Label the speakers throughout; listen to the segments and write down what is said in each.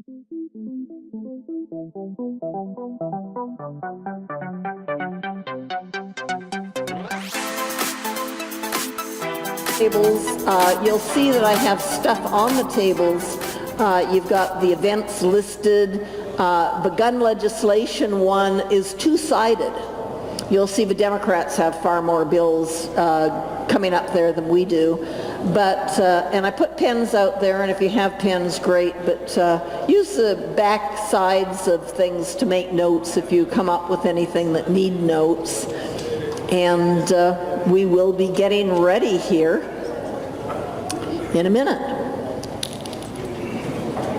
Speaker 1: Tables, you'll see that I have stuff on the tables. You've got the events listed. The gun legislation one is two-sided. You'll see the Democrats have far more bills coming up there than we do. But, and I put pens out there, and if you have pens, great, but use the back sides of things to make notes if you come up with anything that need notes. And we will be getting ready here in a minute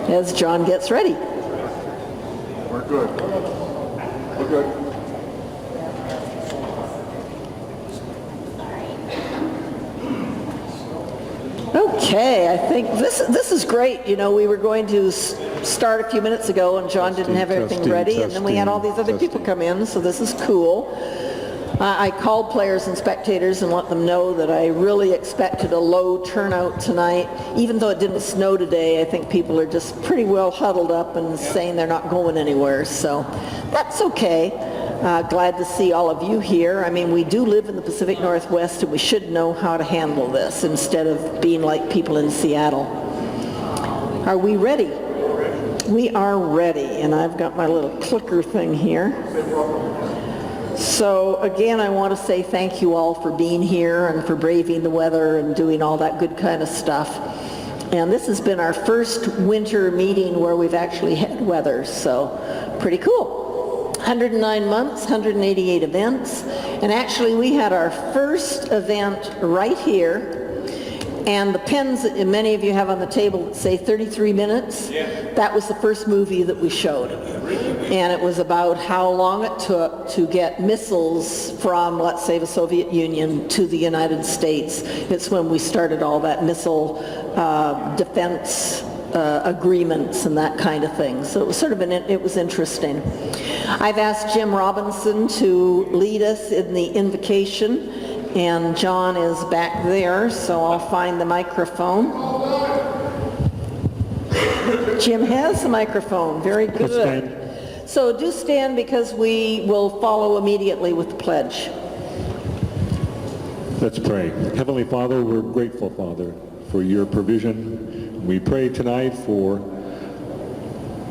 Speaker 1: as John gets ready.
Speaker 2: We're good. We're good.
Speaker 1: Okay, I think this is great. You know, we were going to start a few minutes ago and John didn't have everything ready, and then we had all these other people come in, so this is cool. I called players and spectators and let them know that I really expected a low turnout tonight. Even though it didn't snow today, I think people are just pretty well huddled up and saying they're not going anywhere, so that's okay. Glad to see all of you here. I mean, we do live in the Pacific Northwest and we should know how to handle this instead of being like people in Seattle. Are we ready? We are ready, and I've got my little clicker thing here. So again, I want to say thank you all for being here and for braving the weather and doing all that good kind of stuff. And this has been our first winter meeting where we've actually had weather, so pretty cool. 109 months, 188 events, and actually we had our first event right here. And the pens that many of you have on the table that say 33 minutes, that was the first movie that we showed. And it was about how long it took to get missiles from, let's say, the Soviet Union to the United States. It's when we started all that missile defense agreements and that kind of thing. So it was sort of it was interesting. I've asked Jim Robinson to lead us in the invocation, and John is back there, so I'll find the microphone. Jim has the microphone. Very good.
Speaker 3: Let's stand.
Speaker 1: So do stand because we will follow immediately with the pledge.
Speaker 3: Let's pray. Heavenly Father, we're grateful, Father, for your provision. We pray tonight for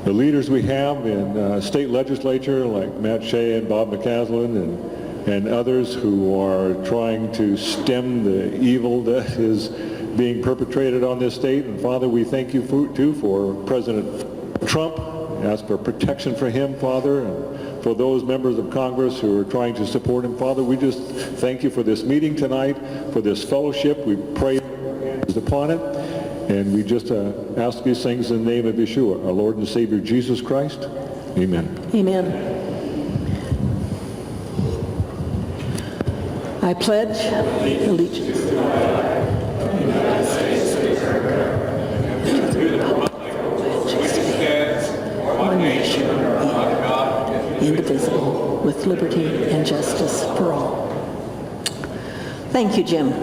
Speaker 3: the leaders we have in state legislature like Matt Shea and Bob McCaslin and others who are trying to stem the evil that is being perpetrated on this state. And Father, we thank you too for President Trump. Ask for protection for him, Father, and for those members of Congress who are trying to support him. Father, we just thank you for this meeting tonight, for this fellowship. We pray upon it, and we just ask these things in the name of Yeshua, our Lord and Savior, Jesus Christ. Amen.
Speaker 1: Amen. I pledge allegiance to the United States of America, one nation, under God, indivisible, with liberty and justice for all. Thank you, Jim.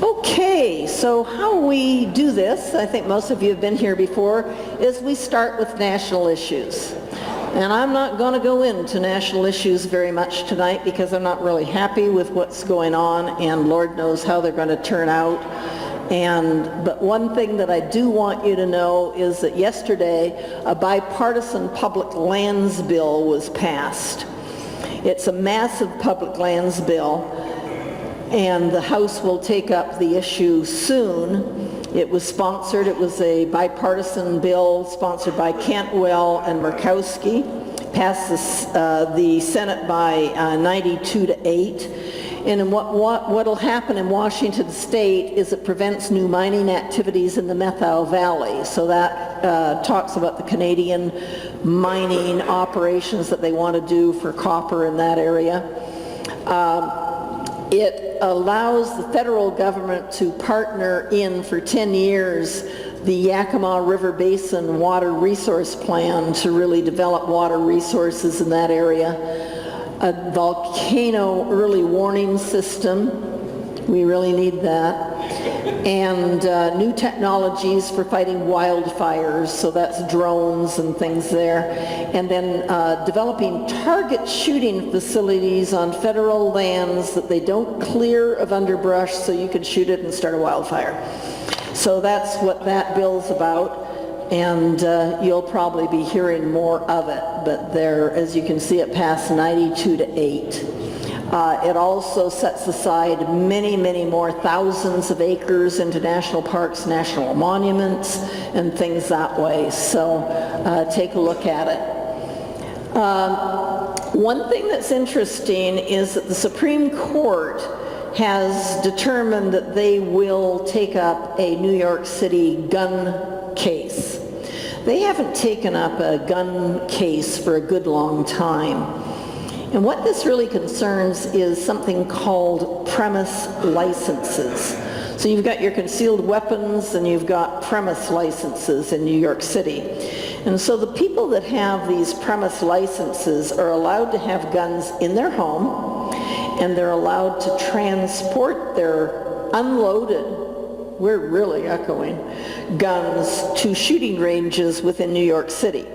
Speaker 1: Okay, so how we do this, I think most of you have been here before, is we start with national issues. And I'm not going to go into national issues very much tonight because I'm not really happy with what's going on, and Lord knows how they're going to turn out. But one thing that I do want you to know is that yesterday a bipartisan public lands bill was passed. It's a massive public lands bill, and the House will take up the issue soon. It was a bipartisan bill sponsored by Cantwell and Murkowski, passed the Senate by 92-8. And what'll happen in Washington State is it prevents new mining activities in the Methow Valley. So that talks about the Canadian mining operations that they want to do for copper in that area. It allows the federal government to partner in for 10 years the Yakima River Basin Water Resource Plan to really develop water resources in that area. A volcano early warning system, we really need that. and new technologies for fighting wildfires, so that's drones and things there, and then developing target shooting facilities on federal lands that they don't clear of underbrush so you can shoot it and start a wildfire. So that's what that bill's about, and you'll probably be hearing more of it, but there, as you can see, it passed 92-8. It also sets aside many, many more thousands of acres into national parks, national monuments, and things that way. So take a look at it. One thing that's interesting is that the Supreme Court has determined that they will take up a New York City gun case. They haven't taken up a gun case for a good long time. And what this really concerns is something called premise licenses. So you've got your concealed weapons and you've got premise licenses in New York City. And so the people that have these premise licenses are allowed to have guns in their home, and they're allowed to transport their unloaded, we're really echoing, guns to shooting ranges within New York City.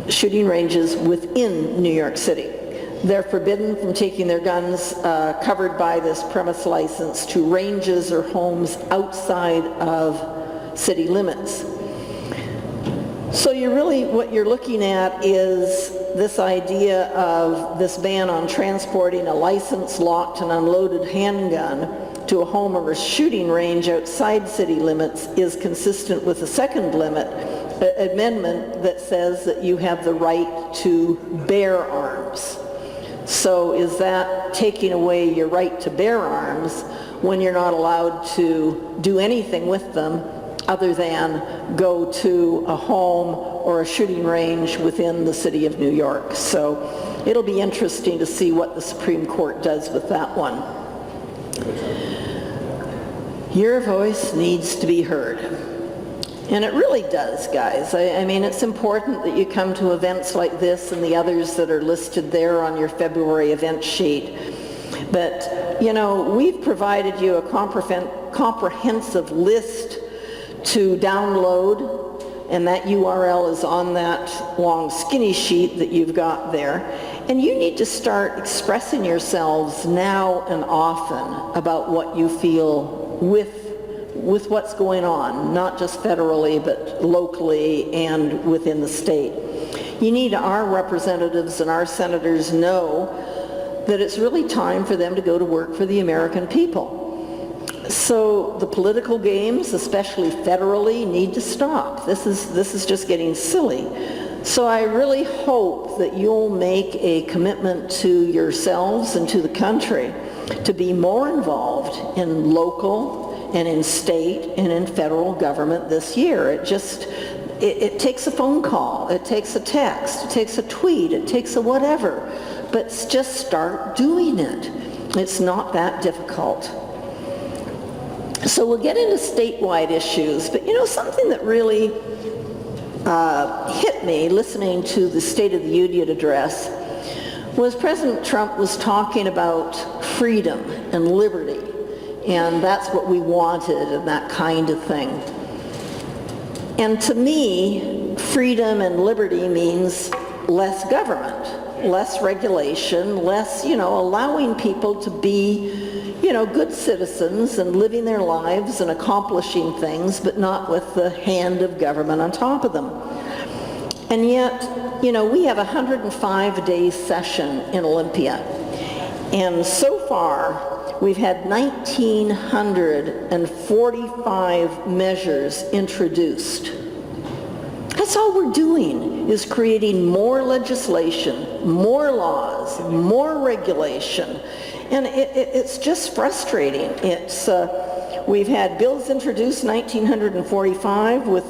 Speaker 1: Shooting ranges within New York City. They're forbidden from taking their guns covered by this premise license to ranges or homes outside of city limits. So what you're looking at is this idea of this ban on transporting a licensed, locked, and unloaded handgun to a home or a shooting range outside city limits is consistent with the Second Amendment that says that you have the right to bear arms. So is that taking away your right to bear arms when you're not allowed to do anything with them other than go to a home or a shooting range within the city of New York? So it'll be interesting to see what the Supreme Court does with that one. Your voice needs to be heard. And it really does, guys. I mean, it's important that you come to events like this and the others that are listed there on your February event sheet. But, you know, we've provided you a comprehensive list to download, and that URL is on that long skinny sheet that you've got there. And you need to start expressing yourselves now and often about what you feel with what's going on, not just federally, but locally and within the state. You need our representatives and our senators know that it's really time for them to go to work for the American people. So the political games, especially federally, need to stop. This is just getting silly. So I really hope that you'll make a commitment to yourselves and to the country to be more involved in local and in state and in federal government this year. It takes a phone call, it takes a text, it takes a tweet, it takes a whatever, but just start doing it. It's not that difficult. So we'll get into statewide issues, but you know, something that really hit me listening to the State of the Union address was President Trump was talking about freedom and liberty, and that's what we wanted and that kind of thing. And to me, freedom and liberty means less government, less regulation, less, allowing people to be, good citizens and living their lives and accomplishing things, but not with the hand of government on top of them. And yet, we have a 105-day session in Olympia. And so far, we've had 1,945 measures introduced. That's all we're doing, is creating more legislation, more laws, more regulation. And it's just frustrating. We've had bills introduced 1,945 with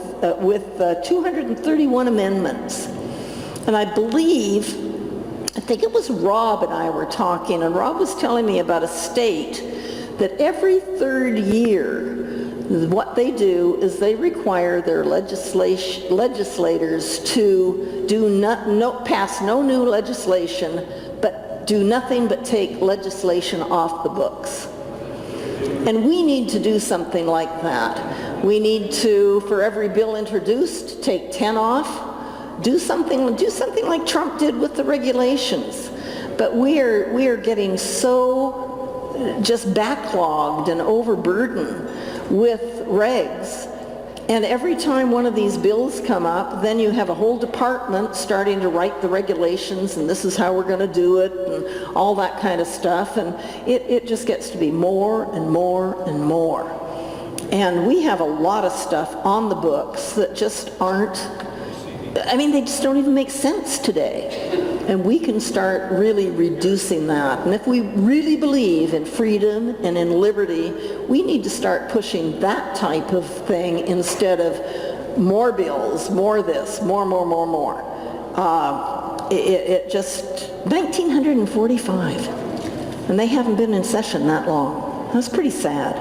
Speaker 1: 231 amendments. And I think it was Rob and I were talking, and Rob was telling me about a state that every third year, what they do is they require their legislators to pass no new legislation, but do nothing but take legislation off the books. And we need to do something like that. We need to, for every bill introduced, take 10 off. Do something like Trump did with the regulations. But we are getting so just backlogged and overburdened with regs. And every time one of these bills come up, then you have a whole department starting to write the regulations, and this is how we're going to do it, and all that kind of stuff. And it just gets to be more and more and more. And we have a lot of stuff on the books that just aren't, I mean, they just don't even make sense today. And we can start really reducing that. And if we really believe in freedom and in liberty, we need to start pushing that type of thing instead of more bills, more this, more. It just, 1945, and they haven't been in session that long. That's pretty sad.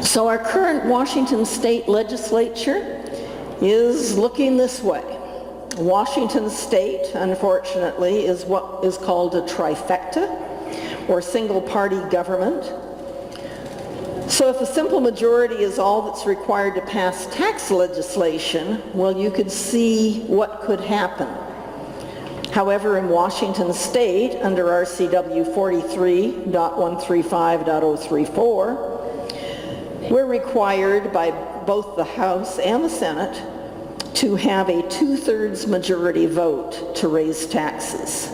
Speaker 1: So our current Washington State Legislature is looking this way. Washington State, unfortunately, is what is called a trifecta, or single-party government. So if a simple majority is all that's required to pass tax legislation, well, you could see what could happen. However, in Washington State, under RCW 43.135.034, we're required by both the House and the Senate to have a 2/3 majority vote to raise taxes.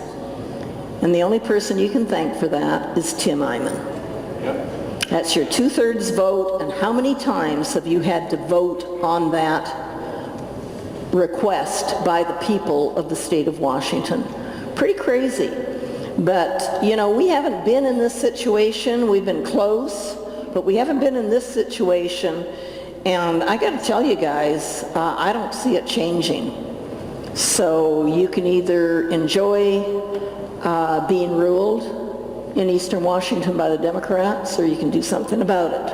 Speaker 1: And the only person you can thank for that is Tim Eyman. That's your 2/3 vote, and how many times have you had to vote on that request by the people of the state of Washington? Pretty crazy. But, you know, we haven't been in this situation. We've been close, but we haven't been in this situation. And I got to tell you guys, I don't see it changing. So you can either enjoy being ruled in Eastern Washington by the Democrats, or you can do something about it.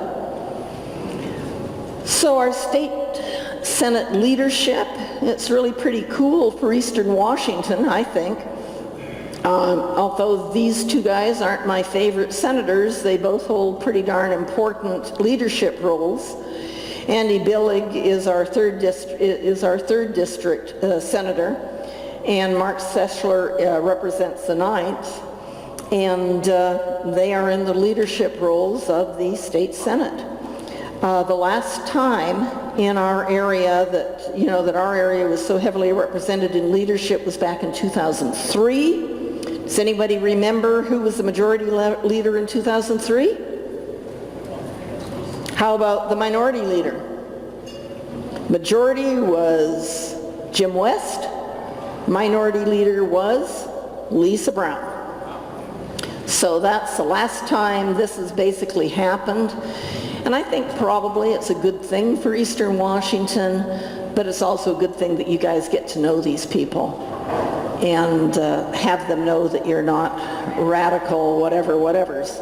Speaker 1: So our state Senate leadership, it's really pretty cool for Eastern Washington, I think. Although these two guys aren't my favorite senators, they both hold pretty darn important leadership roles. Andy Billig is our third district senator, and Mark Sessler represents the 9th, and they are in the leadership roles of the state Senate. The last time in our area that, you know, that our area was so heavily represented in leadership was back in 2003. Does anybody remember who was the majority leader in 2003? How about the minority leader? Majority was Jim West. Minority leader was Lisa Brown. So that's the last time this has basically happened. And I think probably it's a good thing for Eastern Washington, but it's also a good thing that you guys get to know these people and have them know that you're not radical whatevers.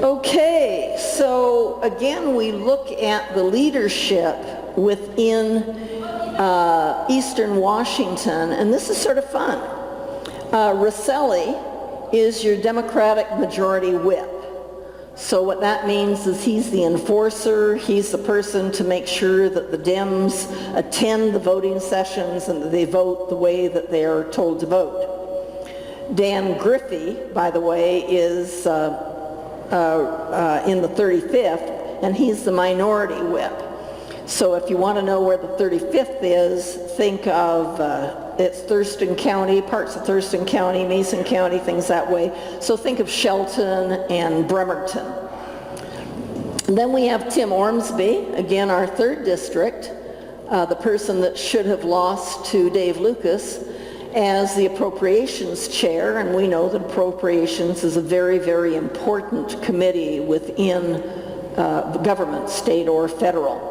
Speaker 1: Okay, so again, we look at the leadership within Eastern Washington, and this is sort of fun. Rosselli is your Democratic majority whip. So what that means is he's the enforcer, he's the person to make sure that the Dems attend the voting sessions and that they vote the way that they are told to vote. Dan Griffey, by the way, is in the 35th, and he's the minority whip. So if you want to know where the 35th is, think of it's Thurston County, parts of Thurston County, Mason County, things that way. So think of Shelton and Bremerton. And then we have Tim Ormsby, again our 3rd district, the person that should have lost to Dave Lucas as the appropriations chair, and we know that appropriations is a very, very important committee within the government, state or federal.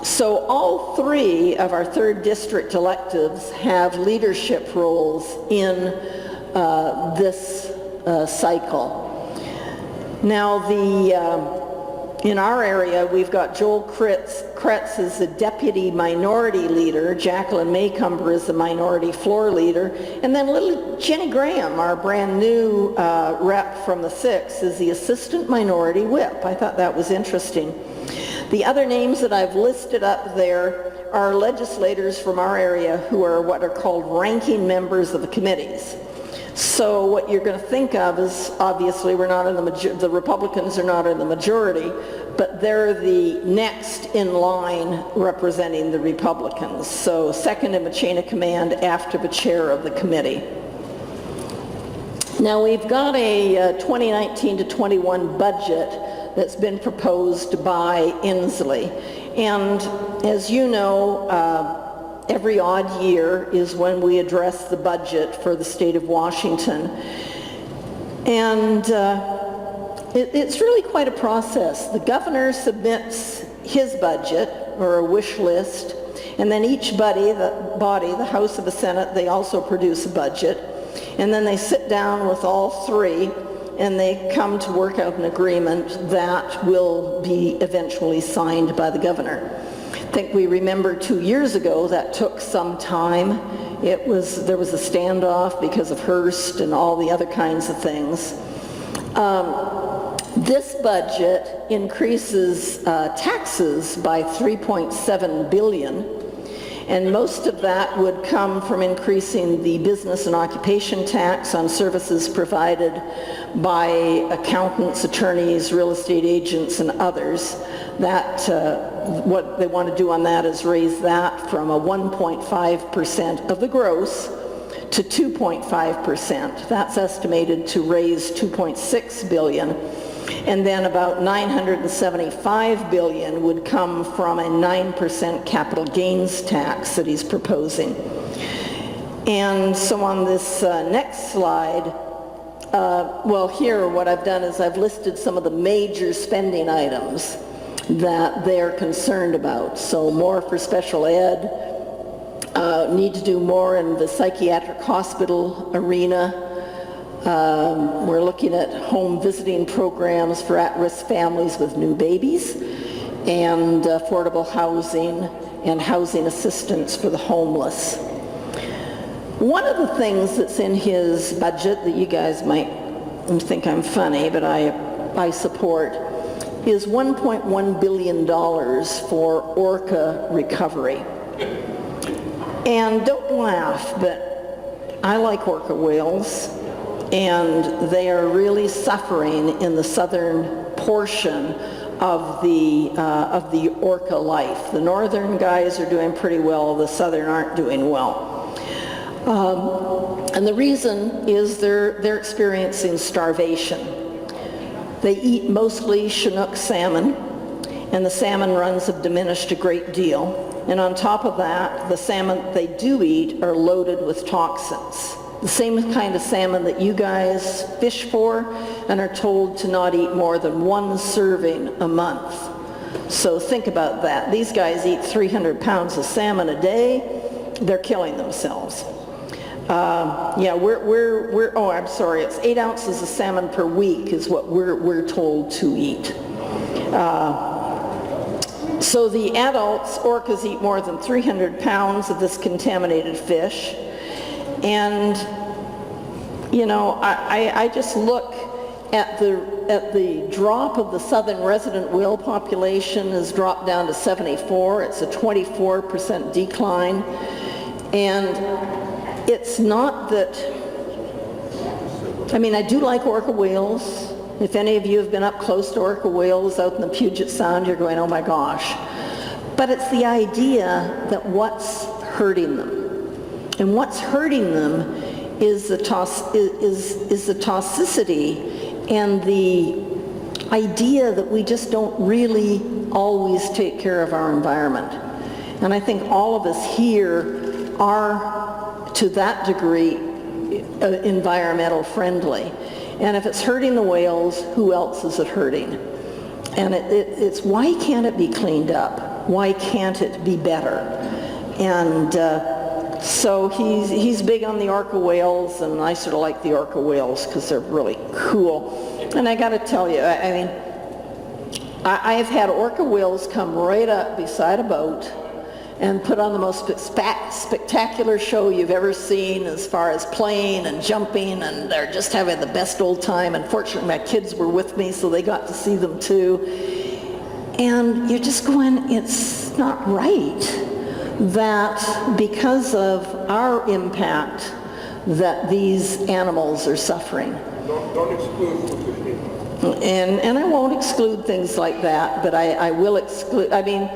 Speaker 1: So all 3 of our 3rd district electives have leadership roles in this cycle. Now in our area, we've got Joel Kretz as the deputy minority leader, Jacqueline Maycumber is the minority floor leader, and then little Jenny Graham, our brand new rep from the 6th, is the assistant minority whip. I thought that was interesting. The other names that I've listed up there are legislators from our area who are what are called ranking members of the committees. So what you're going to think of is, obviously, we're not in the Republicans are not in the majority, but they're the next in line representing the Republicans. So second in the chain of command after the chair of the committee. Now we've got a 2019 to 21 budget that's been proposed by Inslee. And as you know, every odd year is when we address the budget for the state of Washington. And it's really quite a process. The governor submits his budget, or a wish list, and then each body, the House of the Senate, they also produce a budget. And then they sit down with all three, and they come to work out an agreement that will be eventually signed by the governor. I think we remember 2 years ago that took some time. There was a standoff because of Hearst and all the other kinds of things. This budget increases taxes by $3.7 billion, and most of that would come from increasing the business and occupation tax on services provided by accountants, attorneys, real estate agents, and others. That what they want to do on that is raise that from a 1.5% of the gross to 2.5%. That's estimated to raise $2.6 billion. And then about $975 billion would come from a 9% capital gains tax that he's proposing. And so on this next slide, well, here what I've done is I've listed some of the major spending items that they're concerned about. So more for special ed, need to do more in the psychiatric hospital arena. We're looking at home visiting programs for at-risk families with new babies, and affordable housing and housing assistance for the homeless. One of the things that's in his budget that you guys might think I'm funny, but I support, is $1.1 billion for orca recovery. And don't laugh, but I like orca whales, and they are really suffering in the southern portion of the orca life. The northern guys are doing pretty well, the southern aren't doing well. And the reason is they're experiencing starvation. They eat mostly Chinook salmon, and the salmon runs have diminished a great deal. And on top of that, the salmon they do eat are loaded with toxins. The same kind of salmon that you guys fish for and are told to not eat more than 1 serving a month. So think about that. These guys eat 300 pounds of salmon a day. They're killing themselves. It's 8 ounces of salmon per week is what we're told to eat. So the adults, orcas, eat more than 300 pounds of this contaminated fish. And, you know, I just look at the drop of the southern resident whale population has dropped down to 74. It's a 24% decline. And it's not that, I mean, I do like orca whales. If any of you have been up close to orca whales out in the Puget Sound, you're going, oh my gosh. But it's the idea that what's hurting them. And what's hurting them is the toxicity and the idea that we just don't really always take care of our environment. And I think all of us here are, to that degree, environmental friendly. And if it's hurting the whales, who else is it hurting? And it's why can't it be cleaned up? Why can't it be better? And so he's big on the orca whales, and I sort of like the orca whales because they're really cool. And I got to tell you, I mean, I've had orca whales come right up beside a boat and put on the most spectacular show you've ever seen as far as playing and jumping, and they're just having the best old time. Unfortunately, my kids were with me, so they got to see them too. And you're just going, it's not right that because of our impact that these animals are suffering.
Speaker 2: Don't exclude people.
Speaker 1: And I won't exclude things like that, but I will exclude, I mean,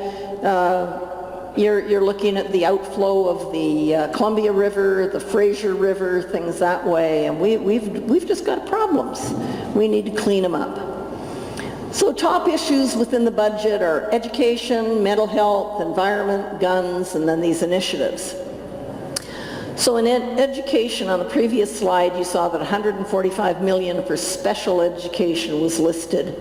Speaker 1: you're looking at the outflow of the Columbia River, the Fraser River, things that way, and we've just got problems. We need to clean them up. So top issues within the budget are education, mental health, environment, guns, and then these initiatives. So in education, on the previous slide, you saw that $145 million for special education was listed.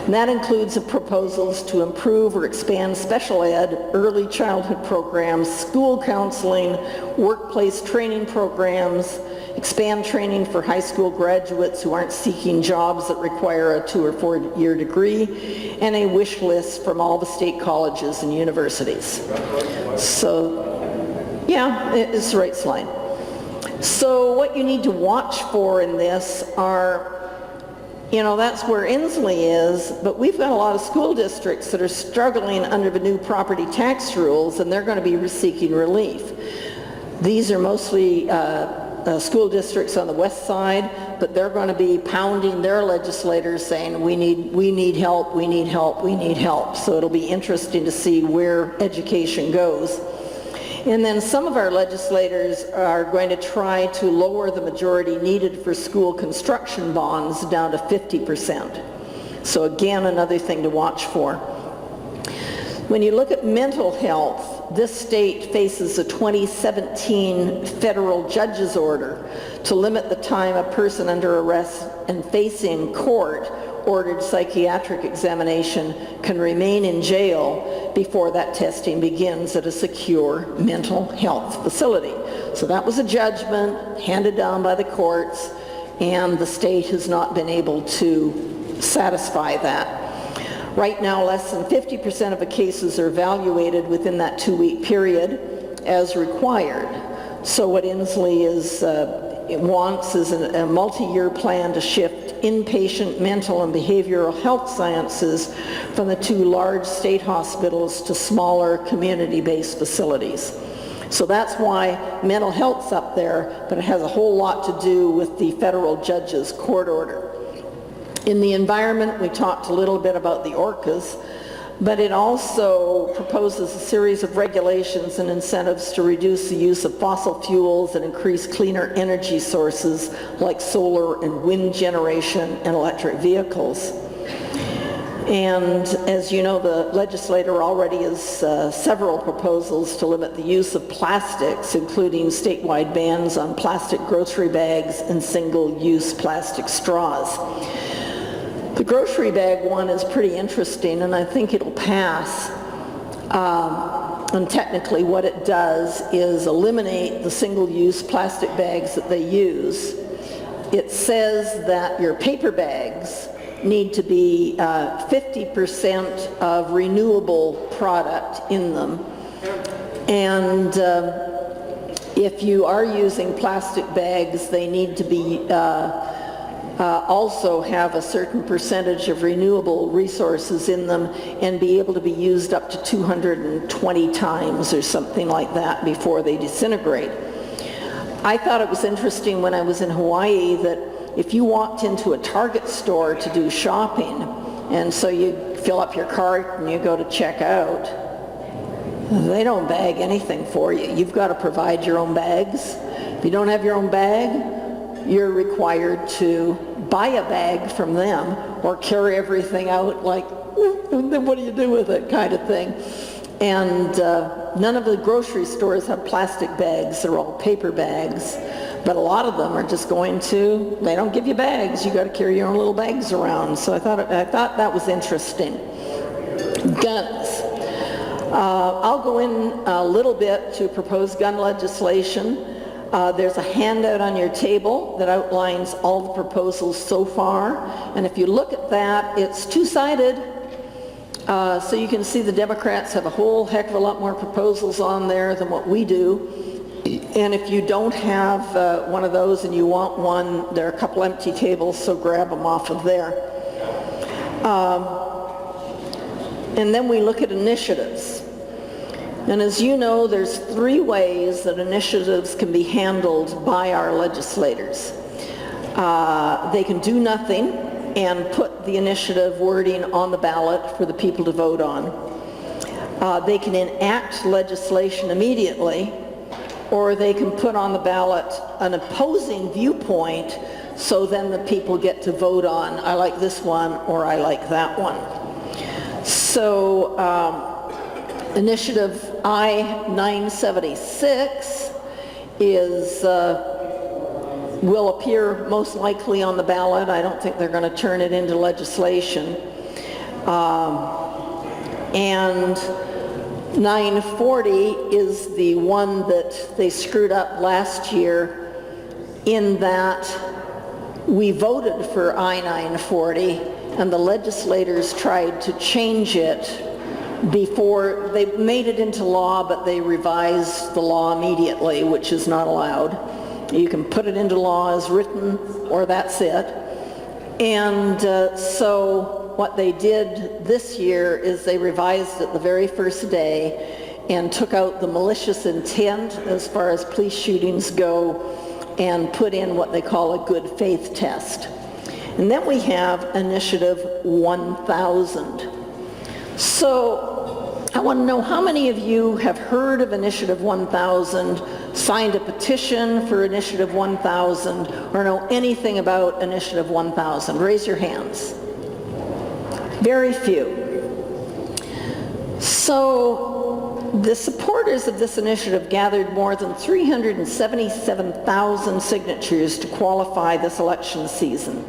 Speaker 1: And that includes the proposals to improve or expand special ed, early childhood programs, school counseling, workplace training programs, expand training for high school graduates who aren't seeking jobs that require a 2 or 4 year degree, and a wish list from all the state colleges and universities. So, yeah, it's the right slide. So what you need to watch for in this are, you know, that's where Inslee is, but we've got a lot of school districts that are struggling under the new property tax rules, and they're going to be seeking relief. These are mostly school districts on the west side, but they're going to be pounding their legislators saying, we need help, we need help, we need help. So it'll be interesting to see where education goes. And then some of our legislators are going to try to lower the majority needed for school construction bonds down to 50%. So again, another thing to watch for. When you look at mental health, this state faces a 2017 federal judge's order to limit the time a person under arrest and facing court-ordered psychiatric examination can remain in jail before that testing begins at a secure mental health facility. So that was a judgment handed down by the courts, and the state has not been able to satisfy that. Right now, less than 50% of the cases are evaluated within that 2-week period as required. So what Inslee wants is a multi-year plan to shift inpatient mental and behavioral health sciences from the 2 large state hospitals to smaller community-based facilities. So that's why mental health's up there, but it has a whole lot to do with the federal judge's court order. In the environment, we talked a little bit about the orcas, but it also proposes a series of regulations and incentives to reduce the use of fossil fuels and increase cleaner energy sources like solar and wind generation and electric vehicles. And as you know, the legislator already has several proposals to limit the use of plastics, including statewide bans on plastic grocery bags and single-use plastic straws. The grocery bag one is pretty interesting, and I think it'll pass. And technically what it does is eliminate the single-use plastic bags that they use. It says that your paper bags need to be 50% of renewable product in them. And if you are using plastic bags, they need to be also have a certain percentage of renewable resources in them and be able to be used up to 220 times or something like that before they disintegrate. I thought it was interesting when I was in Hawaii that if you walked into a Target store to do shopping, and so you fill up your cart and you go to check out, they don't bag anything for you. You've got to provide your own bags. If you don't have your own bag, you're required to buy a bag from them or carry everything out like, then what do you do with it kind of thing. And none of the grocery stores have plastic bags. They're all paper bags. But a lot of them are just they don't give you bags. You got to carry your own little bags around. So I thought that was interesting. Guns. I'll go in a little bit to proposed gun legislation. There's a handout on your table that outlines all the proposals so far, and if you look at that, it's two-sided. So you can see the Democrats have a whole heck of a lot more proposals on there than what we do. And if you don't have one of those and you want one, there are a couple empty tables, so grab them off of there. And then we look at initiatives. And as you know, there's 3 ways that initiatives can be handled by our legislators. They can do nothing and put the initiative wording on the ballot for the people to vote on. They can enact legislation immediately, or they can put on the ballot an opposing viewpoint, so then the people get to vote on, I like this one or I like that one. So Initiative I-976 will appear most likely on the ballot. I don't think they're going to turn it into legislation. And 940 is the one that they screwed up last year, in that we voted for I-940 and the legislators tried to change it before they made it into law, but they revised the law immediately, which is not allowed. You can put it into law as written, or that's it. And so what they did this year is they revised it the very first day and took out the malicious intent as far as police shootings go, and put in what they call a good faith test. And then we have Initiative 1000. So I want to know how many of you have heard of Initiative 1000, signed a petition for Initiative 1000, or know anything about Initiative 1000? Raise your hands. Very few. So the supporters of this initiative gathered more than 377,000 signatures to qualify this election season.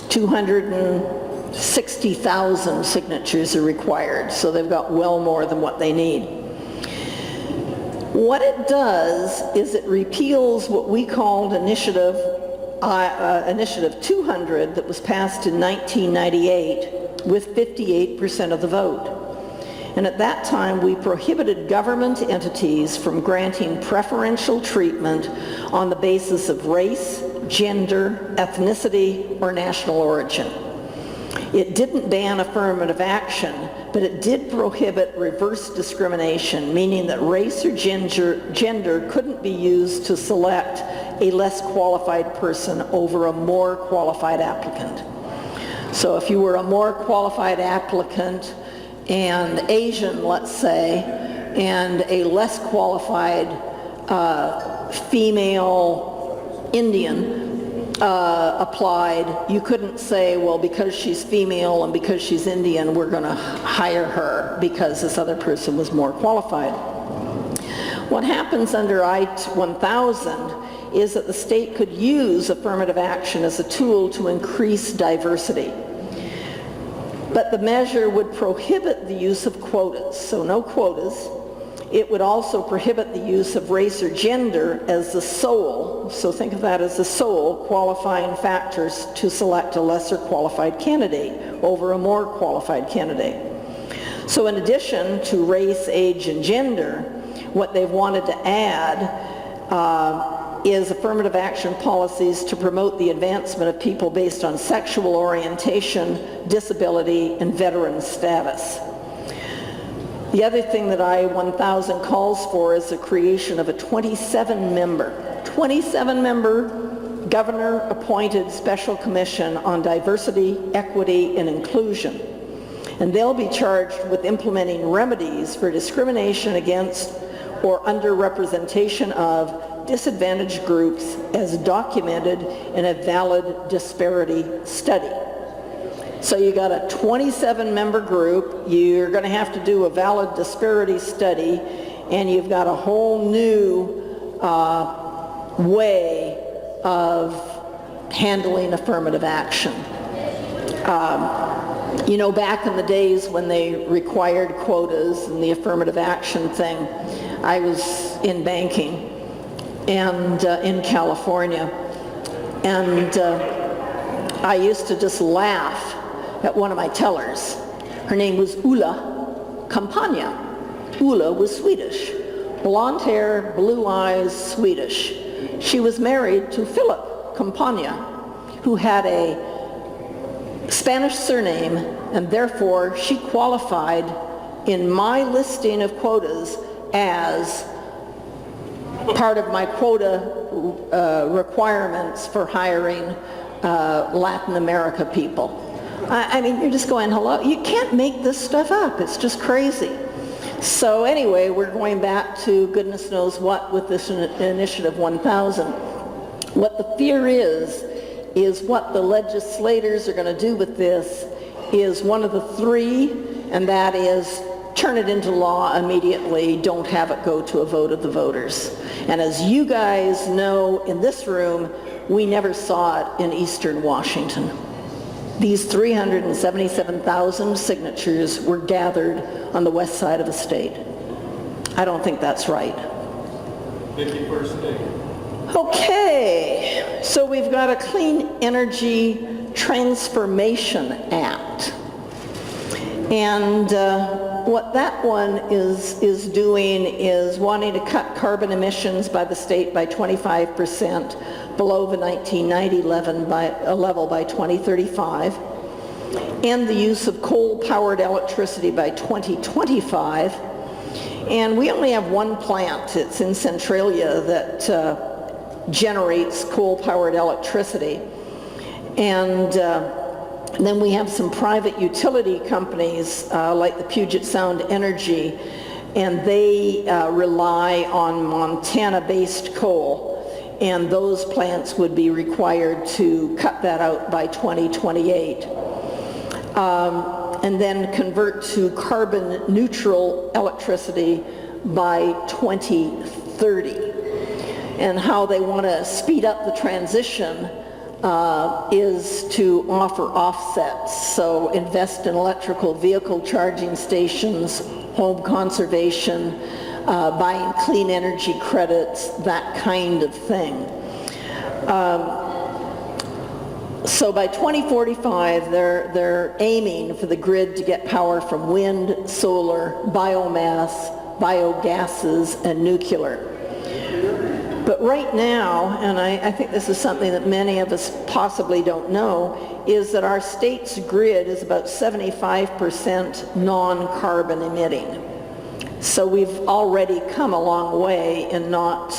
Speaker 1: 260,000 signatures are required, so they've got well more than what they need. What it does is it repeals what we called Initiative 200 that was passed in 1998 with 58% of the vote. And at that time, we prohibited government entities from granting preferential treatment on the basis of race, gender, ethnicity, or national origin. It didn't ban affirmative action, but it did prohibit reverse discrimination, meaning that race or gender couldn't be used to select a less qualified person over a more qualified applicant. So if you were a more qualified applicant and Asian, let's say, and a less qualified female Indian applied, you couldn't say, well, because she's female and because she's Indian, we're going to hire her because this other person was more qualified. What happens under I-1000 is that the state could use affirmative action as a tool to increase diversity. But the measure would prohibit the use of quotas, so no quotas. It would also prohibit the use of race or gender as the sole, so think of that as the sole qualifying factors to select a lesser qualified candidate over a more qualified candidate. So in addition to race, age, and gender, what they've wanted to add is affirmative action policies to promote the advancement of people based on sexual orientation, disability, and veteran status. The other thing that I-1000 calls for is the creation of a 27-member governor-appointed special commission on diversity, equity, and inclusion. And they'll be charged with implementing remedies for discrimination against or underrepresentation of disadvantaged groups as documented in a valid disparity study. So you got a 27-member group, you're going to have to do a valid disparity study, and you've got a whole new way of handling affirmative action. You know, back in the days when they required quotas and the affirmative action thing, I was in banking and in California, and I used to just laugh at one of my tellers Her name was Ulla Campagna. Ulla was Swedish. Blonde hair, blue eyes, Swedish. She was married to Philip Campagna, who had a Spanish surname, and therefore she qualified in my listing of quotas as part of my quota requirements for hiring Latin America people. I mean, you're just going, hello? You can't make this stuff up. It's just crazy. So anyway, we're going back to goodness knows what with this Initiative 1000. What the fear is what the legislators are going to do with this is one of the three, and that is turn it into law immediately, don't have it go to a vote of the voters. And as you guys know in this room, we never saw it in Eastern Washington. These 377,000 signatures were gathered on the west side of the state. I don't think that's right.
Speaker 2: Vicky, first thing.
Speaker 1: Okay, so we've got a Clean Energy Transformation Act. And what that one is doing is wanting to cut carbon emissions by the state by 25% below the 1990 level by 2035, and the use of coal-powered electricity by 2025. And we only have one plant, it's in Centralia, that generates coal-powered electricity. And then we have some private utility companies like the Puget Sound Energy, and they rely on Montana-based coal, and those plants would be required to cut that out by 2028. And then convert to carbon neutral electricity by 2030. And how they want to speed up the transition is to offer offsets. So invest in electrical vehicle charging stations, home conservation, buying clean energy credits, that kind of thing. So by 2045, they're aiming for the grid to get power from wind, solar, biomass, biogases, and nuclear. But right now, and I think this is something that many of us possibly don't know, is that our state's grid is about 75% non-carbon emitting. So we've already come a long way in not,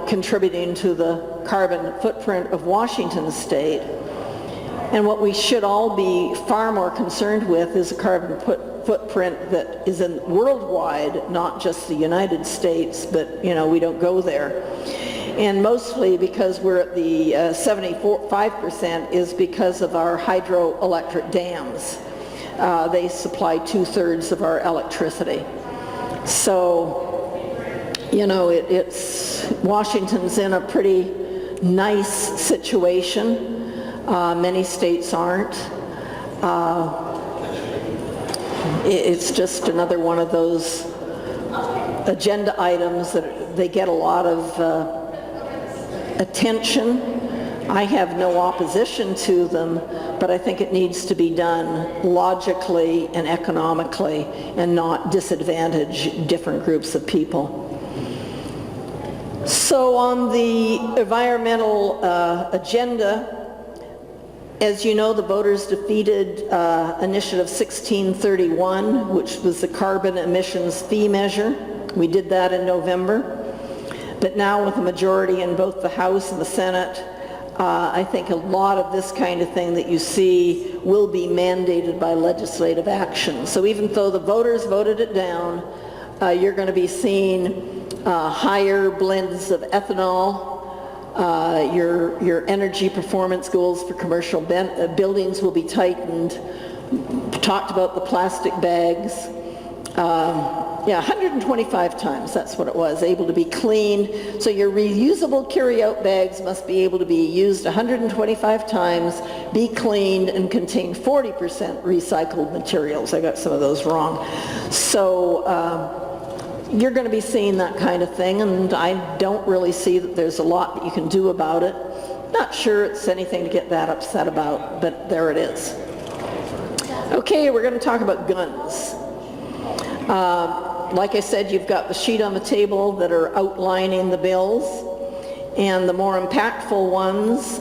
Speaker 1: contributing to the carbon footprint of Washington state. And what we should all be far more concerned with is a carbon footprint that is in worldwide, not just the United States, but we don't go there. And mostly because we're at the 75% is because of our hydroelectric dams. They supply 2/3 of our electricity. So, Washington's in a pretty nice situation. Many states aren't. It's just another one of those agenda items that they get a lot of attention. I have no opposition to them, but I think it needs to be done logically and economically and not disadvantage different groups of people. So on the environmental agenda, as you know, the voters defeated Initiative 1631, which was the carbon emissions fee measure. We did that in November. But now with a majority in both the House and the Senate, I think a lot of this kind of thing that you see will be mandated by legislative action. So even though the voters voted it down, you're going to be seeing higher blends of ethanol. Your energy performance goals for commercial buildings will be tightened. Talked about the plastic bags. 125 times, that's what it was, able to be cleaned. So your reusable carry-out bags must be able to be used 125 times, be cleaned, and contain 40% recycled materials. I got some of those wrong. So you're going to be seeing that kind of thing, and I don't really see that there's a lot that you can do about it. Not sure it's anything to get that upset about, but there it is. Okay, we're going to talk about guns. Like I said, you've got the sheet on the table that are outlining the bills. And the more impactful ones,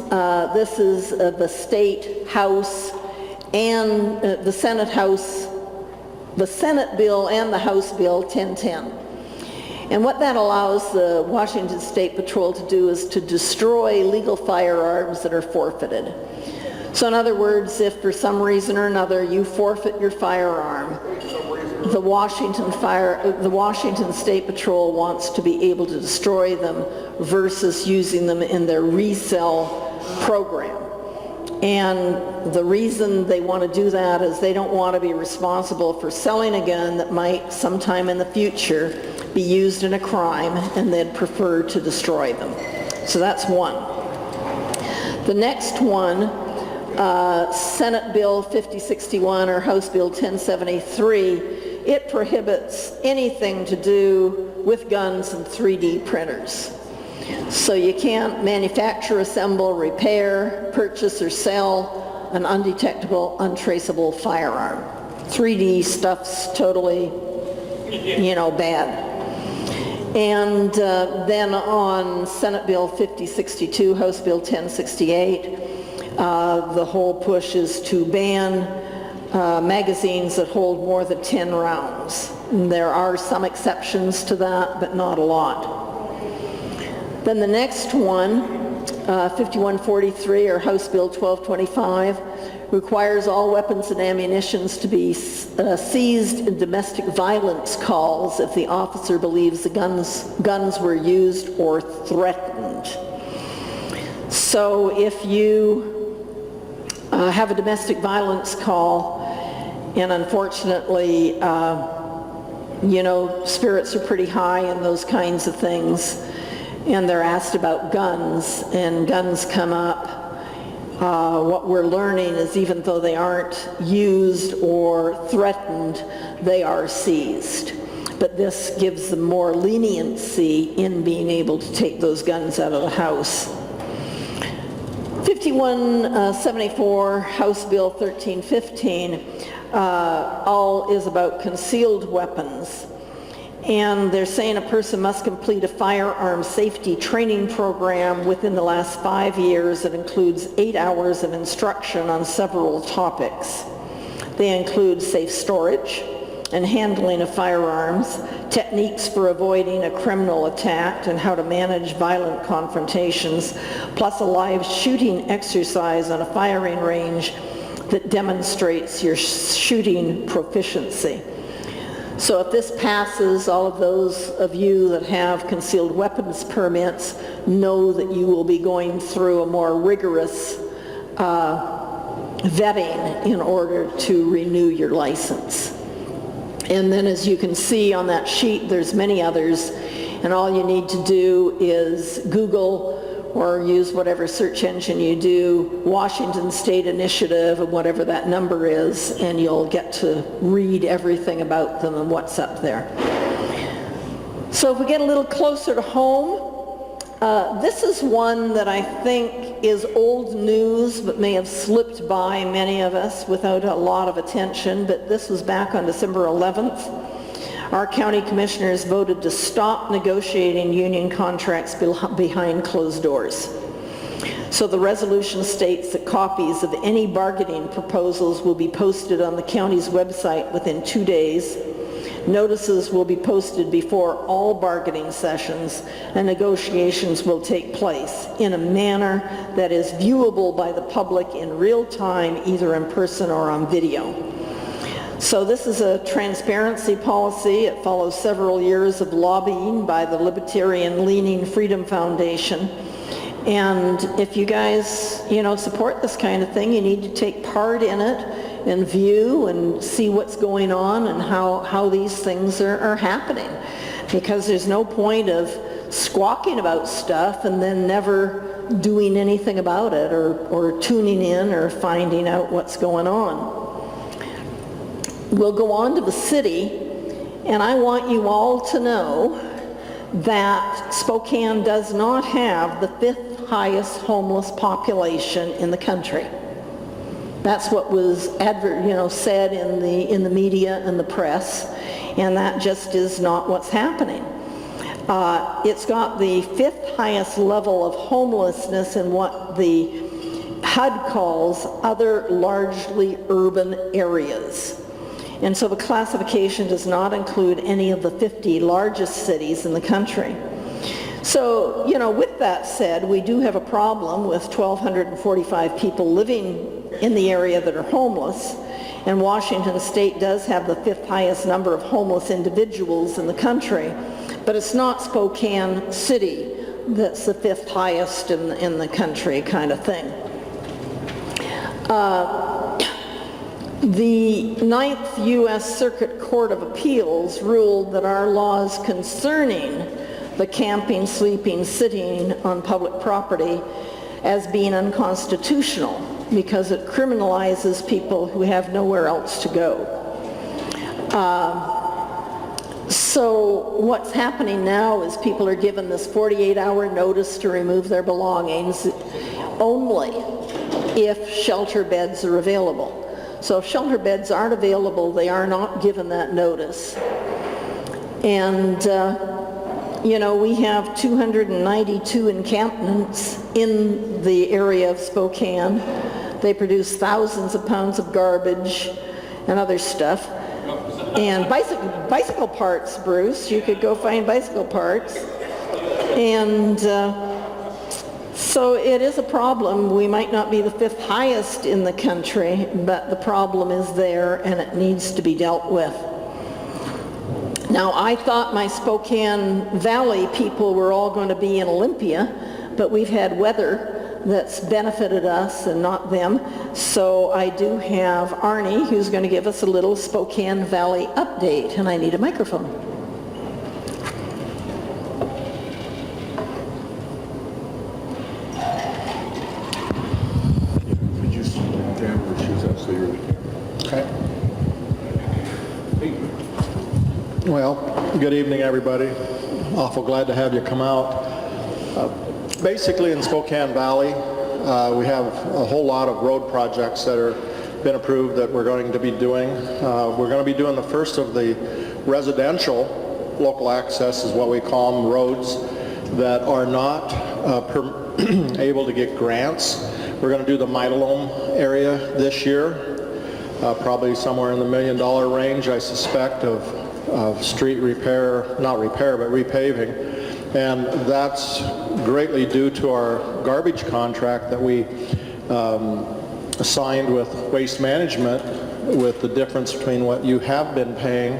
Speaker 1: this is the State House and the Senate bill and the House Bill 1010. And what that allows the Washington State Patrol to do is to destroy legal firearms that are forfeited. So in other words, if for some reason or another you forfeit your firearm, the Washington State Patrol wants to be able to destroy them versus using them in their resale program. And the reason they want to do that is they don't want to be responsible for selling a gun that might sometime in the future be used in a crime, and they'd prefer to destroy them. So that's one. The next one, Senate Bill 5061 or House Bill 1073, it prohibits anything to do with guns and 3D printers. So you can't manufacture, assemble, repair, purchase, or sell an undetectable, untraceable firearm. 3D stuff's totally, bad. And then on Senate Bill 5062, House Bill 1068, the whole push is to ban magazines that hold more than 10 rounds. And there are some exceptions to that, but not a lot. Then the next one, 5143 or House Bill 1225, requires all weapons and ammunitions to be seized in domestic violence calls if the officer believes the guns were used or threatened. So if you have a domestic violence call, and unfortunately, spirits are pretty high and those kinds of things, and they're asked about guns, and guns come up, what we're learning is even though they aren't used or threatened, they are seized. But this gives them more leniency in being able to take those guns out of the house. 5174, House Bill 1315, all is about concealed weapons. And they're saying a person must complete a firearm safety training program within the last 5 years that includes 8 hours of instruction on several topics. They include safe storage and handling of firearms, techniques for avoiding a criminal attack, and how to manage violent confrontations, plus a live shooting exercise on a firing range that demonstrates your shooting proficiency. So if this passes, all of those of you that have concealed weapons permits know that you will be going through a more rigorous vetting in order to renew your license. And then as you can see on that sheet, there's many others, and all you need to do is Google or use whatever search engine you do, Washington State Initiative, and whatever that number is, and you'll get to read everything about them and what's up there. So if we get a little closer to home, this is one that I think is old news, but may have slipped by many of us without a lot of attention, but this was back on December 11th. Our county commissioners voted to stop negotiating union contracts behind closed doors. So the resolution states that copies of any bargaining proposals will be posted on the county's website within 2 days. Notices will be posted before all bargaining sessions, and negotiations will take place in a manner that is viewable by the public in real time, either in person or on video. So this is a transparency policy. It follows several years of lobbying by the libertarian-leaning Freedom Foundation. And if you guys, support this kind of thing, you need to take part in it and view and see what's going on and how these things are happening. Because there's no point of squawking about stuff and then never doing anything about it or tuning in or finding out what's going on. We'll go on to the city, and I want you all to know that Spokane does not have the 5th highest homeless population in the country. That's what was said in the media and the press, and that just is not what's happening. It's got the 5th highest level of homelessness in what the HUD calls other largely urban areas. And so the classification does not include any of the 50 largest cities in the country. So, with that said, we do have a problem with 1,245 people living in the area that are homeless, and Washington State does have the 5th highest number of homeless individuals in the country, but it's not Spokane City that's the 5th highest in the country kind of thing. The 9th U.S. Circuit Court of Appeals ruled that our laws concerning the camping, sleeping, sitting on public property as being unconstitutional because it criminalizes people who have nowhere else to go. So what's happening now is people are given this 48-hour notice to remove their belongings only if shelter beds are available. So if shelter beds aren't available, they are not given that notice. And, we have 292 encampments in the area of Spokane. They produce thousands of pounds of garbage and other stuff. And bicycle parts, Bruce. You could go find bicycle parts. And so it is a problem. We might not be the 5th highest in the country, but the problem is there and it needs to be dealt with. Now, I thought my Spokane Valley people were all going to be in Olympia, but we've had weather that's benefited us and not them. So I do have Arnie, who's going to give us a little Spokane Valley update, and I need a microphone.
Speaker 3: Could you jam your shoes up so you're in the camera?
Speaker 4: Okay. Well, good evening, everybody. Awful glad to have you come out. Basically, in Spokane Valley, we have a whole lot of road projects that are been approved that we're going to be doing. We're going to be doing the first of the residential local access, is what we call them, roads that are not able to get grants. We're going to do the Midalome area this year, probably somewhere in the $1 million range, I suspect, of street repair, not repair, but repaving. And that's greatly due to our garbage contract that we signed with Waste Management, with the difference between what you have been paying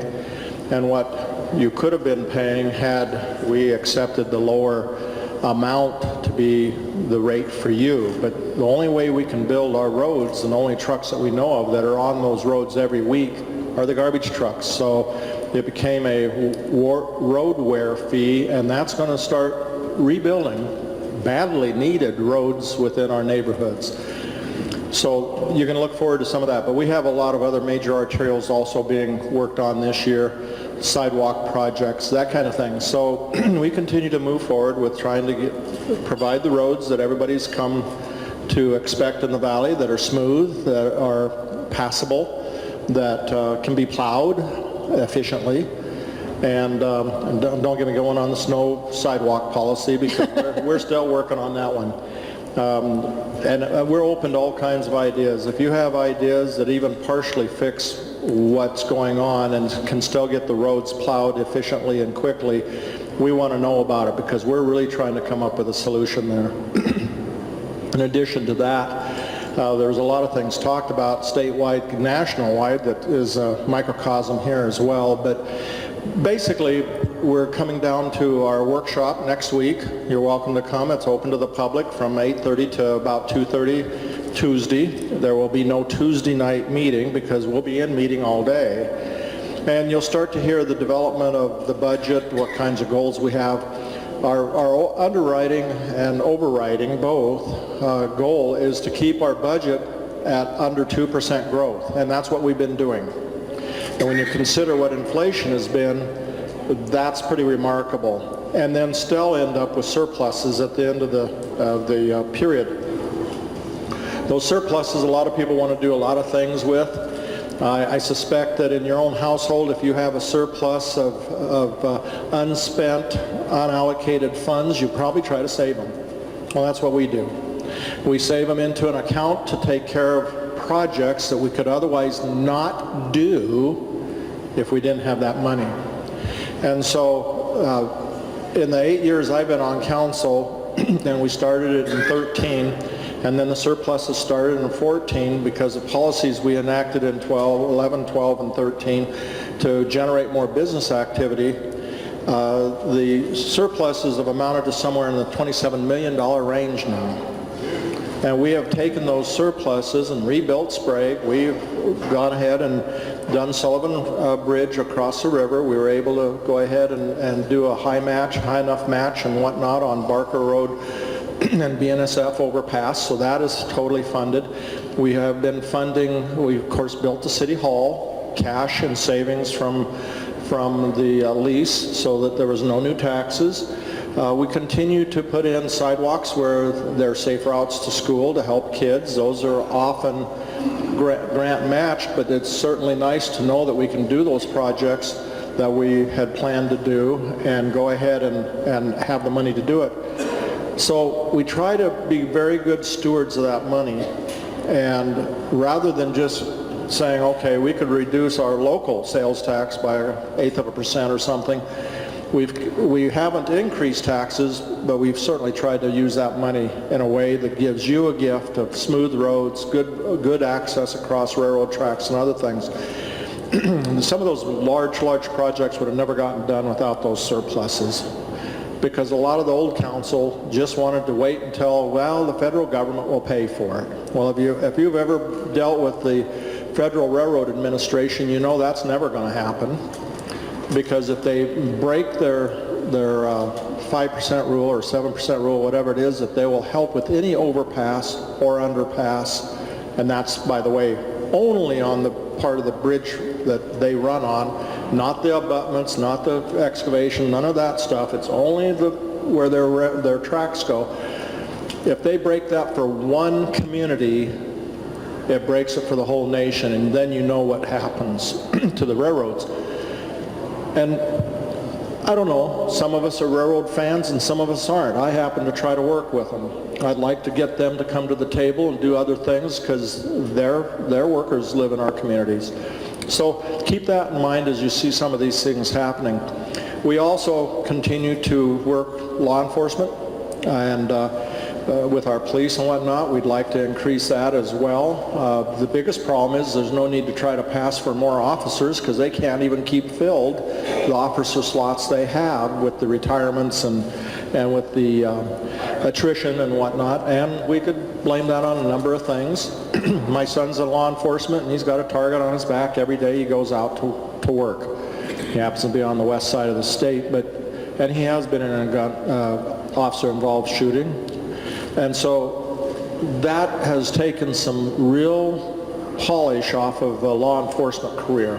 Speaker 4: and what you could have been paying had we accepted the lower amount to be the rate for you. But the only way we can build our roads, and the only trucks that we know of that are on those roads every week, are the garbage trucks. So it became a road wear fee, and that's going to start rebuilding badly needed roads within our neighborhoods. So you're going to look forward to some of that. But we have a lot of other major arterials also being worked on this year, sidewalk projects, that kind of thing. So we continue to move forward with trying to provide the roads that everybody's come to expect in the valley, that are smooth, that are passable, that can be plowed efficiently. And don't get me going on the snow sidewalk policy, because we're still working on that one. And we're open to all kinds of ideas. If you have ideas that even partially fix what's going on and can still get the roads plowed efficiently and quickly, we want to know about it, because we're really trying to come up with a solution there. In addition to that, there's a lot of things talked about statewide, national-wide, that is a microcosm here as well. But basically, we're coming down to our workshop next week. You're welcome to come. It's open to the public from 8:30 to about 2:30 Tuesday. There will be no Tuesday night meeting because we'll be in meeting all day. And you'll start to hear the development of the budget, what kinds of goals we have. Our underwriting and overriding both goal is to keep our budget at under 2% growth, and that's what we've been doing. And when you consider what inflation has been, that's pretty remarkable. And then still end up with surpluses at the end of the period. Those surpluses, a lot of people want to do a lot of things with. I suspect that in your own household, if you have a surplus of unspent, unallocated funds, you probably try to save them. Well, that's what we do. We save them into an account to take care of projects that we could otherwise not do if we didn't have that money. And so in the 8 years I've been on council, and we started it in 13, and then the surpluses started in 14 because of policies we enacted in 11, 12, and 13 to generate more business activity. The surpluses have amounted to somewhere in the $27 million range now. And we have taken those surpluses and rebuilt Sprague. We've gone ahead and done Sullivan Bridge across the river. We were able to go ahead and do a high enough match and whatnot on Barker Road and BNSF overpass, so that is totally funded. We have been funding, we of course built the City Hall, cash and savings from the lease so that there was no new taxes. We continue to put in sidewalks where there are safe routes to school to help kids. Those are often grant matched, but it's certainly nice to know that we can do those projects that we had planned to do and go ahead and have the money to do it. So we try to be very good stewards of that money, and rather than just saying, okay, we could reduce our local sales tax by 1/8% or something, we haven't increased taxes, but we've certainly tried to use that money in a way that gives you a gift of smooth roads, good access across railroad tracks and other things. Some of those large projects would have never gotten done without those surpluses, because a lot of the old council just wanted to wait until, well, the federal government will pay for it. Well, if you've ever dealt with the Federal Railroad Administration, you know that's never going to happen, because if they break their 5% rule or 7% rule, whatever it is, that they will help with any overpass or underpass, and that's, by the way, only on the part of the bridge that they run on, not the abutments, not the excavation, none of that stuff. It's only where their tracks go. If they break that for one community, it breaks it for the whole nation, and then you know what happens to the railroads. And I don't know, some of us are railroad fans and some of us aren't. I happen to try to work with them. I'd like to get them to come to the table and do other things because their workers live in our communities. So keep that in mind as you see some of these things happening. We also continue to work law enforcement, and with our police and whatnot, we'd like to increase that as well. The biggest problem is there's no need to try to pass for more officers because they can't even keep filled the officer slots they have with the retirements and with the attrition and whatnot, and we could blame that on a number of things. My son's in law enforcement and he's got a target on his back every day he goes out to work. He happens to be on the west side of the state, and he has been in a officer-involved shooting. And so that has taken some real polish off of a law enforcement career.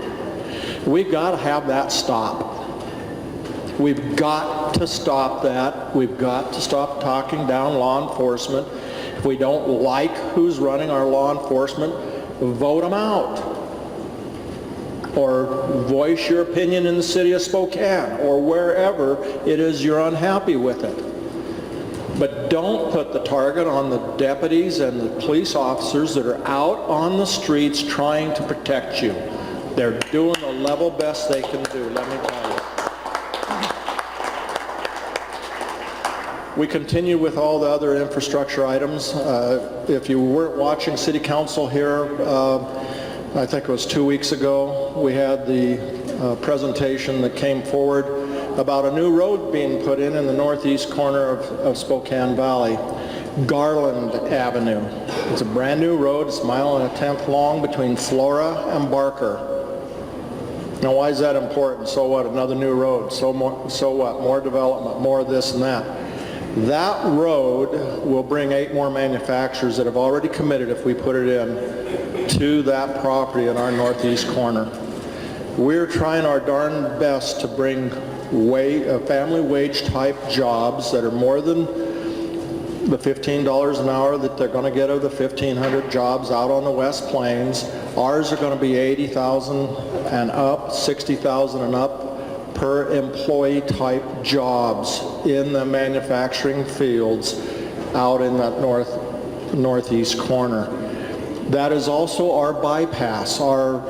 Speaker 4: We've got to have that stop. We've got to stop that. We've got to stop talking down law enforcement. If we don't like who's running our law enforcement, vote them out. Or voice your opinion in the city of Spokane or wherever it is you're unhappy with it. But don't put the target on the deputies and the police officers that are out on the streets trying to protect you. They're doing the level best they can do, let me tell you. We continue with all the other infrastructure items. If you weren't watching City Council here, I think it was 2 weeks ago, we had the presentation that came forward about a new road being put in the northeast corner of Spokane Valley, Garland Avenue. It's a brand new road. It's 1.1 miles long between Flora and Barker. Now, why is that important? So what? Another new road. So what? More development, more of this and that. That road will bring 8 more manufacturers that have already committed, if we put it in, to that property in our northeast corner. We're trying our darn best to bring family wage type jobs that are more than the $15 an hour that they're going to get of the 1,500 jobs out on the West Plains. Ours are going to be 80,000 and up, 60,000 and up per employee type jobs in the manufacturing fields out in that northeast corner. That is also our bypass, our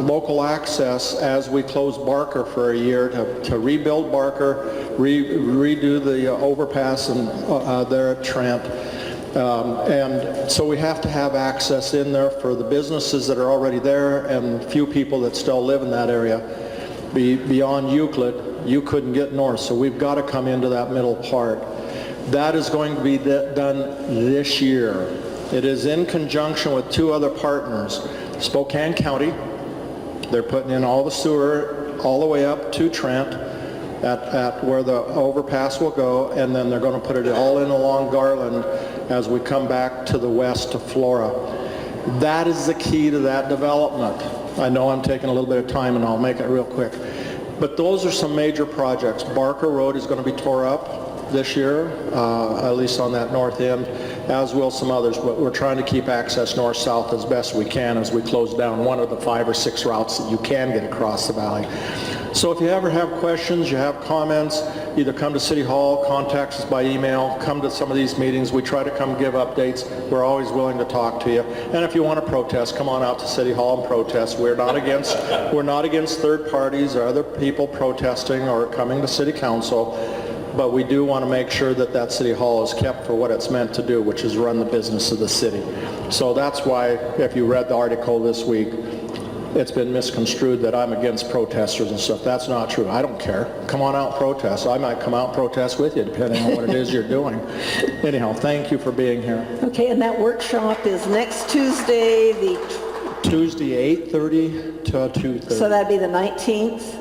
Speaker 4: local access as we close Barker for a year to rebuild Barker, redo the overpass and there at Trent. And so we have to have access in there for the businesses that are already there and few people that still live in that area. Beyond Euclid, you couldn't get north, so we've got to come into that middle part. That is going to be done this year. It is in conjunction with two other partners. Spokane County, they're putting in all the sewer all the way up to Trent at where the overpass will go, and then they're going to put it all in along Garland as we come back to the west to Flora. That is the key to that development. I know I'm taking a little bit of time and I'll make it real quick. But those are some major projects. Barker Road is going to be tore up this year, at least on that north end, as will some others, but we're trying to keep access north-south as best we can as we close down one of the 5 or 6 routes that you can get across the valley. So if you ever have questions, you have comments, either come to City Hall, contact us by email, come to some of these meetings. We try to come give updates. We're always willing to talk to you. And if you want to protest, come on out to City Hall and protest. We're not against third parties or other people protesting or coming to City Council. But we do want to make sure that that City Hall is kept for what it's meant to do, which is run the business of the city. So that's why, if you read the article this week, it's been misconstrued that I'm against protesters and stuff. That's not true. I don't care. Come on out and protest. I might come out and protest with you, depending on what it is you're doing. Anyhow, thank you for being here.
Speaker 1: Okay, and that workshop is next Tuesday,
Speaker 4: Tuesday, 8:30 to 2:30.
Speaker 1: so that'd be the 19th?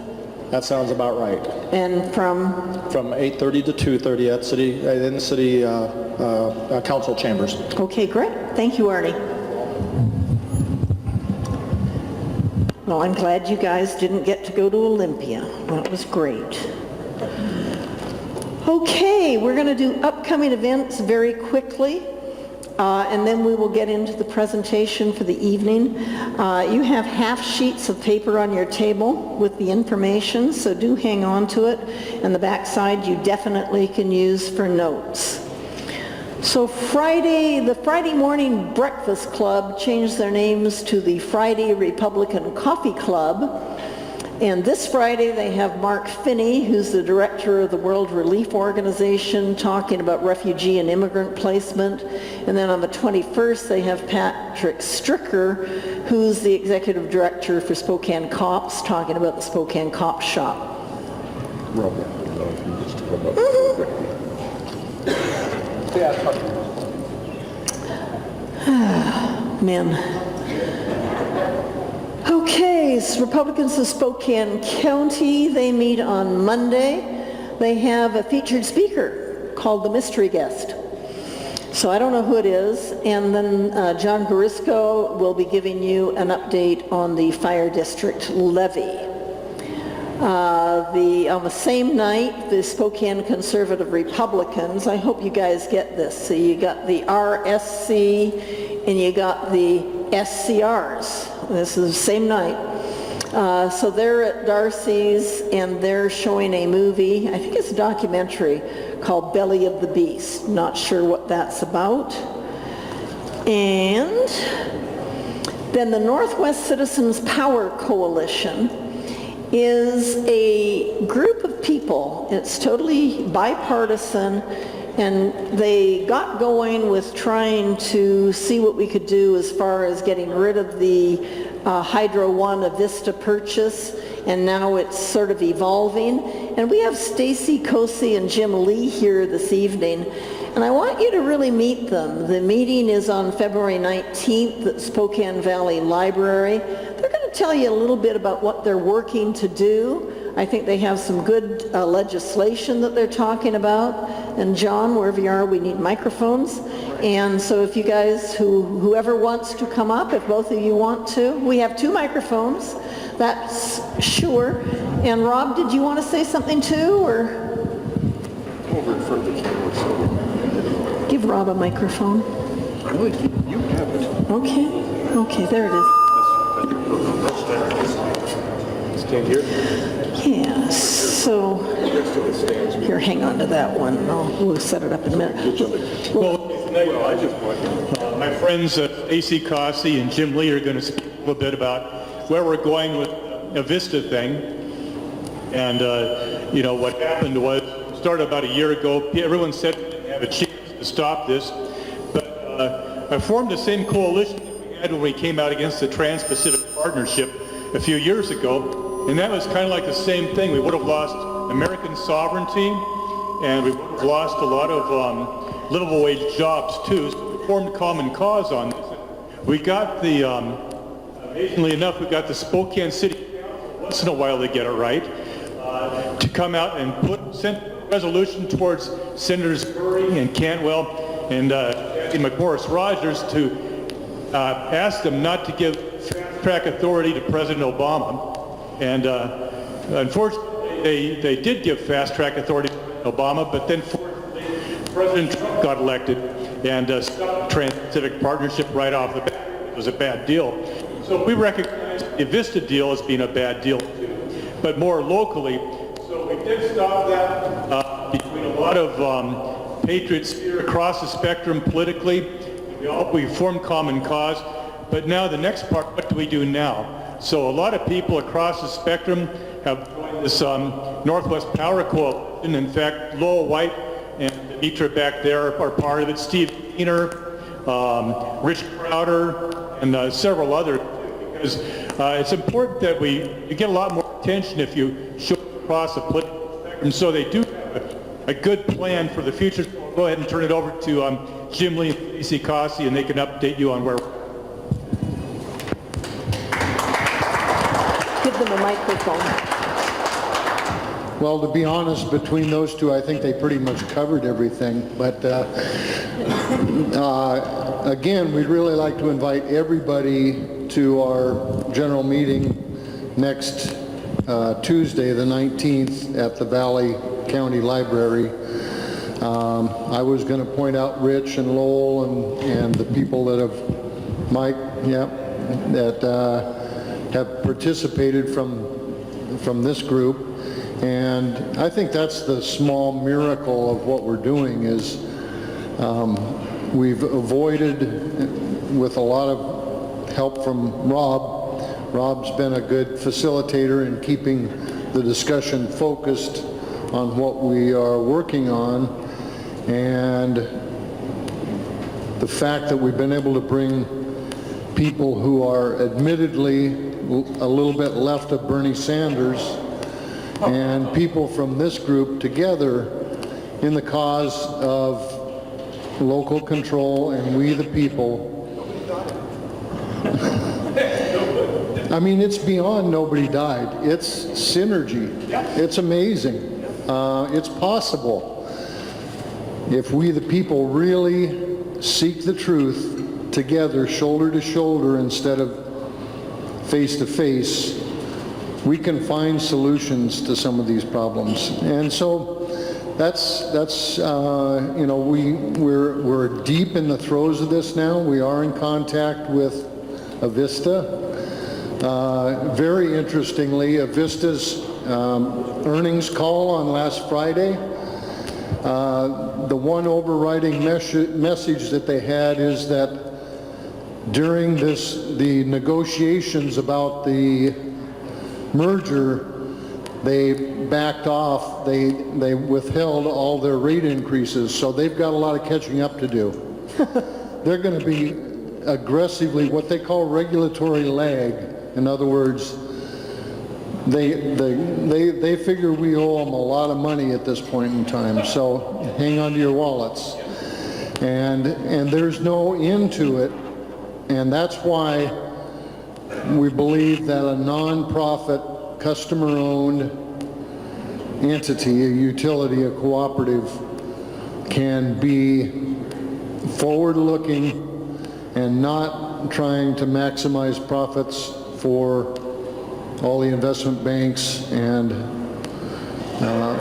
Speaker 4: That sounds about right.
Speaker 1: And from
Speaker 4: 8:30 to 2:30 at in the city council chambers.
Speaker 1: Okay, great. Thank you, Arnie. Well, I'm glad you guys didn't get to go to Olympia. That was great. Okay, we're going to do upcoming events very quickly, and then we will get into the presentation for the evening. You have half sheets of paper on your table with the information, so do hang on to it. And the back side you definitely can use for notes. So the Friday Morning Breakfast Club changed their names to the Friday Republican Coffee Club. And this Friday they have Mark Finney, who's the director of the World Relief Organization, talking about refugee and immigrant placement. And then on the 21st they have Patrick Stricker, who's the executive director for Spokane Cops, talking about the Spokane Cop Shop. Men. Okay, so Republicans of Spokane County, they meet on Monday. They have a featured speaker called the Mystery Guest. So I don't know who it is. And then John Garisco will be giving you an update on the fire district levy. On the same night, the Spokane Conservative Republicans, I hope you guys get this. So you got the RSC and you got the SCRs. This is the same night. So they're at Darcy's and they're showing a movie, I think it's a documentary, called Belly of the Beast. Not sure what that's about. And then the Northwest Citizens Power Coalition is a group of people. It's totally bipartisan, and they got going with trying to see what we could do as far as getting rid of the Hydro One Avista purchase, and now it's sort of evolving. And we have Stacy Kosey and Jim Lee here this evening, and I want you to really meet them. The meeting is on February 19th at Spokane Valley Library. They're going to tell you a little bit about what they're working to do. I think they have some good legislation that they're talking about. And John, wherever you are, we need microphones. And so if you guys, whoever wants to come up, if both of you want to, we have 2 microphones, that's sure. And Rob, did you want to say something too, or?
Speaker 5: Over in front of the camera, so.
Speaker 1: Rob a microphone?
Speaker 3: You have it.
Speaker 1: Okay, there it is.
Speaker 3: Stand here.
Speaker 1: Yeah, so, here, hang on to that one. We'll set it up in a minute.
Speaker 2: My friends A.C. Cossey and Jim Lee are going to speak a little bit about where we're going with a Vista thing. And, what happened was, started about a year ago, everyone said we didn't have a chance to stop this. But I formed the same coalition we had when we came out against the Trans-Pacific Partnership a few years ago. And that was kind of like the same thing. We would have lost American sovereignty, and we would have lost a lot of livable wage jobs too. So we formed Common Cause on this. We got the, amazingly enough, we got the Spokane City Council, once in a while they get it right, to come out and send a resolution towards Senators Burry and Cantwell and McMorris Rogers to ask them not to give fast-track authority to President Obama. And unfortunately, they did give fast-track authority to Obama, but then President Trump got elected and stopped the Trans-Pacific Partnership right off the bat. It was a bad deal. So we recognize the Vista deal as being a bad deal too, but more locally. So we did stop that between a lot of patriots here across the spectrum politically. We formed Common Cause, but now the next part, what do we do now? So a lot of people across the spectrum have joined this Northwest Power Coalition. In fact, Lowell White and Demetra back there are part of it. Steve Keener, Rich Crowder, and several others. Because it's important that you get a lot more attention if you show across the political spectrum. So they do have a good plan for the future. So I'll go ahead and turn it over to Jim Lee and A.C. Cossey, and they can update you on where.
Speaker 1: Give them a microphone.
Speaker 5: Well, to be honest, between those two, I think they pretty much covered everything. But again, we'd really like to invite everybody to our general meeting next Tuesday, the 19th, at the Valley County Library. I was going to point out Rich and Lowell and the people that have, Mike, that have participated from this group. And I think that's the small miracle of what we're doing is we've avoided, with a lot of help from Rob. Rob's been a good facilitator in keeping the discussion focused on what we are working on, and the fact that we've been able to bring people who are admittedly a little bit left of Bernie Sanders and people from this group together in the cause of local control and we the people. I mean, it's beyond nobody died. It's synergy. It's amazing. It's possible. If we the people really seek the truth together, shoulder to shoulder instead of face to face, we can find solutions to some of these problems. And so that's you know, we're deep in the throes of this now. We are in contact with Avista. Very interestingly, Avista's earnings call on last Friday, the one overriding message that they had is that during the negotiations about the merger, they backed off, they withheld all their rate increases, so they've got a lot of catching up to do. They're going to be aggressively, what they call regulatory lag. In other words, they figure we owe them a lot of money at this point in time, so hang on to your wallets. And there's no end to it, and that's why we believe that a non-profit, customer-owned entity, a utility, a cooperative, can be forward-looking and not trying to maximize profits for all the investment banks and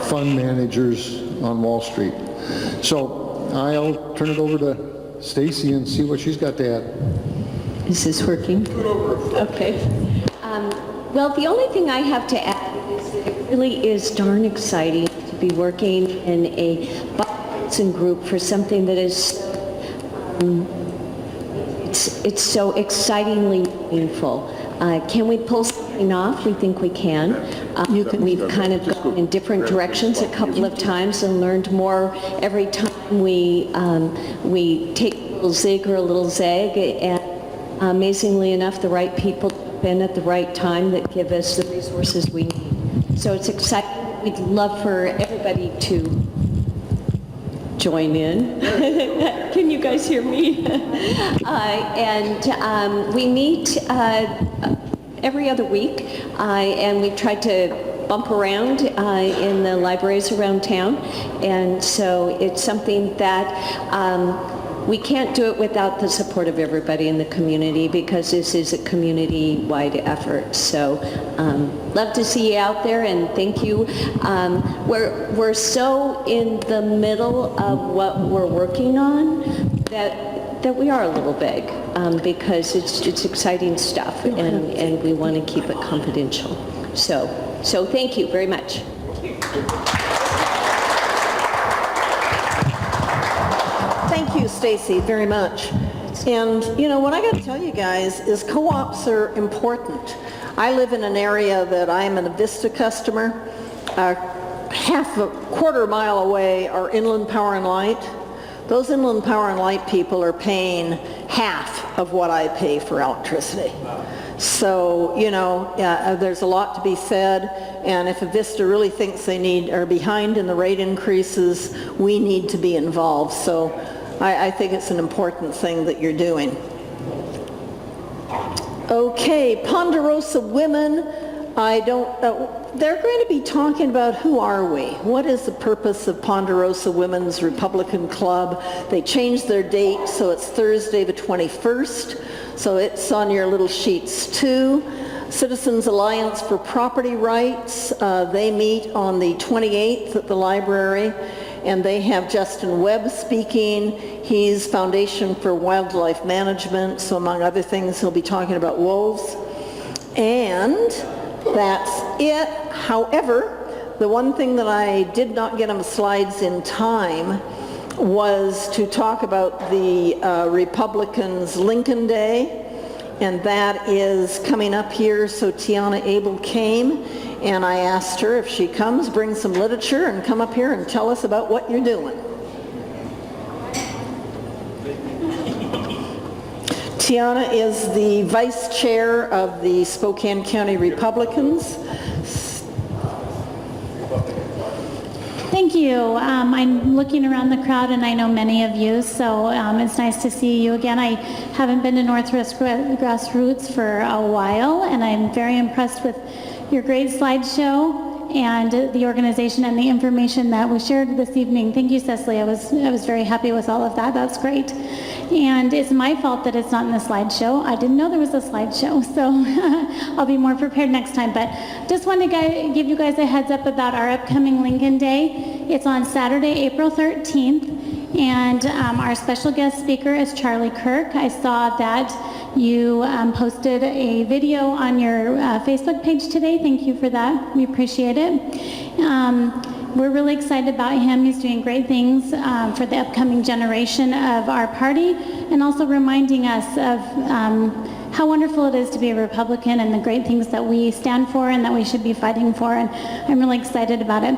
Speaker 5: fund managers on Wall Street. So I'll turn it over to Stacy and see what she's got to add.
Speaker 6: Is this working? Okay. Well, the only thing I have to add is that it really is darn exciting to be working in a bipartisan group for something that is, it's so excitingly meaningful. Can we pull something off? We think we can. We've kind of gone in different directions a couple of times and learned more every time we take a little zig or a little zag, and amazingly enough, the right people jump in at the right time that give us the resources we need. So it's exciting. We'd love for everybody to join in. Can you guys hear me? We meet every other week, and we try to bump around in the libraries around town, and so it's something that we can't do it without the support of everybody in the community, because this is a community-wide effort. So love to see you out there, and thank you. We're so in the middle of what we're working on that we are a little big, because it's exciting stuff, and we want to keep it confidential. So thank you very much.
Speaker 1: Thank you, Stacy, very much. And, you know, what I got to tell you guys is co-ops are important. I live in an area that I'm an Vista customer. Half a quarter mile away are Inland Power and Light. Those Inland Power and Light people are paying half of what I pay for electricity. So, you know, there's a lot to be said, and if Vista really thinks they are behind in the rate increases, we need to be involved. So I think it's an important thing that you're doing. Okay, Ponderosa Women, they're going to be talking about who are we? What is the purpose of Ponderosa Women's Republican Club? They changed their date, so it's Thursday the 21st. So it's on your little sheets too. Citizens Alliance for Property Rights, they meet on the 28th at the library, and they have Justin Webb speaking. He's Foundation for Wildlife Management, so among other things he'll be talking about wolves. And that's it. However, the one thing that I did not get on the slides in time was to talk about the Republicans' Lincoln Day, and that is coming up here. So Tiana Abel came, and I asked her if she comes, bring some literature and come up here and tell us about what you're doing. Tiana is the vice chair of the Spokane County Republicans.
Speaker 7: Thank you. I'm looking around the crowd, and I know many of you, so it's nice to see you again. I haven't been to Northwest Grassroots for a while, and I'm very impressed with your great slideshow and the organization and the information that was shared this evening. Thank you, Cecily. I was very happy with all of that. That's great. And it's my fault that it's not in the slideshow. I didn't know there was a slideshow, so I'll be more prepared next time. But just wanted to give you guys a heads up about our upcoming Lincoln Day. It's on Saturday, April 13th, and our special guest speaker is Charlie Kirk. I saw that you posted a video on your Facebook page today. Thank you for that. We appreciate it. We're really excited about him. He's doing great things for the upcoming generation of our party, and also reminding us of how wonderful it is to be a Republican and the great things that we stand for and that we should be fighting for, and I'm really excited about it.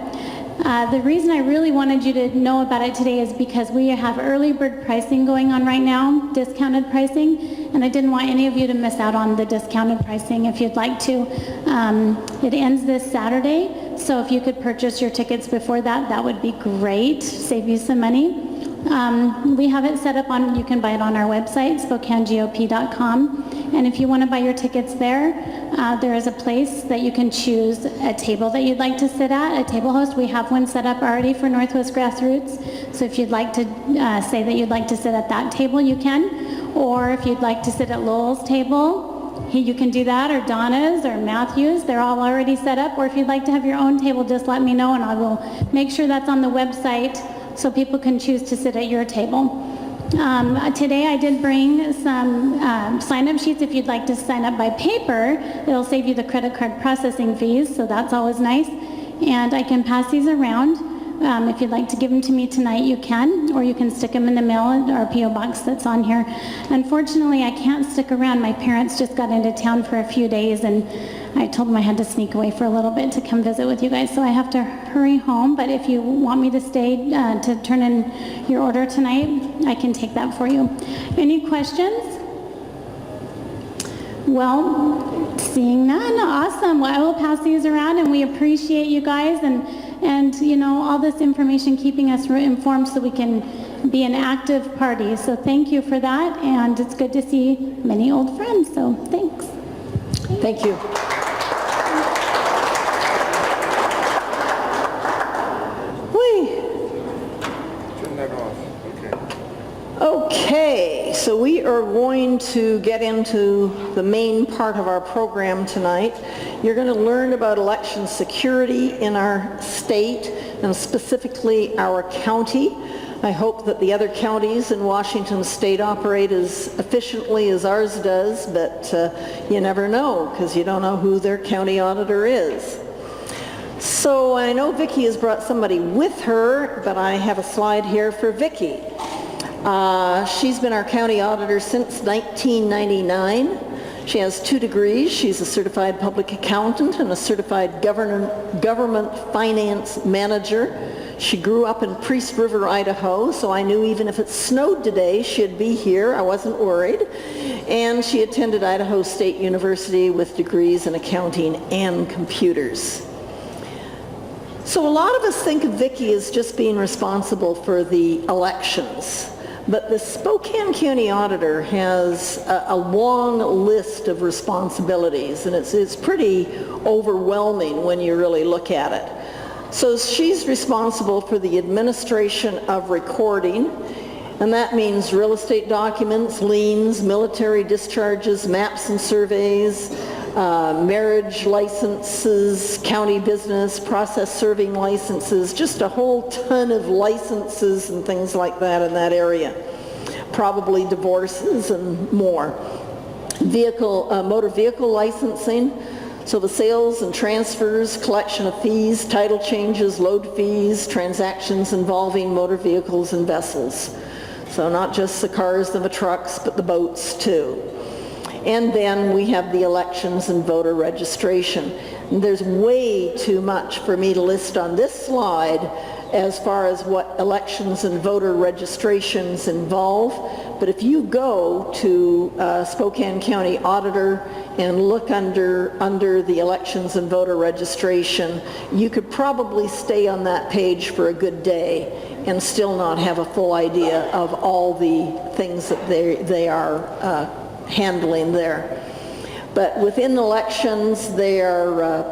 Speaker 7: The reason I really wanted you to know about it today is because we have early bird pricing going on right now, discounted pricing, and I didn't want any of you to miss out on the discounted pricing if you'd like to. It ends this Saturday, so if you could purchase your tickets before that, that would be great, save you some money. We have it set up on, you can buy it on our website, SpokaneGOP.com, and if you want to buy your tickets there, there is a place that you can choose a table that you'd like to sit at, a table host. We have one set up already for Northwest Grassroots, so if you'd like to say that you'd like to sit at that table, you can, or if you'd like to sit at Lowell's table, you can do that, or Donna's, or Matthew's. They're all already set up, or if you'd like to have your own table, just let me know, and I will make sure that's on the website so people can choose to sit at your table. Today I did bring some sign-up sheets if you'd like to sign up by paper. It'll save you the credit card processing fees, so that's always nice. And I can pass these around. If you'd like to give them to me tonight, you can, or you can stick them in the mail in our P.O. box that's on here. Unfortunately, I can't stick around. My parents just got into town for a few days, and I told them I had to sneak away for a little bit to come visit with you guys, so I have to hurry home. But if you want me to stay to turn in your order tonight, I can take that for you. Any questions? Well, seeing none, awesome. Well, I will pass these around, and we appreciate you guys and you know, all this information keeping us informed so we can be an active party. So thank you for that, and it's good to see many old friends, so thanks.
Speaker 1: Thank you.
Speaker 8: Turn that off.
Speaker 1: Okay, so we are going to get into the main part of our program tonight. You're going to learn about election security in our state, and specifically our county. I hope that the other counties in Washington state operate as efficiently as ours does, but you never know, because you don't know who their county auditor is. So I know Vicky has brought somebody with her, but I have a slide here for Vicky. She's been our county auditor since 1999. She has 2 degrees. She's a certified public accountant and a certified government finance manager. She grew up in Priest River, Idaho, so I knew even if it snowed today, she'd be here. I wasn't worried. And she attended Idaho State University with degrees in accounting and computers. So a lot of us think of Vicky as just being responsible for the elections. But the Spokane County Auditor has a long list of responsibilities, and it's pretty overwhelming when you really look at it. So she's responsible for the administration of recording, and that means real estate documents, liens, military discharges, maps and surveys, marriage licenses, county business, process serving licenses, just a whole ton of licenses and things like that in that area. Probably divorces and more. Motor vehicle licensing, so the sales and transfers, collection of fees, title changes, load fees, transactions involving motor vehicles and vessels. So not just the cars and the trucks, but the boats too. And then we have the elections and voter registration. And there's way too much for me to list on this slide as far as what elections and voter registrations involve. But if you go to Spokane County Auditor and look under the elections and voter registration, you could probably stay on that page for a good day and still not have a full idea of all the things that they are handling there. But within elections, they are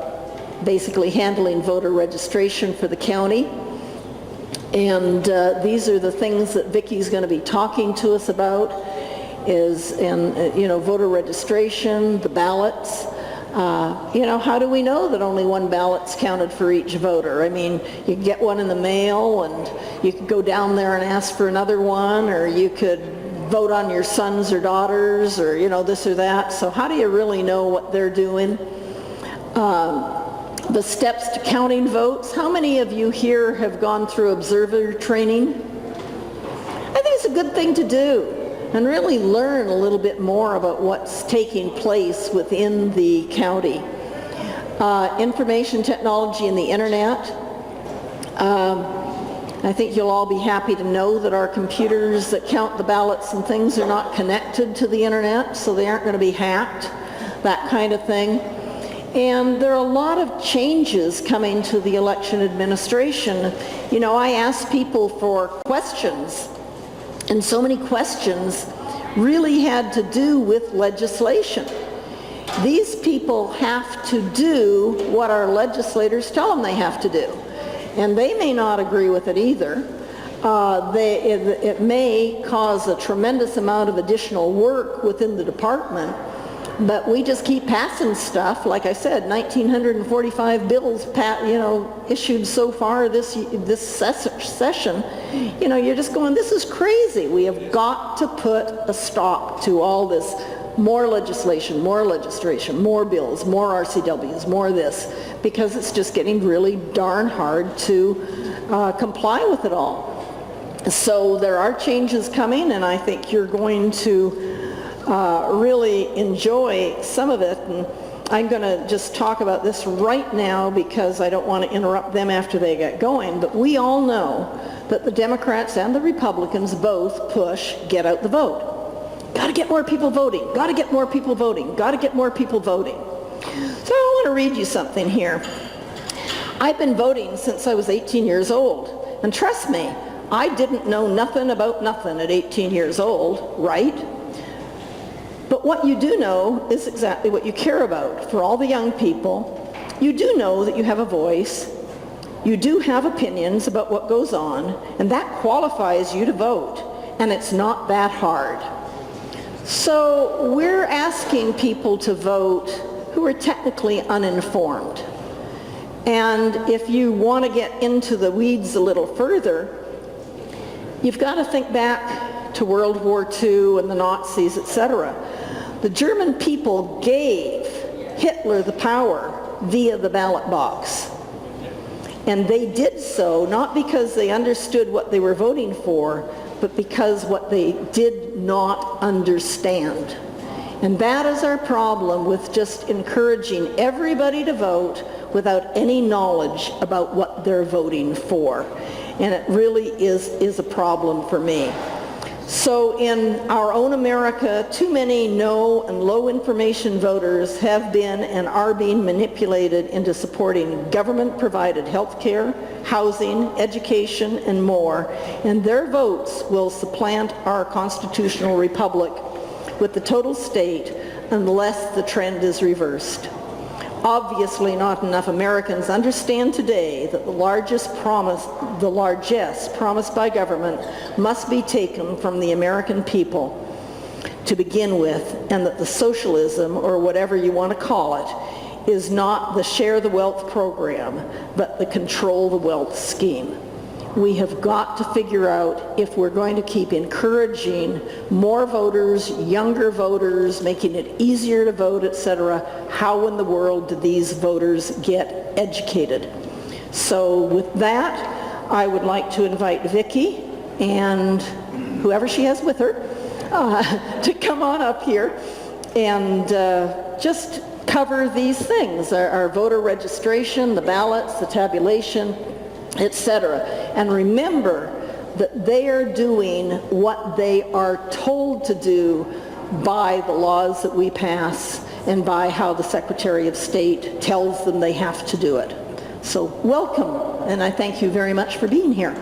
Speaker 1: basically handling voter registration for the county. And these are the things that Vicky's going to be talking to us about, is voter registration, the ballots. How do we know that only one ballot's counted for each voter? I mean, you can get one in the mail, and you could go down there and ask for another one, or you could vote on your sons or daughters, or this or that. So how do you really know what they're doing? The steps to counting votes. How many of you here have gone through observer training? I think it's a good thing to do and really learn a little bit more about what's taking place within the county. Information technology and the internet. I think you'll all be happy to know that our computers that count the ballots and things are not connected to the internet, so they aren't going to be hacked, that kind of thing. And there are a lot of changes coming to the election administration. I asked people for questions, and so many questions really had to do with legislation. These people have to do what our legislators tell them they have to do. And they may not agree with it either. It may cause a tremendous amount of additional work within the department, But we just keep passing stuff. Like I said, 1,945 bills, issued so far this session. You're just going, this is crazy. We have got to put a stop to all this. More legislation, more registration, more bills, more RCWs, more this, because it's just getting really darn hard to comply with it all. So there are changes coming, and I think you're going to really enjoy some of it. And I'm going to just talk about this right now because I don't want to interrupt them after they get going. But we all know that the Democrats and the Republicans both push get out the vote. Got to get more people voting. Got to get more people voting. Got to get more people voting. So I want to read you something here. I've been voting since I was 18 years old. And trust me, I didn't know nothing about nothing at 18 years old, right? But what you do know is exactly what you care about. For all the young people, you do know that you have a voice. You do have opinions about what goes on, and that qualifies you to vote. And it's not that hard. So we're asking people to vote who are technically uninformed. And if you want to get into the weeds a little further, you've got to think back to World War II and the Nazis, etc. The German people gave Hitler the power via the ballot box. And they did so not because they understood what they were voting for, but because what they did not understand. And that is our problem with just encouraging everybody to vote without any knowledge about what they're voting for. And it really is a problem for me. So in our own America, too many no and low information voters have been and are being manipulated into supporting government-provided health care, housing, education, and more. And their votes will supplant our constitutional republic with the total state unless the trend is reversed. Obviously, not enough Americans understand today that the largesse promised by government must be taken from the American people to begin with, and that the socialism, or whatever you want to call it, is not the share the wealth program, but the control the wealth scheme. We have got to figure out if we're going to keep encouraging more voters, younger voters, making it easier to vote, etc. How in the world do these voters get educated? So with that, I would like to invite Vicky and whoever she has with her to come on up here and just cover these things, our voter registration, the ballots, the tabulation, etc. And remember that they are doing what they are told to do by the laws that we pass and by how the Secretary of State tells them they have to do it. So welcome, and I thank you very much for being here.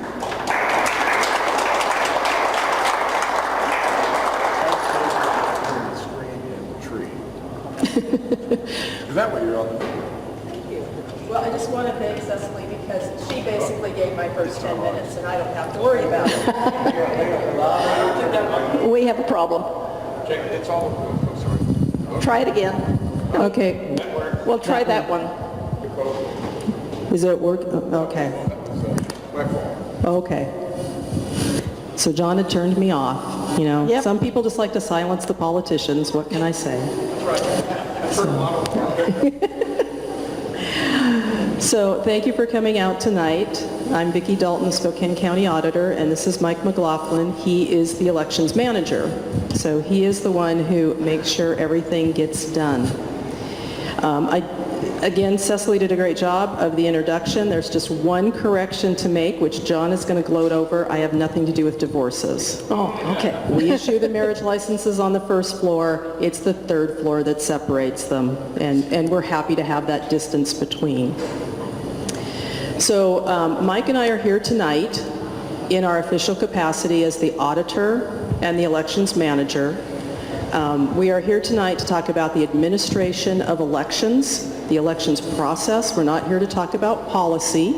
Speaker 8: Is that what you're on the video?
Speaker 1: Well, I just want to thank Cecily because she basically gave my first 10 minutes and I don't have to worry about it. We have a problem.
Speaker 8: It's all, sorry.
Speaker 1: Try it again.
Speaker 9: Okay.
Speaker 1: We'll try that one.
Speaker 9: Is it work? Okay.
Speaker 8: My fault.
Speaker 9: Okay. So John had turned me off. You know,
Speaker 1: Yep.
Speaker 9: Some people just like to silence the politicians. What can I say? So thank you for coming out tonight. I'm Vicky Dalton, Spokane County Auditor, and this is Mike McLaughlin. He is the elections manager. So he is the one who makes sure everything gets done. Again, Cecily did a great job of the introduction. There's just one correction to make, which John is going to gloat over. I have nothing to do with divorces.
Speaker 1: Oh, okay.
Speaker 9: We issue the marriage licenses on the first floor. It's the third floor that separates them, and we're happy to have that distance between. So Mike and I are here tonight in our official capacity as the auditor and the elections manager. We are here tonight to talk about the administration of elections, the elections process. We're not here to talk about policy.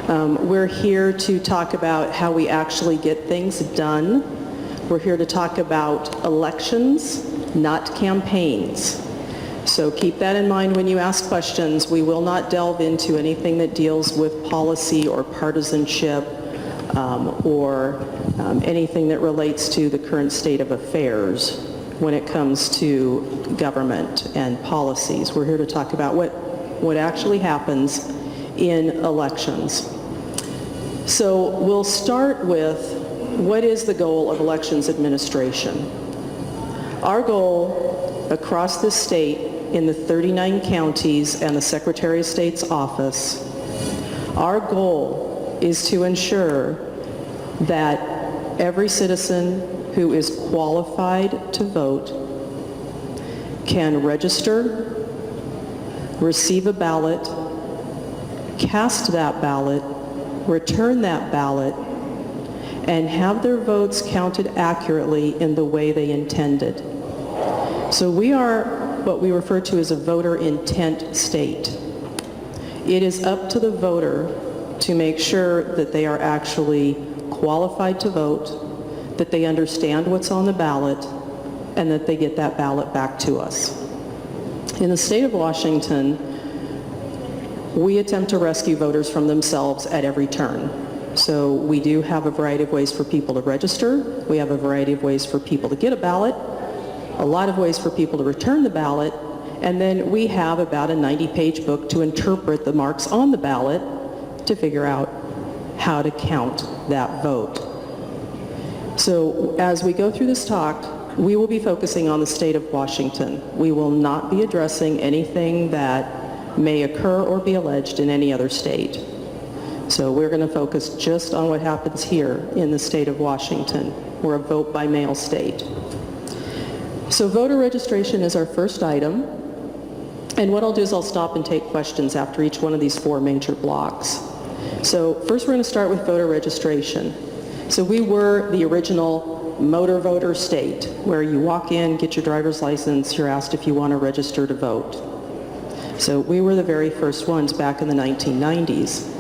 Speaker 9: We're here to talk about how we actually get things done. We're here to talk about elections not campaigns. So keep that in mind when you ask questions. We will not delve into anything that deals with policy or partisanship or anything that relates to the current state of affairs when it comes to government and policies. We're here to talk about what actually happens in elections. So we'll start with what is the goal of elections administration. Our goal across the state in the 39 counties and the Secretary of State's office, our goal is to ensure that every citizen who is qualified to vote can register, receive a ballot, cast that ballot, return that ballot, and have their votes counted accurately in the way they intended. So we are what we refer to as a voter intent state. It is up to the voter to make sure that they are actually qualified to vote, that they understand what's on the ballot, and that they get that ballot back to us. In the state of Washington, we attempt to rescue voters from themselves at every turn. So we do have a variety of ways for people to register. We have a variety of ways for people to get a ballot, a lot of ways for people to return the ballot, and then we have about a 90-page book to interpret the marks on the ballot to figure out how to count that vote. So as we go through this talk, we will be focusing on the state of Washington. We will not be addressing anything that may occur or be alleged in any other state. So we're going to focus just on what happens here in the state of Washington. We're a vote by mail state. So voter registration is our first item. And what I'll do is I'll stop and take questions after each one of these four major blocks. So first we're going to start with voter registration. So we were the original motor voter state, where you walk in, get your driver's license, you're asked if you want to register to vote. So we were the very first ones back in the 1990s.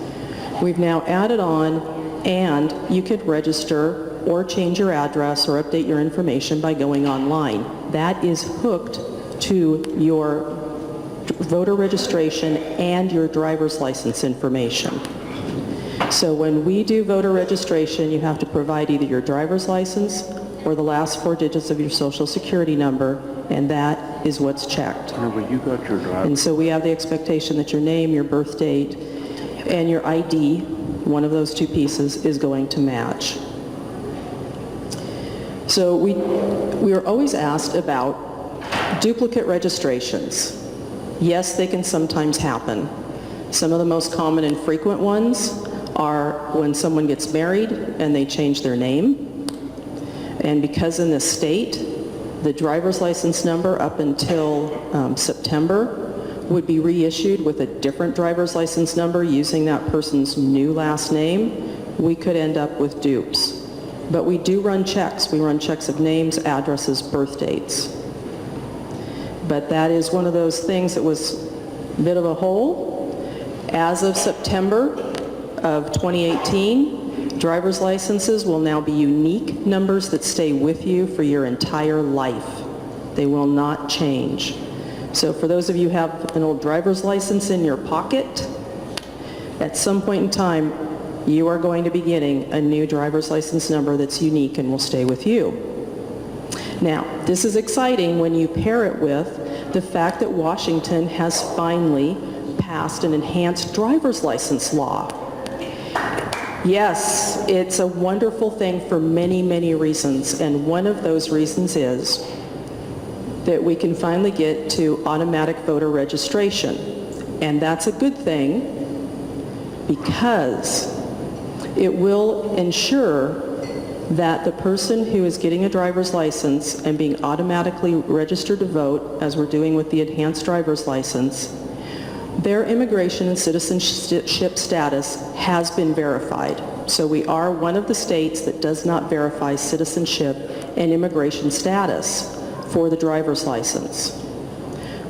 Speaker 9: We've now added on, and you could register or change your address or update your information by going online. That is hooked to your voter registration and your driver's license information. So when we do voter registration, you have to provide either your driver's license or the last four digits of your social security number, and that is what's checked. And so we have the expectation that your name, your birth date, and your ID, one of those two pieces, is going to match. So we are always asked about duplicate registrations. Yes, they can sometimes happen. Some of the most common and frequent ones are when someone gets married and they change their name. And because in this state, the driver's license number up until September would be reissued with a different driver's license number using that person's new last name, we could end up with dupes. But we do run checks. We run checks of names, addresses, birth dates. But that is one of those things that was a bit of a hole. As of September of 2018, driver's licenses will now be unique numbers that stay with you for your entire life. They will not change. So for those of you who have an old driver's license in your pocket, at some point in time, you are going to be getting a new driver's license number that's unique and will stay with you. Now, this is exciting when you pair it with the fact that Washington has finally passed an enhanced driver's license law. Yes, it's a wonderful thing for many, many reasons, and one of those reasons is that we can finally get to automatic voter registration. And that's a good thing because it will ensure that the person who is getting a driver's license and being automatically registered to vote, as we're doing with the enhanced driver's license, their immigration and citizenship status has been verified. So we are one of the states that does not verify citizenship and immigration status for the driver's license.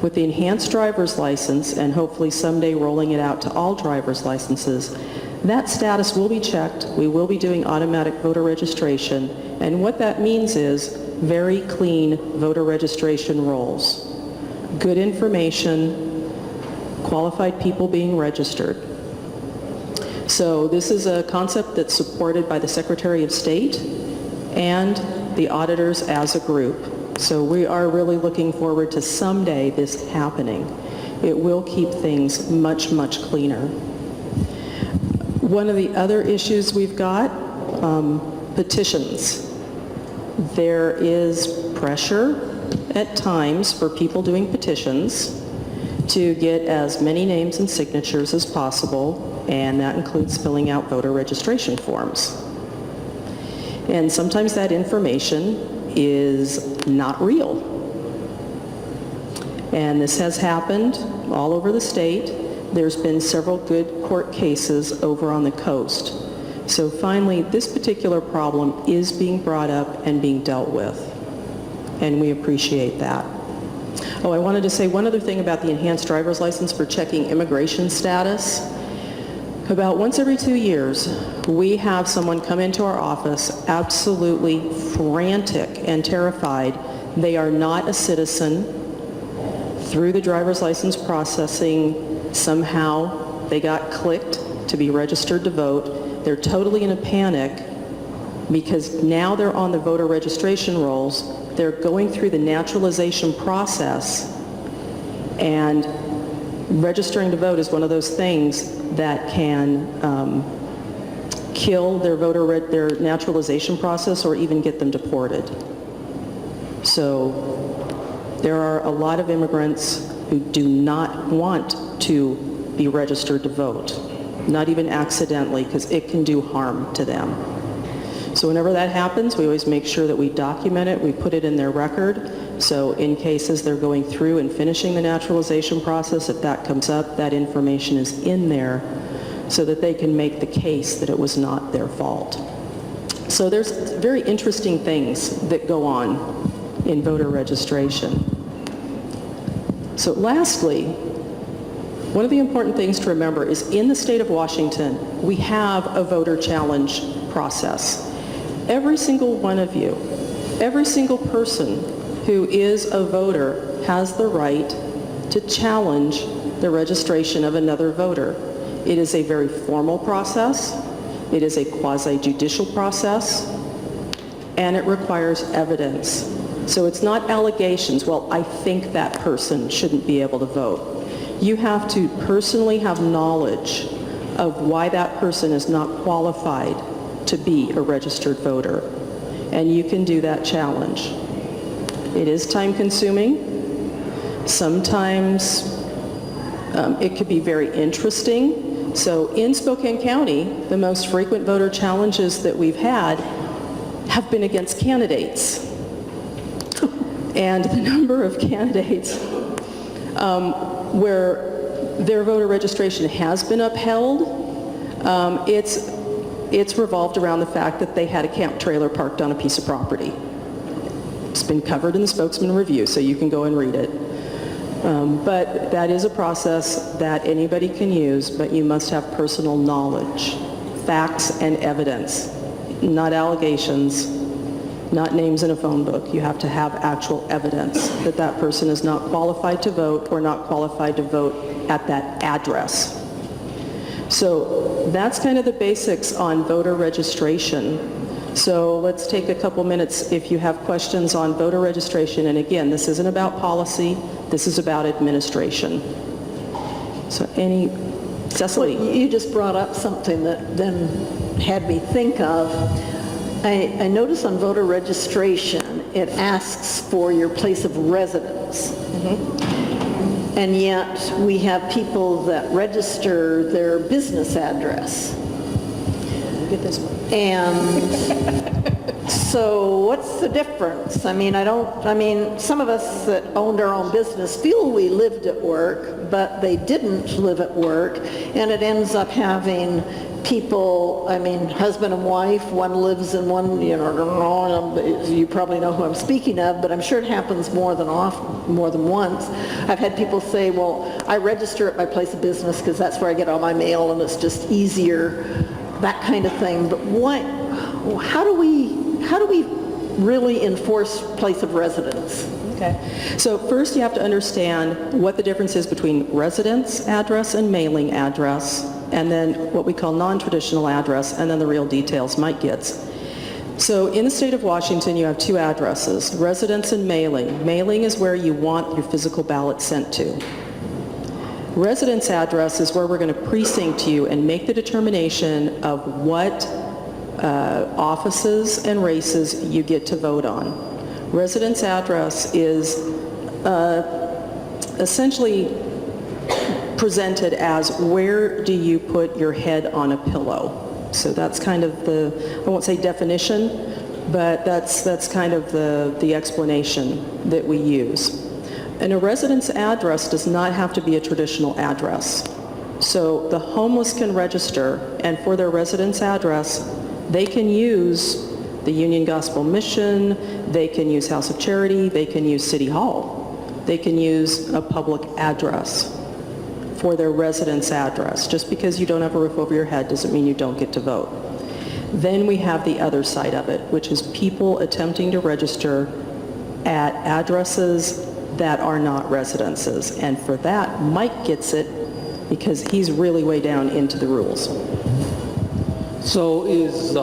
Speaker 9: With the enhanced driver's license, and hopefully someday rolling it out to all driver's licenses, that status will be checked. We will be doing automatic voter registration, and what that means is very clean voter registration rolls. Good information, qualified people being registered. So this is a concept that's supported by the Secretary of State and the auditors as a group. So we are really looking forward to someday this happening. It will keep things much, much cleaner. One of the other issues we've got, petitions. There is pressure at times for people doing petitions to get as many names and signatures as possible, and that includes filling out voter registration forms. And sometimes that information is not real. And this has happened all over the state. There's been several good court cases over on the coast. So finally, this particular problem is being brought up and being dealt with, and we appreciate that. Oh, I wanted to say one other thing about the enhanced driver's license for checking immigration status. About once every 2 years, we have someone come into our office absolutely frantic and terrified. They are not a citizen. Through the driver's license processing, somehow they got clicked to be registered to vote. They're totally in a panic because now they're on the voter registration rolls. They're going through the naturalization process, and registering to vote is one of those things that can kill their their naturalization process or even get them deported. So there are a lot of immigrants who do not want to be registered to vote, not even accidentally, because it can do harm to them. So whenever that happens, we always make sure that we document it, we put it in their record, so in cases they're going through and finishing the naturalization process, if that comes up, that information is in there so that they can make the case that it was not their fault. So there's very interesting things that go on in voter registration. So lastly, one of the important things to remember is in the state of Washington, we have a voter challenge process. Every single one of you, every single person who is a voter has the right to challenge the registration of another voter. It is a very formal process. It is a quasi-judicial process, and it requires evidence. So it's not allegations, well, I think that person shouldn't be able to vote. You have to personally have knowledge of why that person is not qualified to be a registered voter, and you can do that challenge. It is time-consuming. Sometimes it could be very interesting. So in Spokane County, the most frequent voter challenges that we've had have been against candidates. And the number of candidates where their voter registration has been upheld, it's revolved around the fact that they had a camp trailer parked on a piece of property. It's been covered in the Spokesman Review, so you can go and read it. But that is a process that anybody can use, but you must have personal knowledge, facts and evidence, not allegations, not names in a phone book. You have to have actual evidence that that person is not qualified to vote or not qualified to vote at that address. So that's kind of the basics on voter registration. So let's take a couple minutes if you have questions on voter registration. And again, this isn't about policy, this is about administration. So Cecily?
Speaker 1: Well, you just brought up something that then had me think of. I notice on voter registration, it asks for your place of residence. Mm-hmm. And yet we have people that register their business address.
Speaker 9: Get this one.
Speaker 1: And so what's the difference? I mean, some of us that owned our own business feel we lived at work, but they didn't live at work, and it ends up having people, husband and wife, one lives in one, you probably know who I'm speaking of, but I'm sure it happens more than once. I've had people say, well, I register at my place of business because that's where I get all my mail and it's just easier, that kind of thing. But how do we really enforced place of residence.
Speaker 9: Okay. So first you have to understand what the difference is between residence address and mailing address, and then what we call non-traditional address, and then the real details Mike gets. So in the state of Washington, you have two addresses, residence and mailing. Mailing is where you want your physical ballot sent to. Residence address is where we're going to precinct you and make the determination of what offices and races you get to vote on. Residence address is essentially presented as where do you put your head on a pillow. So that's kind of the, I won't say definition, but that's kind of the explanation that we use. And a residence address does not have to be a traditional address. So the homeless can register, and for their residence address, they can use the Union Gospel Mission, they can use House of Charity, they can use City Hall, they can use a public address for their residence address. Just because you don't have a roof over your head doesn't mean you don't get to vote. Then we have the other side of it, which is people attempting to register at addresses that are not residences. And for that, Mike gets it because he's really way down into the rules.
Speaker 10: So is,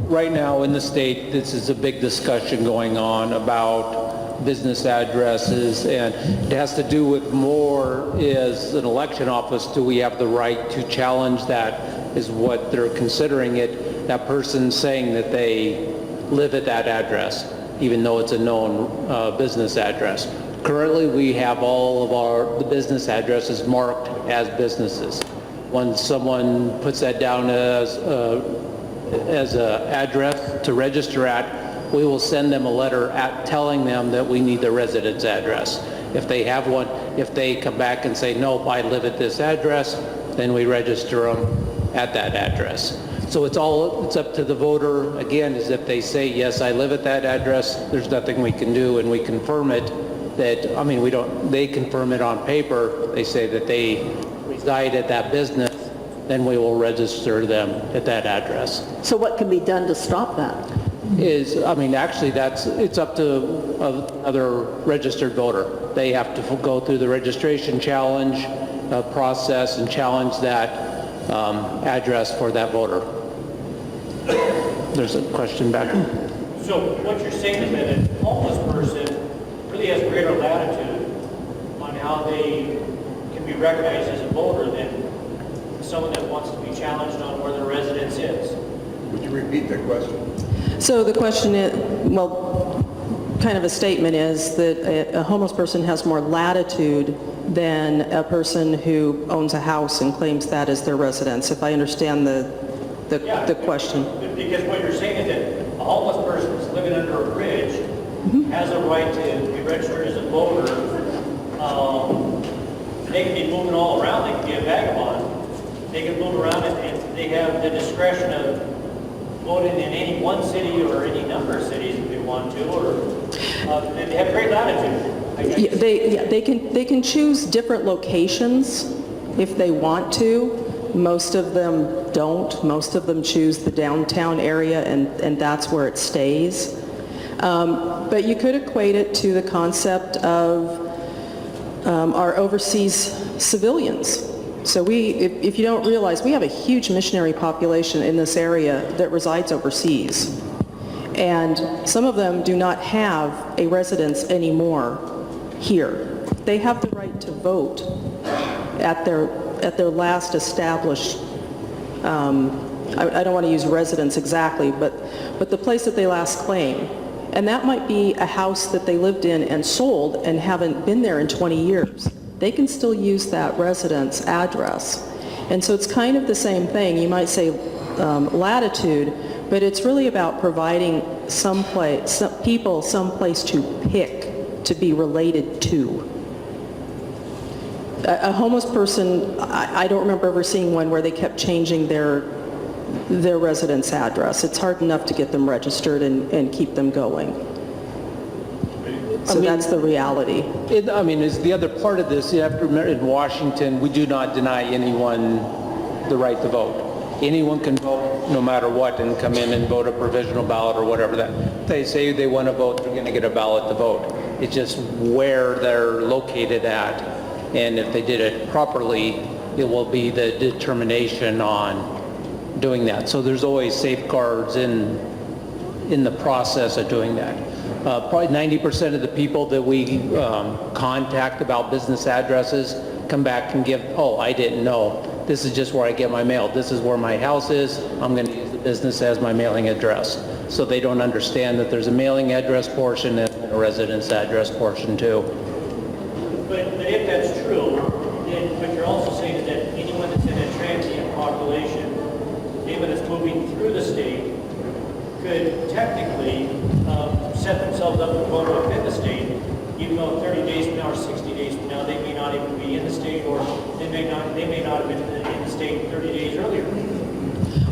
Speaker 10: right now in the state, this is a big discussion going on about business addresses, and it has to do with more, is an election office, do we have the right to challenge that, is what they're considering it, that person saying that they live at that address, even though it's a known business address. Currently, we have all of the business addresses marked as businesses. When someone puts that down as a address to register at, we will send them a letter telling them that we need their residence address. If they have one, if they come back and say, no, I live at this address, then we register them at that address. So it's up to the voter, again, is if they say, yes, I live at that address, there's nothing we can do, and we confirm it that, I mean, they confirm it on paper, they say that they reside at that business, then we will register them at that address.
Speaker 1: So what can be done to stop that?
Speaker 10: Actually, it's up to another registered voter. They have to go through the registration challenge process and challenge that address for that voter. There's a question back.
Speaker 11: So what you're saying is that a homeless person really has greater latitude on how they can be recognized as a voter than someone that wants to be challenged on where their residence is.
Speaker 8: Would you repeat that question?
Speaker 9: So the question is, well, kind of a statement is that a homeless person has more latitude than a person who owns a house and claims that as their residence, if I understand the question.
Speaker 11: Because what you're saying is that a homeless person that's living under a bridge has a right to be registered as a voter. They can be moving all around. They can be a vagabond. They can move around and they have the discretion of voting in any one city or any number of cities if they want to, or they have great latitude.
Speaker 9: They can choose different locations if they want to. Most of them don't. Most of them choose the downtown area, and that's where it stays. But you could equate it to the concept of our overseas civilians. So if you don't realize, we have a huge missionary population in this area that resides overseas. And some of them do not have a residence anymore here. They have the right to vote at their last established, I don't want to use residence exactly, but the place that they last claim. And that might be a house that they lived in and sold and haven't been there in 20 years. They can still use that residence address. And so it's kind of the same thing. You might say latitude, but it's really about providing some place to pick, to be related to. A homeless person, I don't remember ever seeing one where they kept changing their residence address. It's hard enough to get them registered and keep them going. So that's the reality.
Speaker 10: Is the other part of this, you have to remember, in Washington, we do not deny anyone the right to vote. anyone can vote no matter what and come in and vote a provisional ballot or whatever that. If they say they want to vote, they're going to get a ballot to vote. It's just where they're located at. And if they did it properly, it will be the determination on doing that. So there's always safeguards in the process of doing that. Probably 90% of the people that we contact about business addresses come back and give, oh, I didn't know. This is just where I get my mail. This is where my house is. I'm going to use the business as my mailing address. So they don't understand that there's a mailing address portion and a residence address portion too.
Speaker 11: But if that's true, then what you're also saying is that anyone that's in a transient population, anyone that's moving through the state, could technically set themselves up to vote within the state, even though 30 days from now or 60 days from now, they may not even be in the state, or they may not have been in the state 30 days earlier.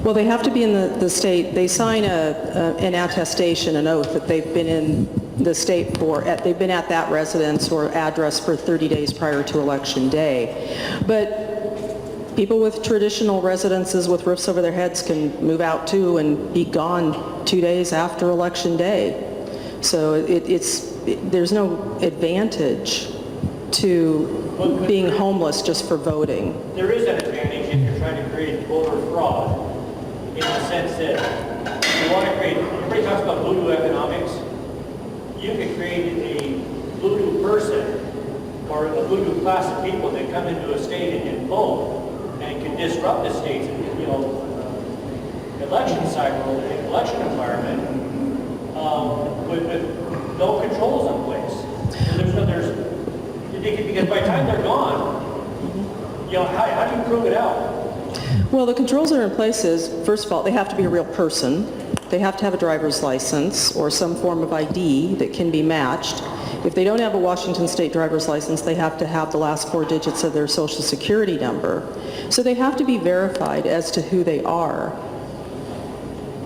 Speaker 9: Well, they have to be in the state. They sign an attestation, an oath that they've been in the state they've been at that residence or address for 30 days prior to Election Day. But people with traditional residences with roofs over their heads can move out too and be gone 2 days after Election Day. So there's no advantage to being homeless just for voting.
Speaker 11: There is an advantage if you're trying to create voter fraud, in the sense that you want to create, everybody talks about voodoo economics. You could create a voodoo person or a voodoo class of people that come into a state and vote, and it can disrupt the state's, election cycle, election environment, with no controls in place. Because by the time they're gone, how do you prove it out?
Speaker 9: Well, the controls that are in place is, first of all, they have to be a real person. They have to have a driver's license or some form of ID that can be matched. If they don't have a Washington State driver's license, they have to have the last 4 digits of their social security number. So they have to be verified as to who they are.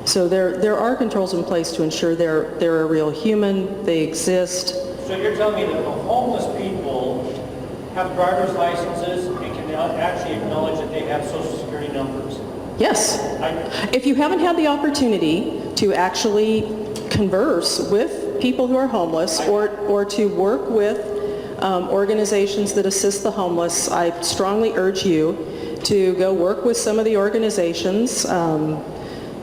Speaker 9: So there are controls in place to ensure they're a real human, they exist.
Speaker 11: So you're telling me that the homeless people have driver's licenses and can actually acknowledge that they have social security numbers?
Speaker 9: Yes. If you haven't had the opportunity to actually converse with people who are homeless or to work with organizations that assist the homeless, I strongly urge you to go work with some of the organizations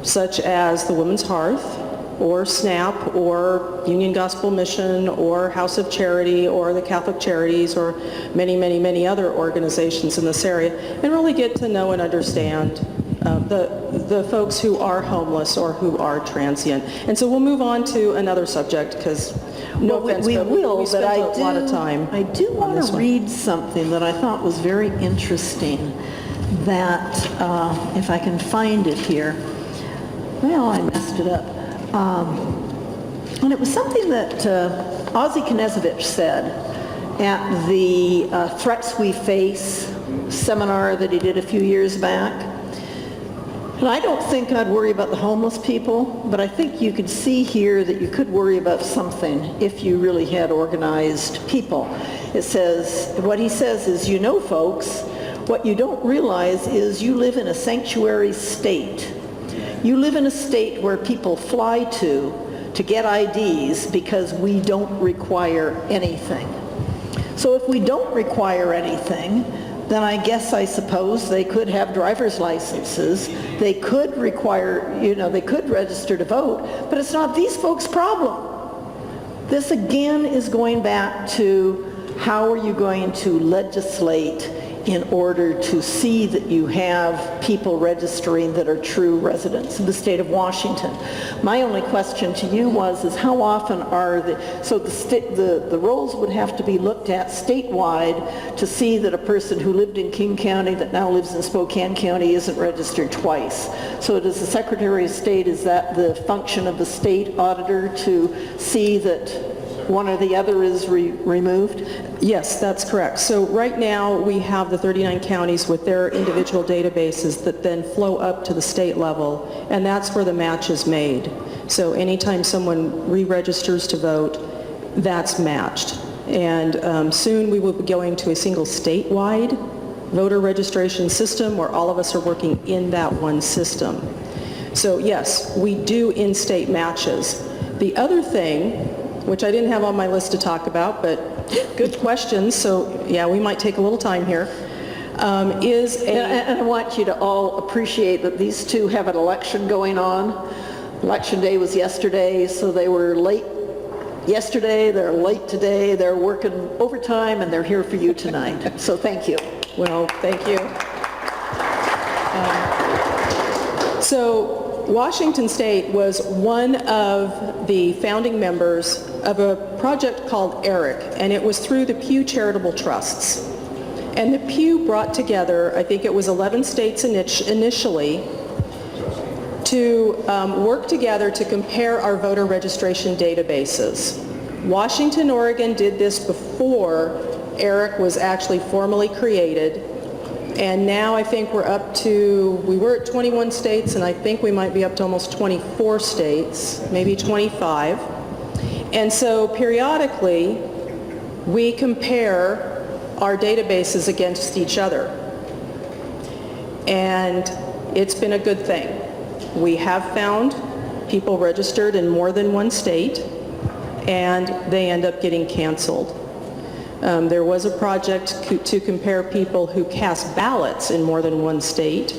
Speaker 9: such as the Women's Hearth or SNAP or Union Gospel Mission or House of Charity or the Catholic Charities or many, many, many other organizations in this area, and really get to know and understand the folks who are homeless or who are transient. And so we'll move on to another subject because no offense,
Speaker 1: we
Speaker 9: but
Speaker 1: will,
Speaker 9: we spent
Speaker 1: but
Speaker 9: a lot of time.
Speaker 1: I do want to read something that I thought was very interesting that, if I can find it here, well, I messed it up. And it was something that Ozzie Knezovich said at the Threats We Face seminar that he did a few years back. And I don't think I'd worry about the homeless people, but I think you could see here that you could worry about something if you really had organized people. It says, what he says is, folks, what you don't realize is you live in a sanctuary state. You live in a state where people fly to get IDs because we don't require anything. So if we don't require anything, then I suppose they could have driver's licenses. They could require, they could register to vote, but it's not these folks' problem. This again is going back to how are you going to legislate in order to see that you have people registering that are true residents of the state of Washington. My only question to you is how often are the rolls would have to be looked at statewide to see that a person who lived in King County that now lives in Spokane County isn't registered twice. So does the Secretary of State, is that the function of the state auditor to see that one or the other is removed?
Speaker 9: Yes, that's correct. So right now we have the 39 counties with their individual databases that then flow up to the state level, and that's where the match is made. So anytime someone re-registers to vote, that's matched. And soon we will be going to a single statewide voter registration system where all of us are working in that one system. So yes, we do in-state matches. The other thing, which I didn't have on my list to talk about, but good questions, so yeah, we might take a little time here, is a...
Speaker 1: And I want you to all appreciate that these two have an election going on. Election day was yesterday, so they were late yesterday, they're late today, they're working overtime, and they're here for you tonight. So thank you.
Speaker 9: Well, thank you. So Washington State was one of the founding members of a project called ERIC, and it was through the Pew Charitable Trusts. And the Pew brought together, I think it was 11 states initially, to work together to compare our voter registration databases. Washington, Oregon did this before ERIC was actually formally created, and now I think we're up to, we were at 21 states, and I think we might be up to almost 24 states, maybe 25. And so periodically, we compare our databases against each other. And it's been a good thing. We have found people registered in more than one state, and they end up getting canceled. There was a project to compare people who cast ballots in more than one state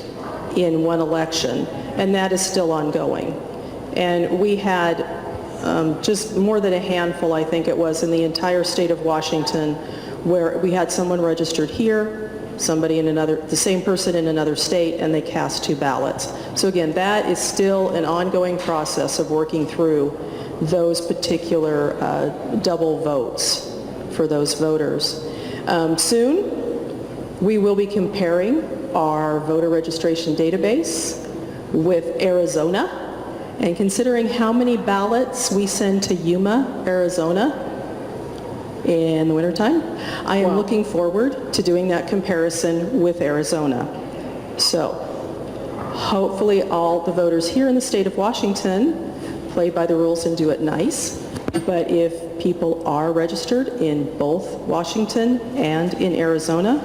Speaker 9: in one election, and that is still ongoing. And we had just more than a handful, I think it was, in the entire state of Washington, where we had someone registered here, somebody in another, the same person in another state, and they cast two ballots. So again, that is still an ongoing process of working through those particular double votes for those voters. Soon, we will be comparing our voter registration database with Arizona, and considering how many ballots we send to Yuma, Arizona, in the wintertime, I am looking forward to doing that comparison with Arizona. So hopefully all the voters here in the state of Washington play by the rules and do it nice. But if people are registered in both Washington and in Arizona,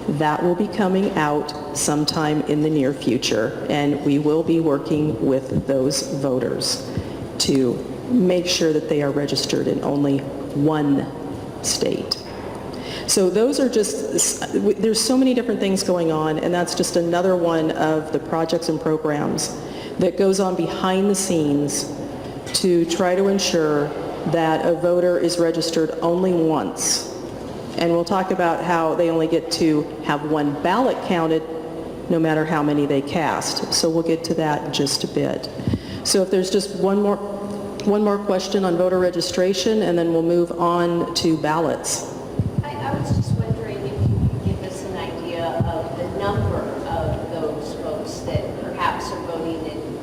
Speaker 9: that will be coming out sometime in the near future. And we will be working with those voters to make sure that they are registered in only one state. So those are just, there's so many different things going on, and that's just another one of the projects and programs that goes on behind the scenes to try to ensure that a voter is registered only once. And we'll talk about how they only get to have one ballot counted no matter how many they cast. So we'll get to that in just a bit. So if there's just one more question on voter registration, and then we'll move on to ballots.
Speaker 6: I was just wondering if you could give us an idea of the number of those folks that perhaps are voting in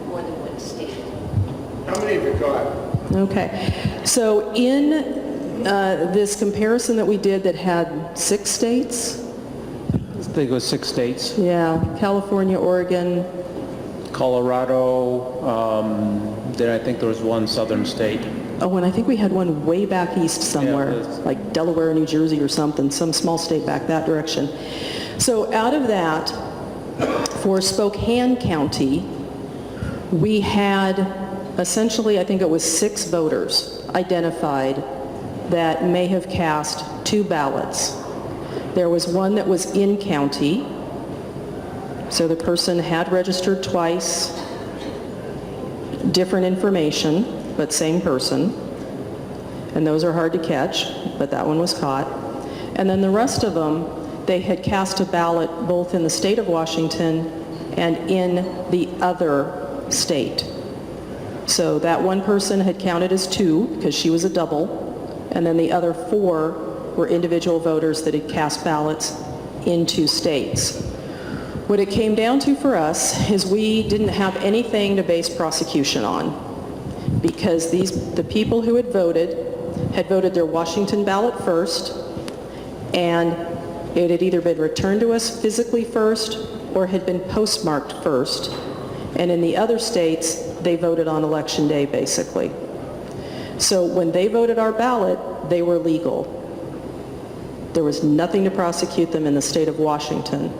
Speaker 6: more than one state.
Speaker 8: How many have you got?
Speaker 9: Okay. So in this comparison that we did that had 6 states,
Speaker 10: I think it was 6 states.
Speaker 9: yeah, California, Oregon,
Speaker 10: Colorado, then I think there was one southern state.
Speaker 9: oh, and I think we had one way back east somewhere,
Speaker 10: Yeah,
Speaker 9: like Delaware, New Jersey or something, some small state back that direction. So out of that, for Spokane County, we had essentially, I think it was 6 voters identified that may have cast 2 ballots. There was one that was in county, so the person had registered twice, different information, but same person. And those are hard to catch, but that one was caught. And then the rest of them, they had cast a ballot both in the state of Washington and in the other state. So that one person had counted as 2 because she was a double, and then the other 4 were individual voters that had cast ballots in 2 states. What it came down to for us is we didn't have anything to base prosecution on, because the people who had voted their Washington ballot first, and it had either been returned to us physically first or had been postmarked first. And in the other states, they voted on election day, basically. So when they voted our ballot, they were legal. There was nothing to prosecute them in the state of Washington.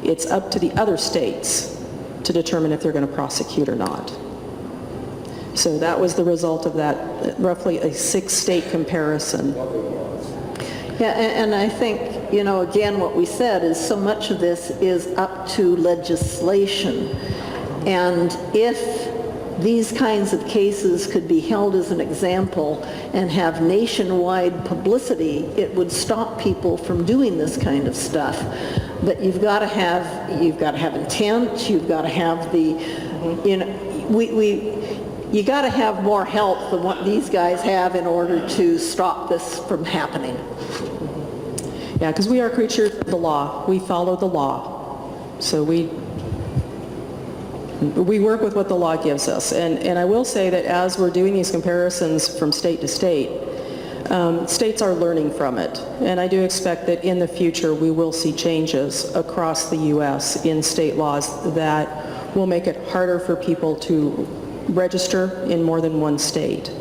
Speaker 9: It's up to the other states to determine if they're going to prosecute or not. So that was the result of that, roughly a 6-state comparison.
Speaker 1: Yeah, and I think, you know, again, what we said is so much of this is up to legislation. And if these kinds of cases could be held as an example and have nationwide publicity, it would stop people from doing this kind of stuff. But you've got to have intent, you've got to have the, you know, you got to have more help than what these guys have in order to stop this from happening.
Speaker 9: Yeah, because we are creatures of the law. We follow the law. So we work with what the law gives us. And I will say that as we're doing these comparisons from state to state, states are learning from it. And I do expect that in the future we will see changes across the U.S. in state laws that will make it harder for people to register in more than one state.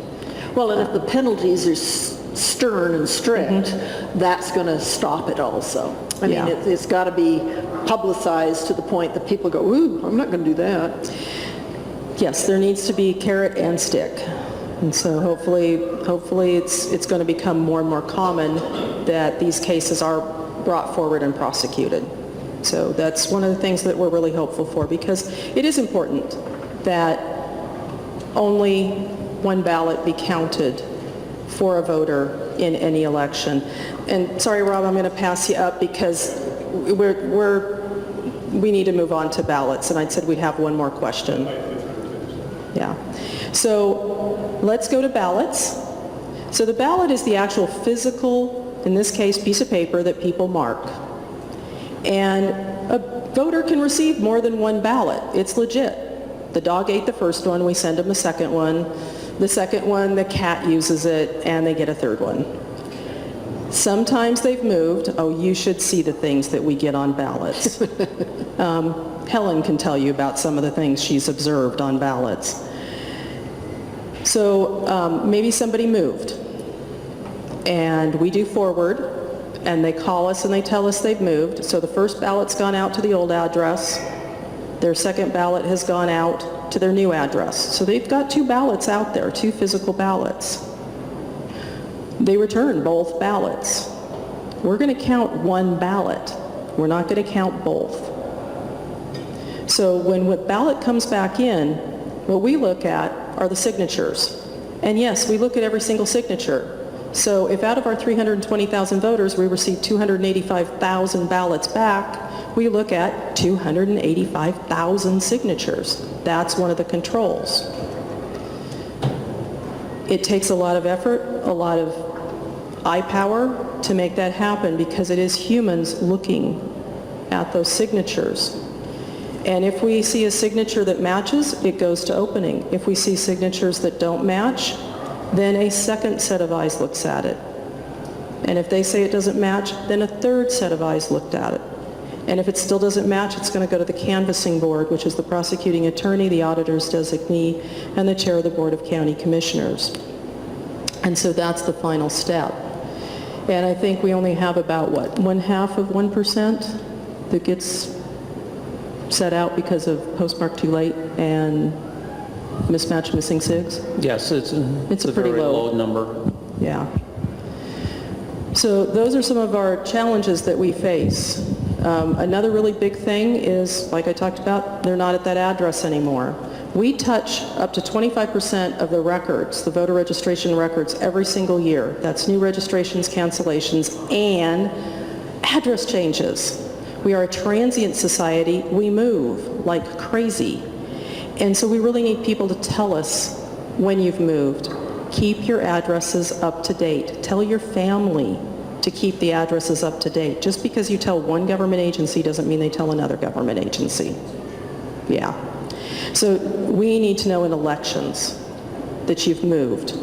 Speaker 1: Well, and if the penalties are stern and strict, that's going to stop it also. I mean, it's got to be publicized to the point that people go, ooh, I'm not going to do that.
Speaker 9: Yes, there needs to be carrot and stick. And so hopefully it's going to become more and more common that these cases are brought forward and prosecuted. So that's one of the things that we're really hopeful for, because it is important that only one ballot be counted for a voter in any election. And sorry, Rob, I'm going to pass you up because we need to move on to ballots, and I said we'd have one more question. Yeah. So let's go to ballots. So the ballot is the actual physical, in this case, piece of paper that people mark. And a voter can receive more than one ballot. It's legit. The dog ate the first one, we send them a second one. The second one, the cat uses it, and they get a third one. Sometimes they've moved. Oh, you should see the things that we get on ballots. Helen can tell you about some of the things she's observed on ballots. So maybe somebody moved, and we do forward, and they call us and they tell us they've moved. So the first ballot's gone out to the old address. Their second ballot has gone out to their new address. So they've got 2 ballots out there, 2 physical ballots. They return both ballots. We're going to count one ballot. We're not going to count both. So when the ballot comes back in, what we look at are the signatures. And yes, we look at every single signature. So if out of our 320,000 voters we receive 285,000 ballots back, we look at 285,000 signatures. That's one of the controls. It takes a lot of effort, a lot of eye power to make that happen, because it is humans looking at those signatures. And if we see a signature that matches, it goes to opening. If we see signatures that don't match, then a second set of eyes looks at it. And if they say it doesn't match, then a third set of eyes looked at it. And if it still doesn't match, it's going to go to the canvassing board, which is the prosecuting attorney, the auditor's designee, and the chair of the Board of County Commissioners. And so that's the final step. And I think we only have about, 1/2% that gets set out because of postmark too late and mismatch missing SIGs?
Speaker 10: Yes, it's a
Speaker 9: pretty
Speaker 10: very
Speaker 9: low
Speaker 10: low number.
Speaker 9: Yeah. So those are some of our challenges that we face. Another really big thing is, like I talked about, they're not at that address anymore. We touch up to 25% of the records, the voter registration records, every single year. That's new registrations, cancellations, and address changes. We are a transient society. We move like crazy. And so we really need people to tell us when you've moved. Keep your addresses up to date. Tell your family to keep the addresses up to date. Just because you tell one government agency doesn't mean they tell another government agency. Yeah. So we need to know in elections that you've moved,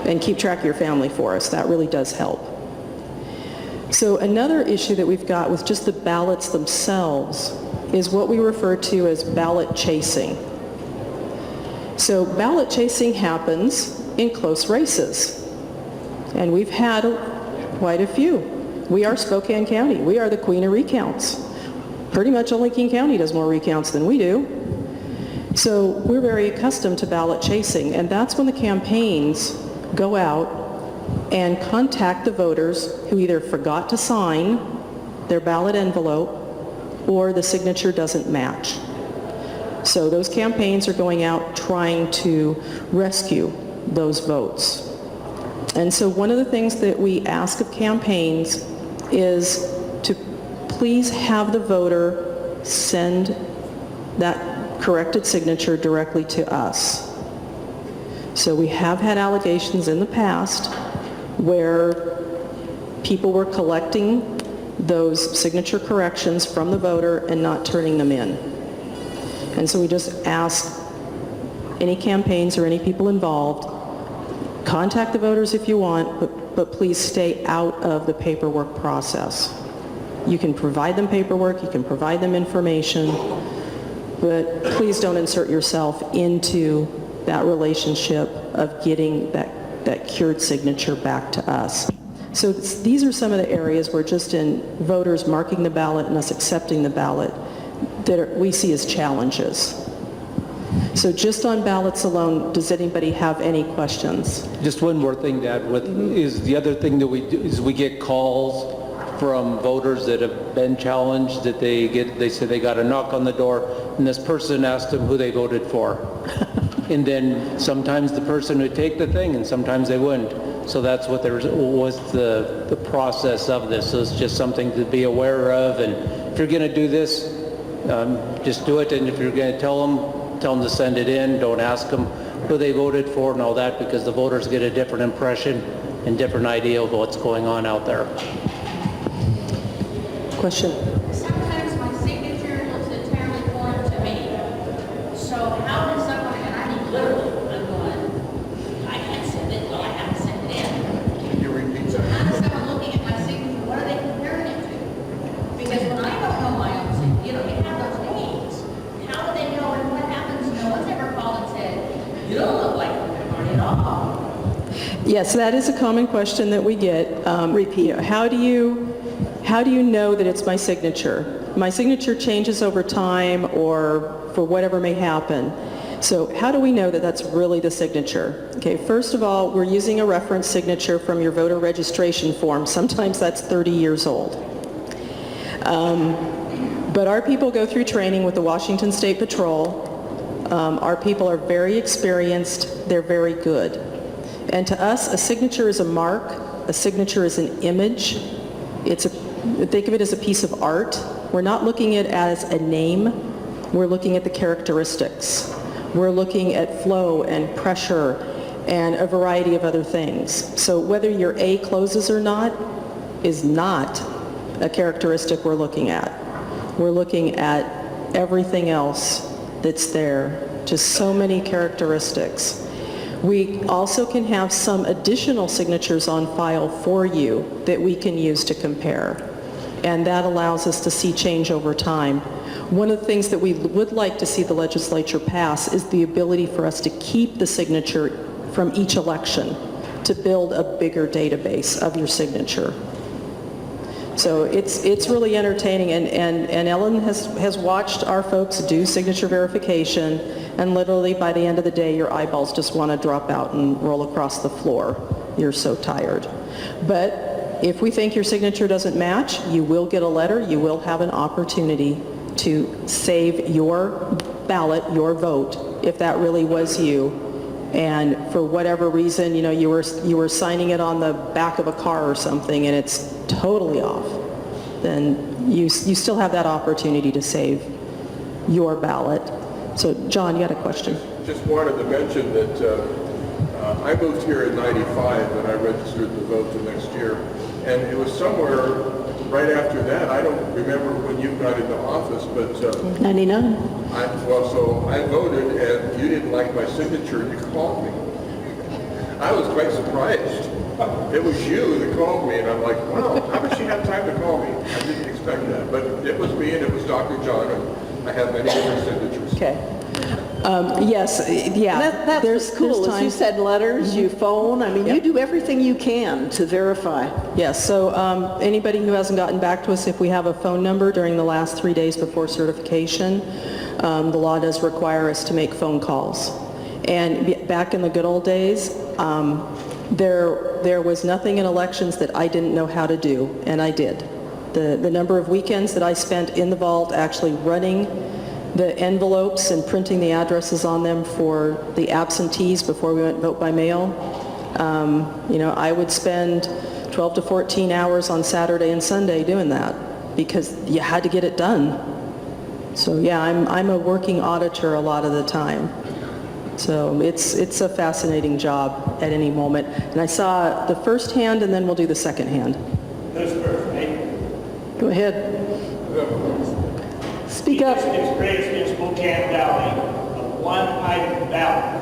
Speaker 9: and keep track of your family for us. That really does help. So another issue that we've got with just the ballots themselves is what we refer to as ballot chasing. So ballot chasing happens in close races, and we've had quite a few. We are Spokane County. We are the queen of recounts. Pretty much only King County does more recounts than we do. So we're very accustomed to ballot chasing, and that's when the campaigns go out and contact the voters who either forgot to sign their ballot envelope or the signature doesn't match. So those campaigns are going out trying to rescue those votes. And so one of the things that we ask of campaigns is to please have the voter send that corrected signature directly to us. So we have had allegations in the past where people were collecting those signature corrections from the voter and not turning them in. And so we just ask any campaigns or any people involved, contact the voters if you want, but please stay out of the paperwork process. You can provide them paperwork, you can provide them information, but please don't insert yourself into that relationship of getting that cured signature back to us. So these are some of the areas where just in voters marking the ballot and us accepting the ballot that we see as challenges. So just on ballots alone, does anybody have any questions?
Speaker 10: Just one more thing to add with is the other thing that we do is we get calls from voters that have been challenged that they say they got a knock on the door and this person asked them who they voted for. And then sometimes the person would take the thing and sometimes they wouldn't. So that's what there was the process of this. So it's just something to be aware of, and if you're going to do this, just do it, and if you're going to tell them to send it in. Don't ask them who they voted for and all that, because the voters get a different impression and different idea of what's going on out there.
Speaker 9: Question?
Speaker 12: Sometimes my signature looks entirely foreign to me. So how does someone, and I mean literally, I'm going, I can't send it, well, I haven't sent it in.
Speaker 8: Can you repeat
Speaker 12: So
Speaker 8: that?
Speaker 12: how does someone looking at my signature, what are they comparing it to? Because when I don't know my own signature, you know, you have those names. How do they know, and what happens? No one's ever called and said, you don't look like you're party at all.
Speaker 9: Yes, that is a common question that we get. Repeat. How do you know that it's my signature? My signature changes over time or for whatever may happen. So how do we know that that's really the signature? Okay, first of all, we're using a reference signature from your voter registration form. Sometimes that's 30 years old. But our people go through training with the Washington State Patrol. Our people are very experienced. They're very good. And to us, a signature is a mark. A signature is an image. Think of it as a piece of art. We're not looking at it as a name. We're looking at the characteristics. We're looking at flow and pressure and a variety of other things. So whether your A closes or not is not a characteristic we're looking at. We're looking at everything else that's there, just so many characteristics. We also can have some additional signatures on file for you that we can use to compare. And that allows us to see change over time. One of the things that we would like to see the legislature pass is the ability for us to keep the signature from each election to build a bigger database of your signature. So it's really entertaining, and Ellen has watched our folks do signature verification, and literally by the end of the day your eyeballs just want to drop out and roll across the floor. You're so tired. But if we think your signature doesn't match, you will get a letter. You will have an opportunity to save your ballot, your vote, if that really was you. And for whatever reason, you were signing it on the back of a car or something and it's totally off, then you still have that opportunity to save your ballot. So John, you had a question?
Speaker 8: Just wanted to mention that I moved here in '95 and I registered to vote the next year. And it was somewhere right after that, I don't remember when you got into office, but
Speaker 1: 99.
Speaker 8: So I voted and you didn't like my signature and you called me. I was quite surprised. It was you that called me and I'm like, wow, how did she have time to call me? I didn't expect that. But it was me and it was Dr. John and I have many different signatures.
Speaker 9: Okay. Yes, yeah.
Speaker 1: That's what's cool, is you
Speaker 9: times-
Speaker 1: said letters, you phone, I mean, you do everything you can to verify.
Speaker 9: Yes, so anybody who hasn't gotten back to us, if we have a phone number during the last 3 days before certification, the law does require us to make phone calls. And back in the good old days, there was nothing in elections that I didn't know how to do, and I did. The number of weekends that I spent in the vault actually running the envelopes and printing the addresses on them for the absentees before we went vote by mail. I would spend 12 to 14 hours on Saturday and Sunday doing that because you had to get it done. So yeah, I'm a working auditor a lot of the time. So it's a fascinating job at any moment. And I saw the first hand, and then we'll do the second hand.
Speaker 11: Who's first, Nate?
Speaker 1: Go ahead. Speak up.
Speaker 11: Experience in Spokane County, a one-item ballot.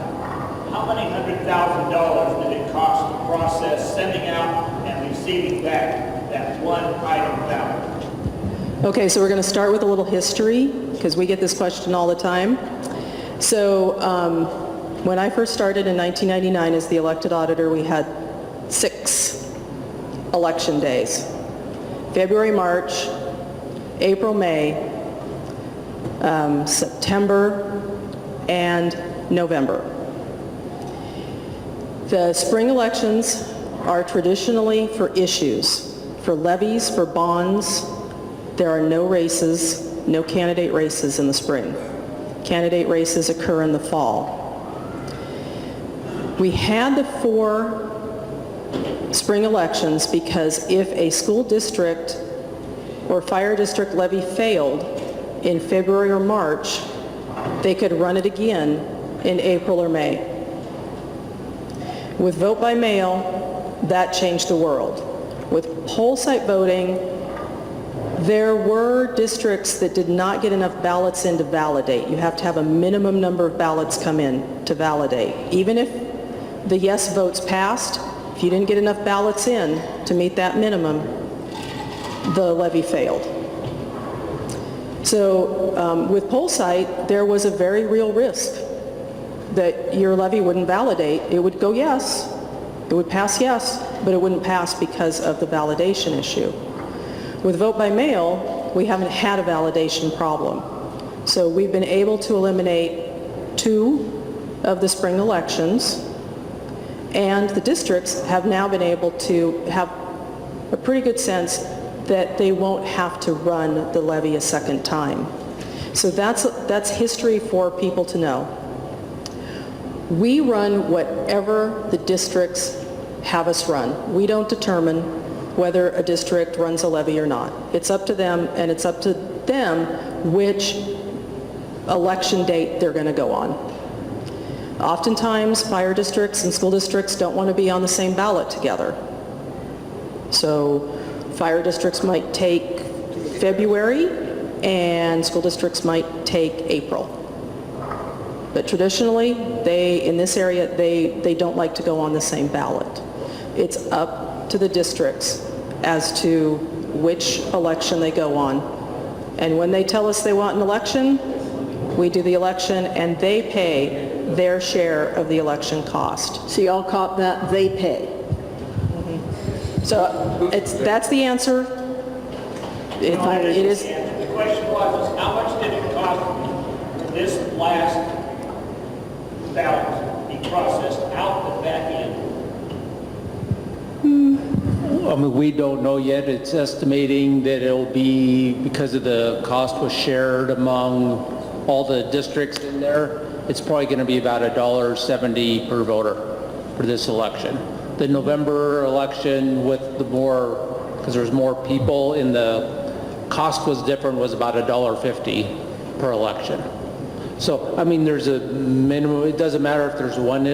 Speaker 11: How many $100,000 did it cost to process sending out and receiving back that one-item ballot?
Speaker 9: Okay, so we're going to start with a little history because we get this question all the time. So when I first started in 1999 as the elected auditor, we had 6 election days. February, March, April, May, September, and November. The spring elections are traditionally for issues, for levies, for bonds. There are no races, no candidate races in the spring. Candidate races occur in the fall. We had the 4 spring elections because if a school district or fire district levy failed in February or March, they could run it again in April or May. With vote by mail, that changed the world. With poll site voting, there were districts that did not get enough ballots in to validate. You have to have a minimum number of ballots come in to validate. Even if the yes votes passed, if you didn't get enough ballots in to meet that minimum, the levy failed. So with poll site, there was a very real risk that your levy wouldn't validate. It would go yes, it would pass yes, but it wouldn't pass because of the validation issue. With vote by mail, we haven't had a validation problem. So we've been able to eliminate 2 of the spring elections, and the districts have now been able to have a pretty good sense that they won't have to run the levy a second time. So that's history for people to know. We run whatever the districts have us run. We don't determine whether a district runs a levy or not. It's up to them, and it's up to them which election date they're going to go on. Oftentimes, fire districts and school districts don't want to be on the same ballot together. So fire districts might take February, and school districts might take April. But traditionally, in this area, they don't like to go on the same ballot. It's up to the districts as to which election they go on. And when they tell us they want an election, we do the election, and they pay their share of the election cost.
Speaker 1: So y'all caught that, they pay.
Speaker 9: So that's the answer. It is.
Speaker 11: The question was, how much did it cost for this last ballot to be processed out the back end?
Speaker 10: I mean, we don't know yet. It's estimating that it'll be, because of the cost was shared among all the districts in there, it's probably going to be about $1.70 per voter for this election. The November election with the more, because there's more people in the cost was different, was about $1.50 per election. So, I mean, there's a minimum. It doesn't matter if there's one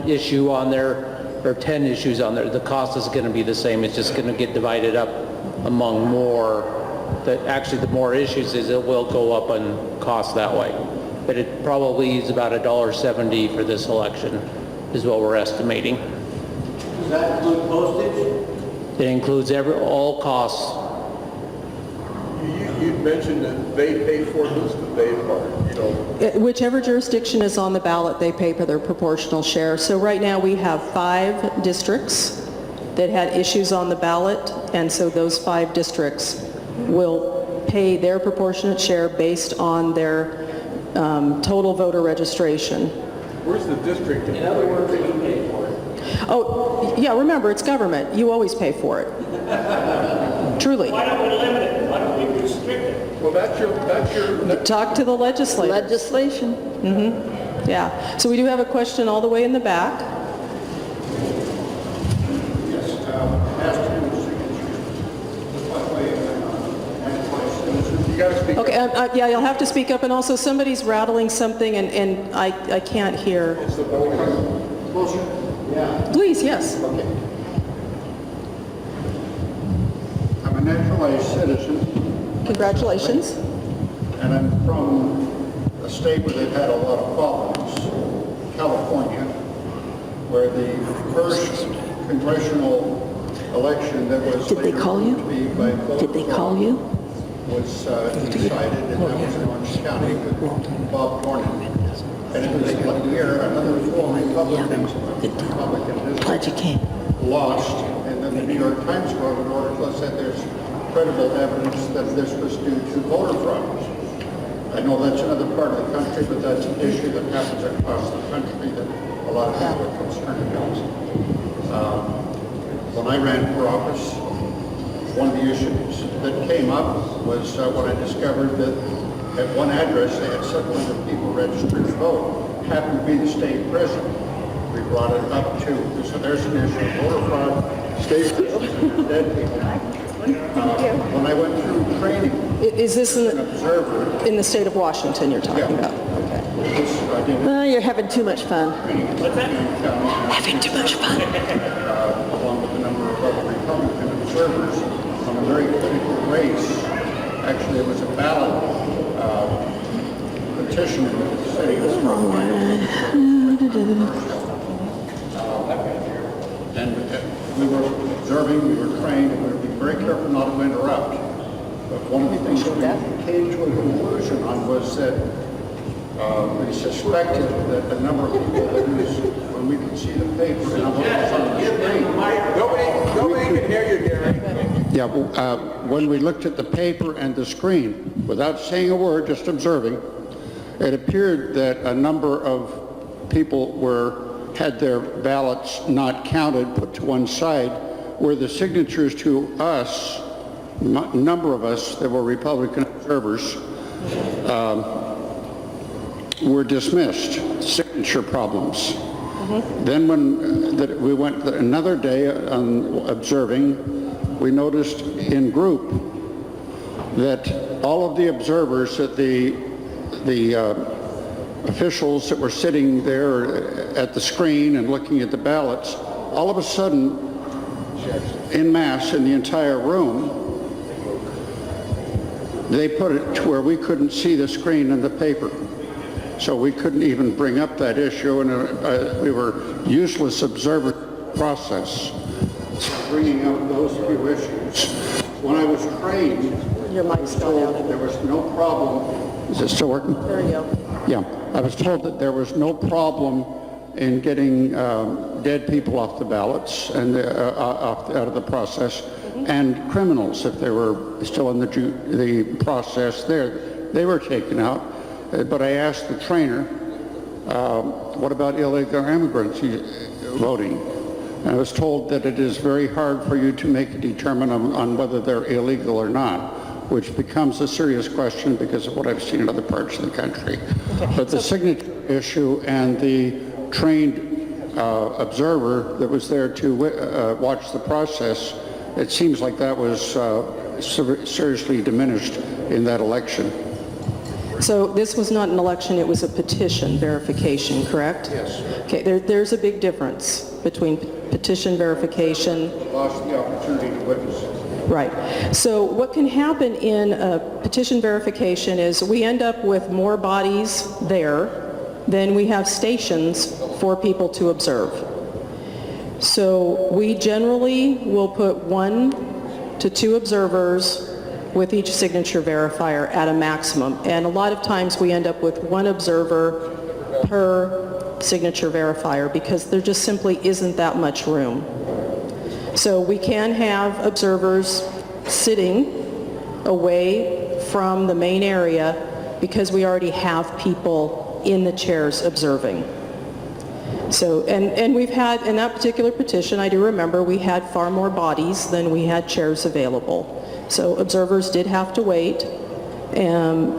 Speaker 10: issue on there or 10 issues on there. The cost is going to be the same. It's just going to get divided up among more. Actually, the more issues is it will go up on cost that way. But it probably is about $1.70 for this election is what we're estimating.
Speaker 11: Does that include postage?
Speaker 10: It includes all costs.
Speaker 8: You mentioned that they pay for this, the they part.
Speaker 9: Whichever jurisdiction is on the ballot, they pay for their proportional share. So right now, we have 5 districts that had issues on the ballot, and so those 5 districts will pay their proportionate share based on their total voter registration.
Speaker 8: Where's the district?
Speaker 10: In other words, you pay for it.
Speaker 9: Oh, yeah, remember, it's government. You always pay for it. Truly.
Speaker 11: Why don't we limit it? Why don't we restrict it?
Speaker 8: Well, that's your,
Speaker 9: Talk to the legislature.
Speaker 1: Legislation.
Speaker 9: Yeah. So we do have a question all the way in the back.
Speaker 8: you gotta speak.
Speaker 9: Okay, yeah, you'll have to speak up, and also somebody's rattling something, and I can't hear.
Speaker 8: It's the voting.
Speaker 9: Please, yes.
Speaker 5: I'm a naturalized citizen,
Speaker 9: Congratulations.
Speaker 5: and I'm from a state where they've had a lot of problems, California, where the first congressional election that was
Speaker 1: Did they
Speaker 5: later
Speaker 1: call you?
Speaker 5: to be by vote
Speaker 1: Did they call you?
Speaker 5: was decided, and that was in Orange County with Bob Cornyn. And it was one year, another 4 Republicans,
Speaker 1: Glad you came.
Speaker 5: lost, and then the New York Times wrote an article that said there's credible evidence that this was due to voter fraud. I know that's another part of the country, but that's an issue that happens across the country that a lot of people are concerned about. When I ran for office, one of the issues that came up was when I discovered that at one address they had 700 people registered to vote, happened to be the state prison. We brought it up too. So there's an issue of voter fraud, state prison, dead people. When I went through training,
Speaker 9: Is this
Speaker 5: an observer,
Speaker 9: in the state of Washington you're talking about?
Speaker 5: I did
Speaker 1: You're having too much fun. Having too much fun.
Speaker 5: along with a number of other Republican observers on a very critical race. Actually, it was a ballot petition in the city of Spokane. And we were observing, we were trained, and we were being very careful not to interrupt. But one of the things that we came to a conclusion on was that we suspected that the number of people that was, when we could see the paper and what was on the screen.
Speaker 8: Nobody can hear you, Gary.
Speaker 5: Yeah, when we looked at the paper and the screen, without saying a word, just observing, it appeared that a number of people had their ballots not counted, put to one side, where the signatures to us, a number of us that were Republican observers, were dismissed, signature problems. Then when we went another day observing, we noticed in group that all of the observers, that the officials that were sitting there at the screen and looking at the ballots, all of a sudden, en masse in the entire room, they put it to where we couldn't see the screen and the paper. So we couldn't even bring up that issue, and we were useless observer process. Bringing up those few issues. When I was trained,
Speaker 9: Your mic's gone out.
Speaker 5: there was no problem. Is it still working?
Speaker 9: There you go.
Speaker 5: Yeah, I was told that there was no problem in getting dead people off the ballots and out of the process, and criminals, if they were still in the process there, they were taken out. But I asked the trainer, what about illegal immigrants voting? And I was told that it is very hard for you to make a determination on whether they're illegal or not, which becomes a serious question because of what I've seen in other parts of the country. But the signature issue and the trained observer that was there to watch the process, it seems like that was seriously diminished in that election.
Speaker 9: So this was not an election, it was a petition verification, correct?
Speaker 5: Yes.
Speaker 9: Okay, there's a big difference between petition verification.
Speaker 5: Lost the opportunity to witness it.
Speaker 9: Right. So what can happen in a petition verification is we end up with more bodies there than we have stations for people to observe. So we generally will put 1 to 2 observers with each signature verifier at a maximum. And a lot of times we end up with one observer per signature verifier because there just simply isn't that much room. So we can have observers sitting away from the main area because we already have people in the chairs observing. So, and we've had, in that particular petition, I do remember we had far more bodies than we had chairs available. So observers did have to wait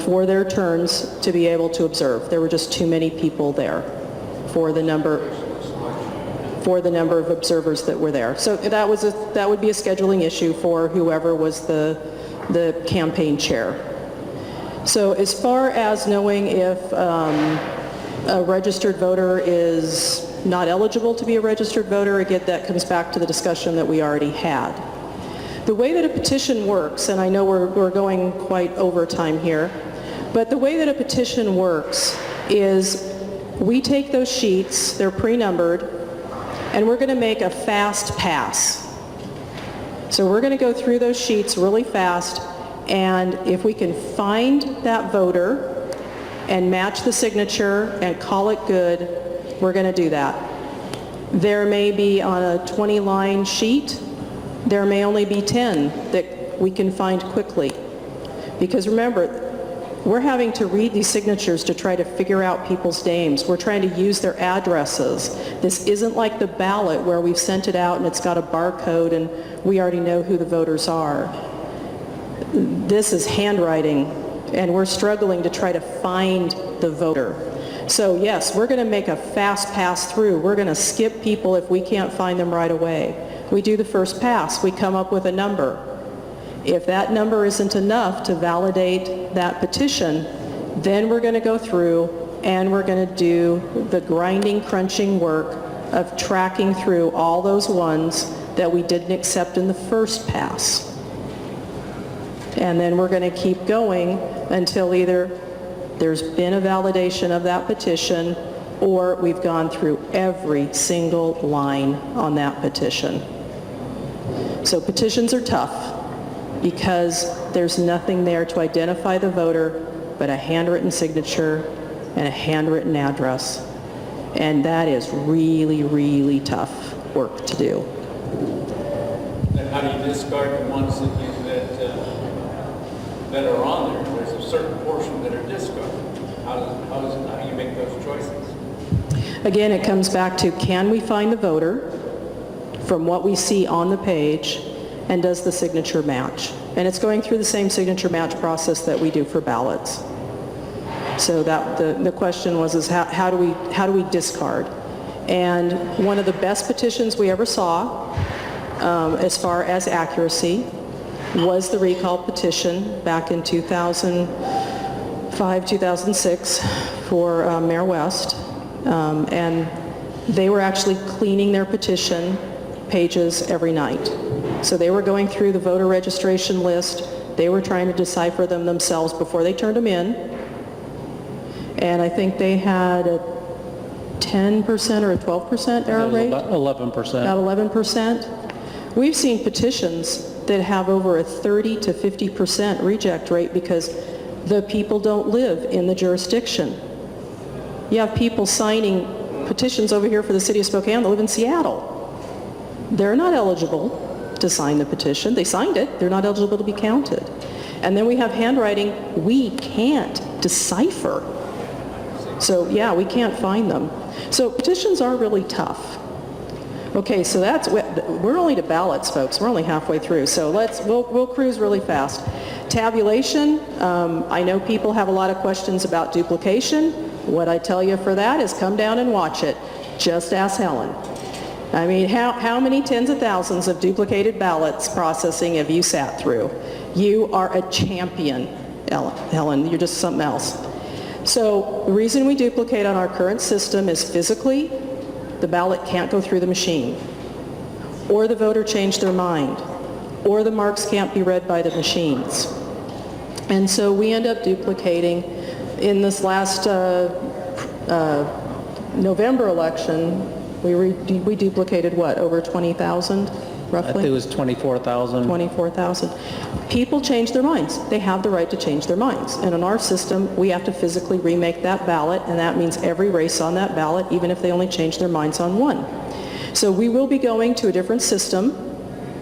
Speaker 9: for their turns to be able to observe. There were just too many people there for the number of observers that were there. So that would be a scheduling issue for whoever was the campaign chair. So as far as knowing if a registered voter is not eligible to be a registered voter, again, that comes back to the discussion that we already had. The way that a petition works, and I know we're going quite over time here, but the way that a petition works is we take those sheets, they're pre-numbered, and we're going to make a fast pass. So we're going to go through those sheets really fast, and if we can find that voter and match the signature and call it good, we're going to do that. There may be on a 20-line sheet, there may only be 10 that we can find quickly. Because remember, we're having to read these signatures to try to figure out people's names. We're trying to use their addresses. This isn't like the ballot where we've sent it out and it's got a barcode and we already know who the voters are. This is handwriting, and we're struggling to try to find the voter. So yes, we're going to make a fast pass through. We're going to skip people if we can't find them right away. We do the first pass. We come up with a number. If that number isn't enough to validate that petition, then we're going to go through and we're going to do the grinding, crunching work of tracking through all those ones that we didn't accept in the first pass. And then we're going to keep going until either there's been a validation of that petition or we've gone through every single line on that petition. So petitions are tough because there's nothing there to identify the voter but a handwritten signature and a handwritten address. And that is really, really tough work to do.
Speaker 10: Then how do you discard the ones that are on there? There's a certain portion that are discarded. How do you make those choices?
Speaker 9: Again, it comes back to, can we find the voter from what we see on the page, and does the signature match? And it's going through the same signature match process that we do for ballots. So that the question was how do we discard? And one of the best petitions we ever saw, as far as accuracy, was the recall petition back in 2005, 2006 for Mayor West. And they were actually cleaning their petition pages every night. So they were going through the voter registration list. They were trying to decipher them themselves before they turned them in. And I think they had a 10% or a 12% error rate?
Speaker 10: About 11%.
Speaker 9: About 11%. We've seen petitions that have over a 30 to 50% reject rate because the people don't live in the jurisdiction. You have people signing petitions over here for the city of Spokane that live in Seattle. They're not eligible to sign the petition. They signed it. They're not eligible to be counted. And then we have handwriting we can't decipher. So yeah, we can't find them. So petitions are really tough. Okay, so we're only to ballots, folks. We're only halfway through. So we'll cruise really fast. Tabulation, I know people have a lot of questions about duplication. What I tell you for that is come down and watch it. Just ask Helen. I mean, how many tens of thousands of duplicated ballots processing have you sat through? You are a champion, Helen. You're just something else. So the reason we duplicate on our current system is physically, the ballot can't go through the machine, or the voter changed their mind, or the marks can't be read by the machines. And so we end up duplicating. In this last November election, we duplicated what, over 20,000 roughly?
Speaker 10: I think it was 24,000.
Speaker 9: 24,000. People change their minds. They have the right to change their minds. And in our system, we have to physically remake that ballot, and that means every race on that ballot, even if they only change their minds on one. So we will be going to a different system,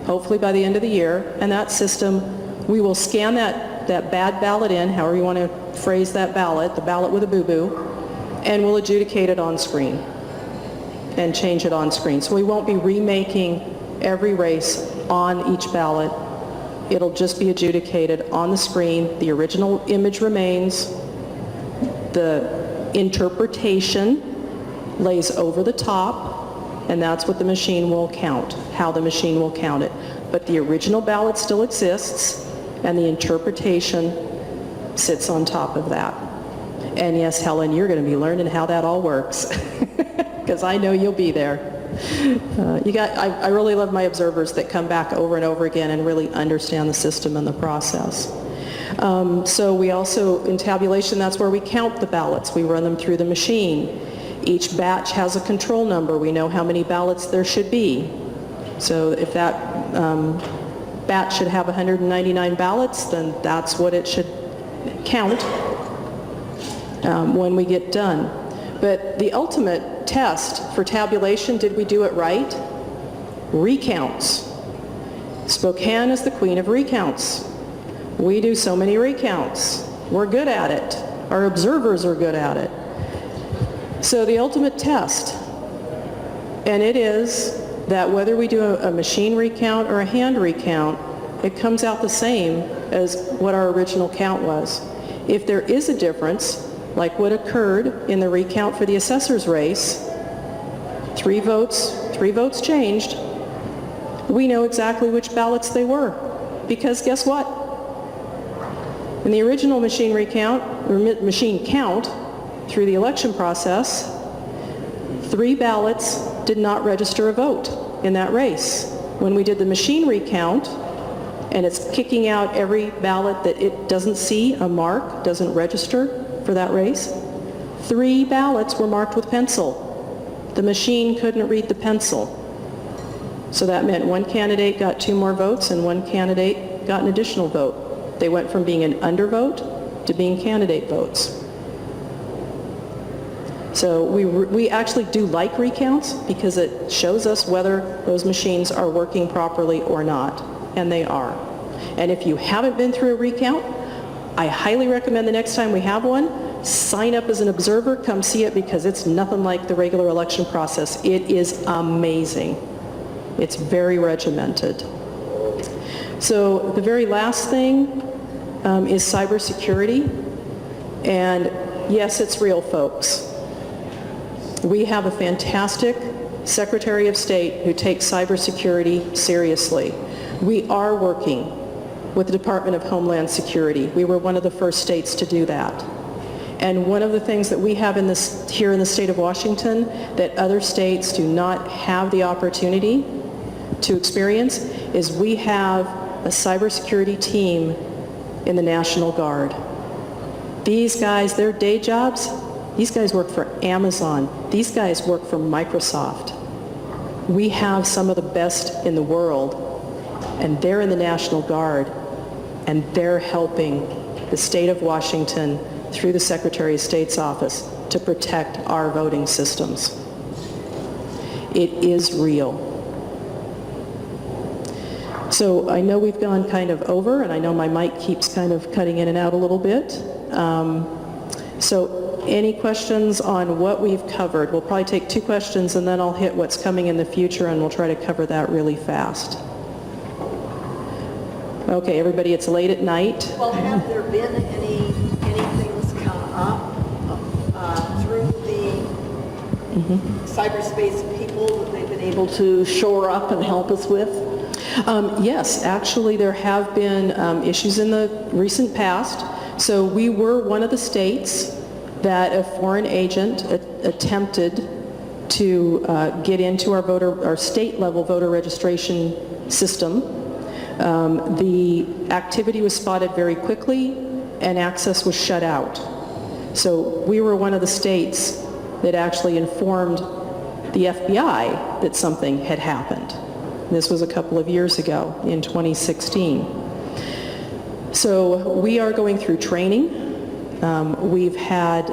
Speaker 9: hopefully by the end of the year, and that system, we will scan that bad ballot in, however you want to phrase that ballot, the ballot with a boo-boo, and we'll adjudicate it on screen and change it on screen. So we won't be remaking every race on each ballot. It'll just be adjudicated on the screen. The original image remains. The interpretation lays over the top, and that's what the machine will count, how the machine will count it. But the original ballot still exists, and the interpretation sits on top of that. And yes, Helen, you're going to be learning how that all works, because I know you'll be there. I really love my observers that come back over and over again and really understand the system and the process. So we also, in tabulation, that's where we count the ballots. We run them through the machine. Each batch has a control number. We know how many ballots there should be. So if that batch should have 199 ballots, then that's what it should count when we get done. But the ultimate test for tabulation, did we do it right? Recounts. Spokane is the queen of recounts. We do so many recounts. We're good at it. Our observers are good at it. So the ultimate test, and it is that whether we do a machine recount or a hand recount, it comes out the same as what our original count was. If there is a difference, like what occurred in the recount for the assessor's race, three votes changed, we know exactly which ballots they were. Because guess what? In the original machine recount, or machine count, through the election process, 3 ballots did not register a vote in that race. When we did the machine recount, and it's kicking out every ballot that it doesn't see a mark, doesn't register for that race, 3 ballots were marked with pencil. The machine couldn't read the pencil. So that meant one candidate got 2 more votes and one candidate got an additional vote. They went from being an undervote to being candidate votes. So we actually do like recounts because it shows us whether those machines are working properly or not, and they are. And if you haven't been through a recount, I highly recommend the next time we have one, sign up as an observer, come see it, because it's nothing like the regular election process. It is amazing. It's very regimented. So the very last thing is cybersecurity. And yes, it's real, folks. We have a fantastic Secretary of State who takes cybersecurity seriously. We are working with the Department of Homeland Security. We were one of the first states to do that. And one of the things that we have here in the state of Washington that other states do not have the opportunity to experience is we have a cybersecurity team in the National Guard. These guys, their day jobs, these guys work for Amazon. These guys work for Microsoft. We have some of the best in the world, and they're in the National Guard, and they're helping the state of Washington through the Secretary of State's office to protect our voting systems. It is real. So I know we've gone kind of over, and I know my mic keeps kind of cutting in and out a little bit. So any questions on what we've covered? We'll probably take 2 questions, and then I'll hit what's coming in the future, and we'll try to cover that really fast. Okay, everybody, it's late at night.
Speaker 1: Well, have there been any things come up through the cyberspace people that they've been able to shore up and help us with?
Speaker 9: Yes, actually there have been issues in the recent past. So we were one of the states that a foreign agent attempted to get into our state level voter registration system. The activity was spotted very quickly and access was shut out. So we were one of the states that actually informed the FBI that something had happened. This was a couple of years ago, in 2016. So we are going through training. We've had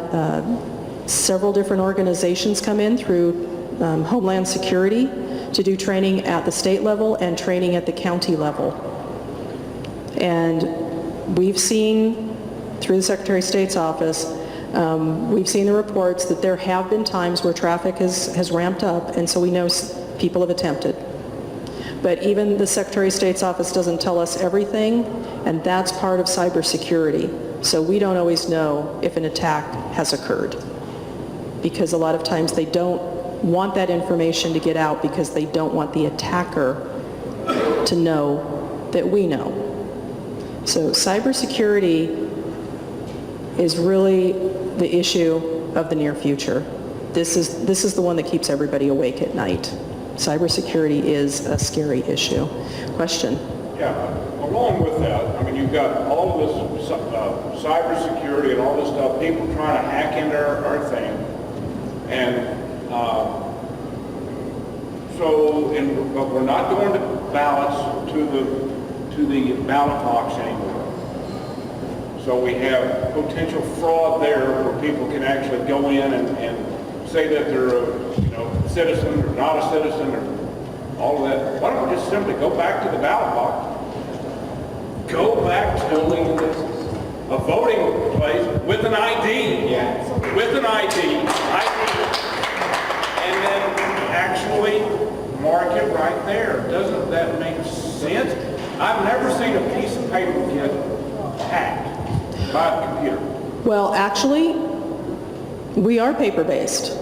Speaker 9: several different organizations come in through Homeland Security to do training at the state level and training at the county level. And we've seen, through the Secretary of State's office, we've seen the reports that there have been times where traffic has ramped up, and so we know people have attempted. But even the Secretary of State's office doesn't tell us everything, and that's part of cybersecurity. So we don't always know if an attack has occurred, because a lot of times they don't want that information to get out because they don't want the attacker to know that we know. So cybersecurity is really the issue of the near future. This is the one that keeps everybody awake at night. Cybersecurity is a scary issue. Question?
Speaker 13: Yeah, along with that, I mean, you've got all of this cybersecurity and all this stuff, people trying to hack into our thing. And but we're not going to ballots to the ballot box anymore. So we have potential fraud there where people can actually go in and say that they're a citizen or not a citizen or all of that. Why don't we just simply go back to the ballot box, go back to a voting place with an ID, with an ID, and then actually mark it right there. Doesn't that make sense? I've never seen a piece of paper get hacked by a computer.
Speaker 9: Well, actually, we are paper-based.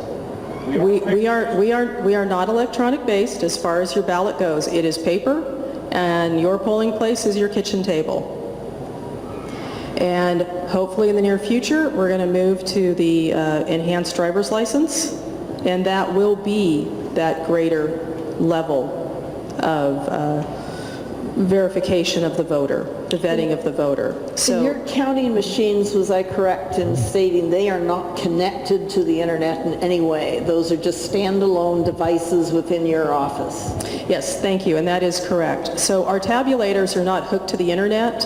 Speaker 9: We are not electronic-based as far as your ballot goes. It is paper, and your polling place is your kitchen table. And hopefully in the near future, we're going to move to the enhanced driver's license, and that will be that greater level of verification of the voter, the vetting of the voter.
Speaker 1: So your counting machines, was I correct in stating they are not connected to the internet in any way? Those are just standalone devices within your office?
Speaker 9: Yes, thank you, and that is correct. So our tabulators are not hooked to the internet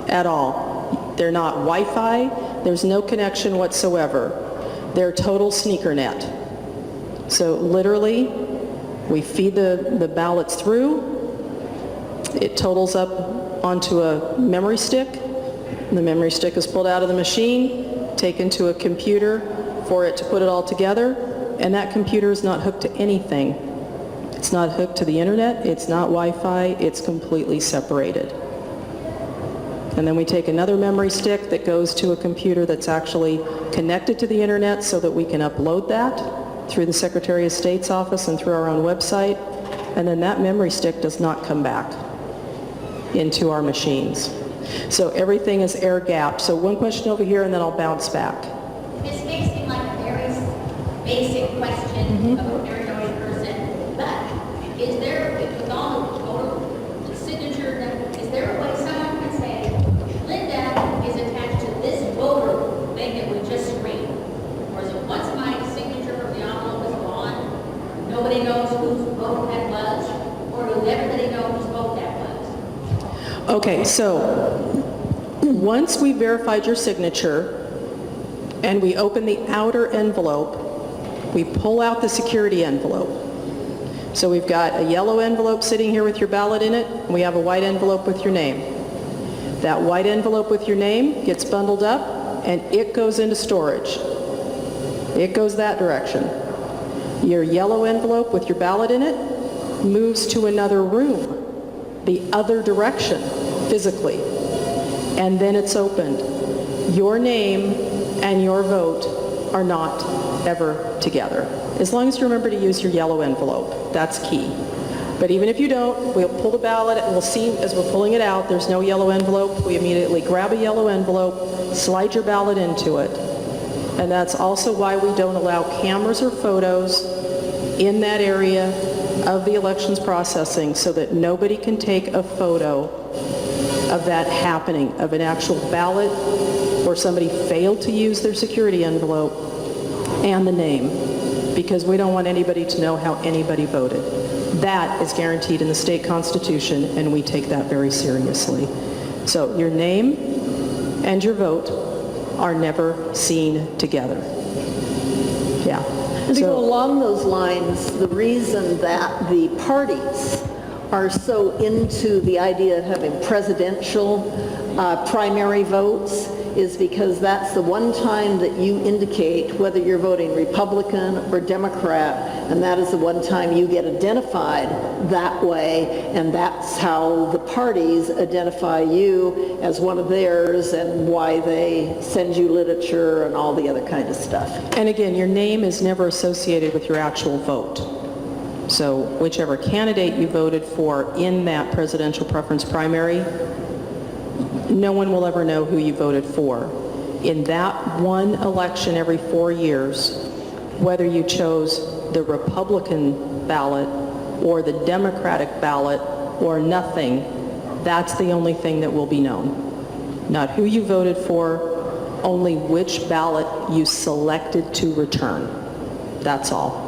Speaker 9: at all. They're not Wi-Fi. There's no connection whatsoever. They're total sneaker net. So literally, we feed the ballots through. It totals up onto a memory stick. The memory stick is pulled out of the machine, taken to a computer for it to put it all together, and that computer is not hooked to anything. It's not hooked to the internet, it's not Wi-Fi, it's completely separated. And then we take another memory stick that goes to a computer that's actually connected to the internet so that we can upload that through the Secretary of State's office and through our own website, and then that memory stick does not come back into our machines. So everything is air-gapped. So one question over here, and then I'll bounce back.
Speaker 12: This may seem like a very basic question of a very knowing person, but is there, with all the voter signature, is there a way someone can say, Linda is attached to this voter thing that we just screened? Or is it once my signature from the envelope is gone, nobody knows whose vote that was? Or does everybody know whose vote that was?
Speaker 9: Okay, so once we verified your signature and we open the outer envelope, we pull out the security envelope. So we've got a yellow envelope sitting here with your ballot in it, and we have a white envelope with your name. That white envelope with your name gets bundled up and it goes into storage. It goes that direction. Your yellow envelope with your ballot in it moves to another room, the other direction, physically, and then it's opened. Your name and your vote are not ever together. As long as you remember to use your yellow envelope, that's key. But even if you don't, we'll pull the ballot and we'll see as we're pulling it out, there's no yellow envelope. We immediately grab a yellow envelope, slide your ballot into it. And that's also why we don't allow cameras or photos in that area of the elections processing, so that nobody can take a photo of that happening, of an actual ballot where somebody failed to use their security envelope and the name. because we don't want anybody to know how anybody voted. That is guaranteed in the state constitution, and we take that very seriously. So your name and your vote are never seen together. Yeah.
Speaker 1: And to go along those lines, the reason that the parties are so into the idea of having presidential primary votes is because that's the one time that you indicate whether you're voting Republican or Democrat, and that is the one time you get identified that way, and that's how the parties identify you as one of theirs and why they send you literature and all the other kind of stuff.
Speaker 9: And again, your name is never associated with your actual vote. So whichever candidate you voted for in that presidential preference primary, no one will ever know who you voted for. In that one election every 4 years, whether you chose the Republican ballot or the Democratic ballot or nothing, that's the only thing that will be known. Not who you voted for, only which ballot you selected to return. That's all.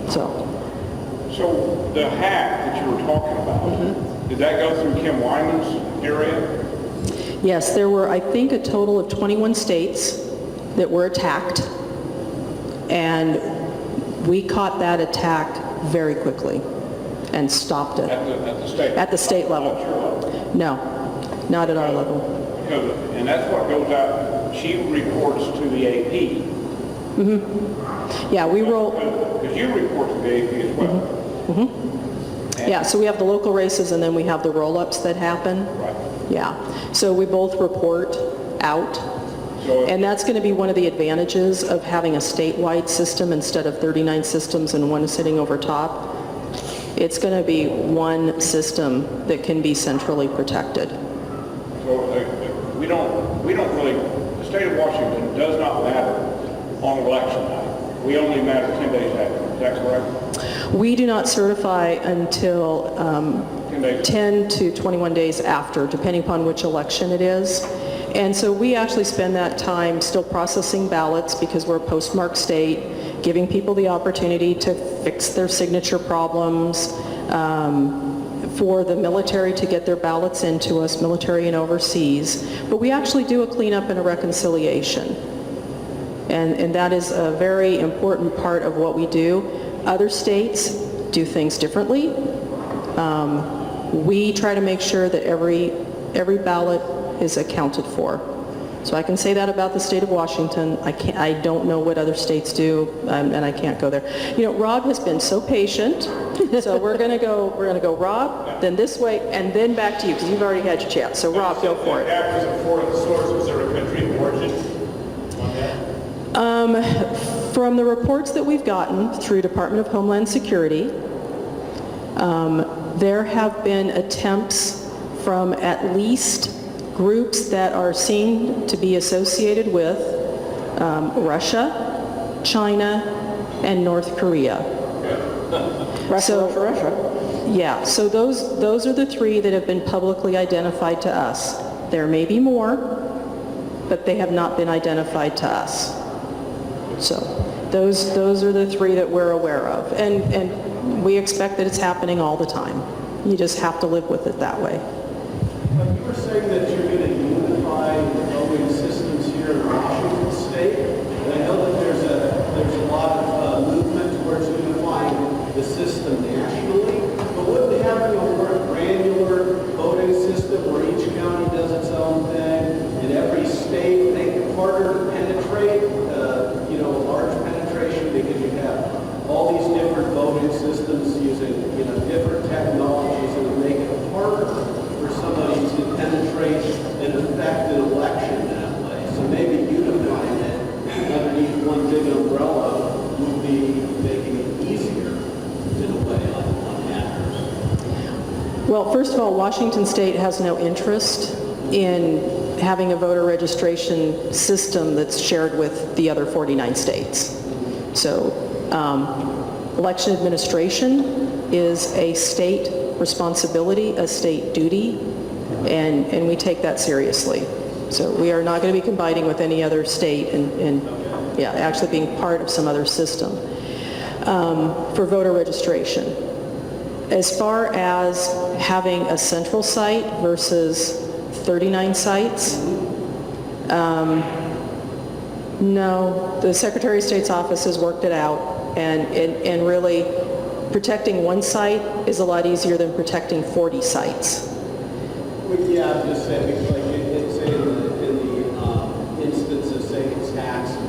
Speaker 13: So the hack that you were talking about, did that go through Kim Wyman's area?
Speaker 9: Yes, there were, I think, a total of 21 states that were attacked, and we caught that attack very quickly and stopped it. At the state level? No, not at our level.
Speaker 13: And that's what goes out, she reports to the AP.
Speaker 9: Yeah, we roll...
Speaker 13: Because you report to the AP as well.
Speaker 9: Yeah, so we have the local races and then we have the roll-ups that happen.
Speaker 13: Right.
Speaker 9: Yeah, so we both report out. And that's going to be one of the advantages of having a statewide system instead of 39 systems and one sitting over top. It's going to be one system that can be centrally protected.
Speaker 13: So we don't really, the state of Washington does not matter on election night. We only matter 10 days after. Is that correct?
Speaker 9: We do not certify until 10 to 21 days after, depending upon which election it is. And so we actually spend that time still processing ballots because we're a postmark state, giving people the opportunity to fix their signature problems, for the military to get their ballots into us, military and overseas. But we actually do a cleanup and a reconciliation. And that is a very important part of what we do. Other states do things differently. We try to make sure that every ballot is accounted for. So I can say that about the state of Washington. I don't know what other states do, and I can't go there. You know, Rob has been so patient, so we're going to go Rob, then this way, and then back to you, because you've already had your chance. So Rob, go for it.
Speaker 2: After the foreign source, was there a country of origin on that?
Speaker 9: From the reports that we've gotten through Department of Homeland Security, there have been attempts from at least groups that are seen to be associated with Russia, China, and North Korea.
Speaker 1: Russia.
Speaker 9: Yeah, so those are the three that have been publicly identified to us. There may be more, but they have not been identified to us. So those are the three that we're aware of. And we expect that it's happening all the time. You just have to live with it that way.
Speaker 14: You were saying that you're going to unify the voting systems here in Washington State, and I know that there's a lot of movement towards unifying the system nationally, but wouldn't having a more granular voting system where each county does its own thing, in every state make it harder to penetrate, large penetration, because you have all these different voting systems using, different technologies, and would make it harder for somebody to penetrate and affect an election that way. So maybe unifying it underneath one big umbrella would be making it easier in a way on one hand.
Speaker 9: Well, first of all, Washington State has no interest in having a voter registration system that's shared with the other 49 states. So election administration is a state responsibility, a state duty, and we take that seriously. So we are not going to be combining with any other state and yeah, actually being part of some other system for voter registration. As far as having a central site versus 39 sites, no, the Secretary of State's office has worked it out, and really protecting one site is a lot easier than protecting 40 sites.
Speaker 14: Well, yeah, I'm just saying, because like, say in the instance of, say, tax and,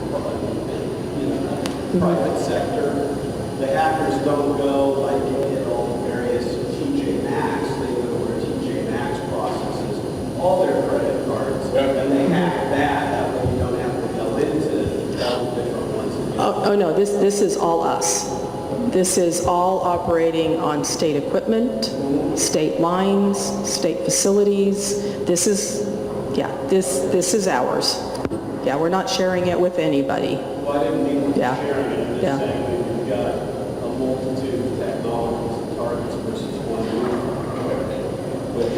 Speaker 14: private sector, the hackers don't go like all the various TJ Maxx. They go where TJ Maxx processes all their credit cards, and they hack that. That way you don't have to go into all the different ones.
Speaker 9: Oh no, this is all us. This is all operating on state equipment, state lines, state facilities. This is, yeah, this is ours. Yeah, we're not sharing it with anybody.
Speaker 14: Well, I didn't mean
Speaker 9: Yeah.
Speaker 14: sharing it. I'm just
Speaker 9: Yeah.
Speaker 14: saying that we've got a multitude of technologies and targets versus one group. With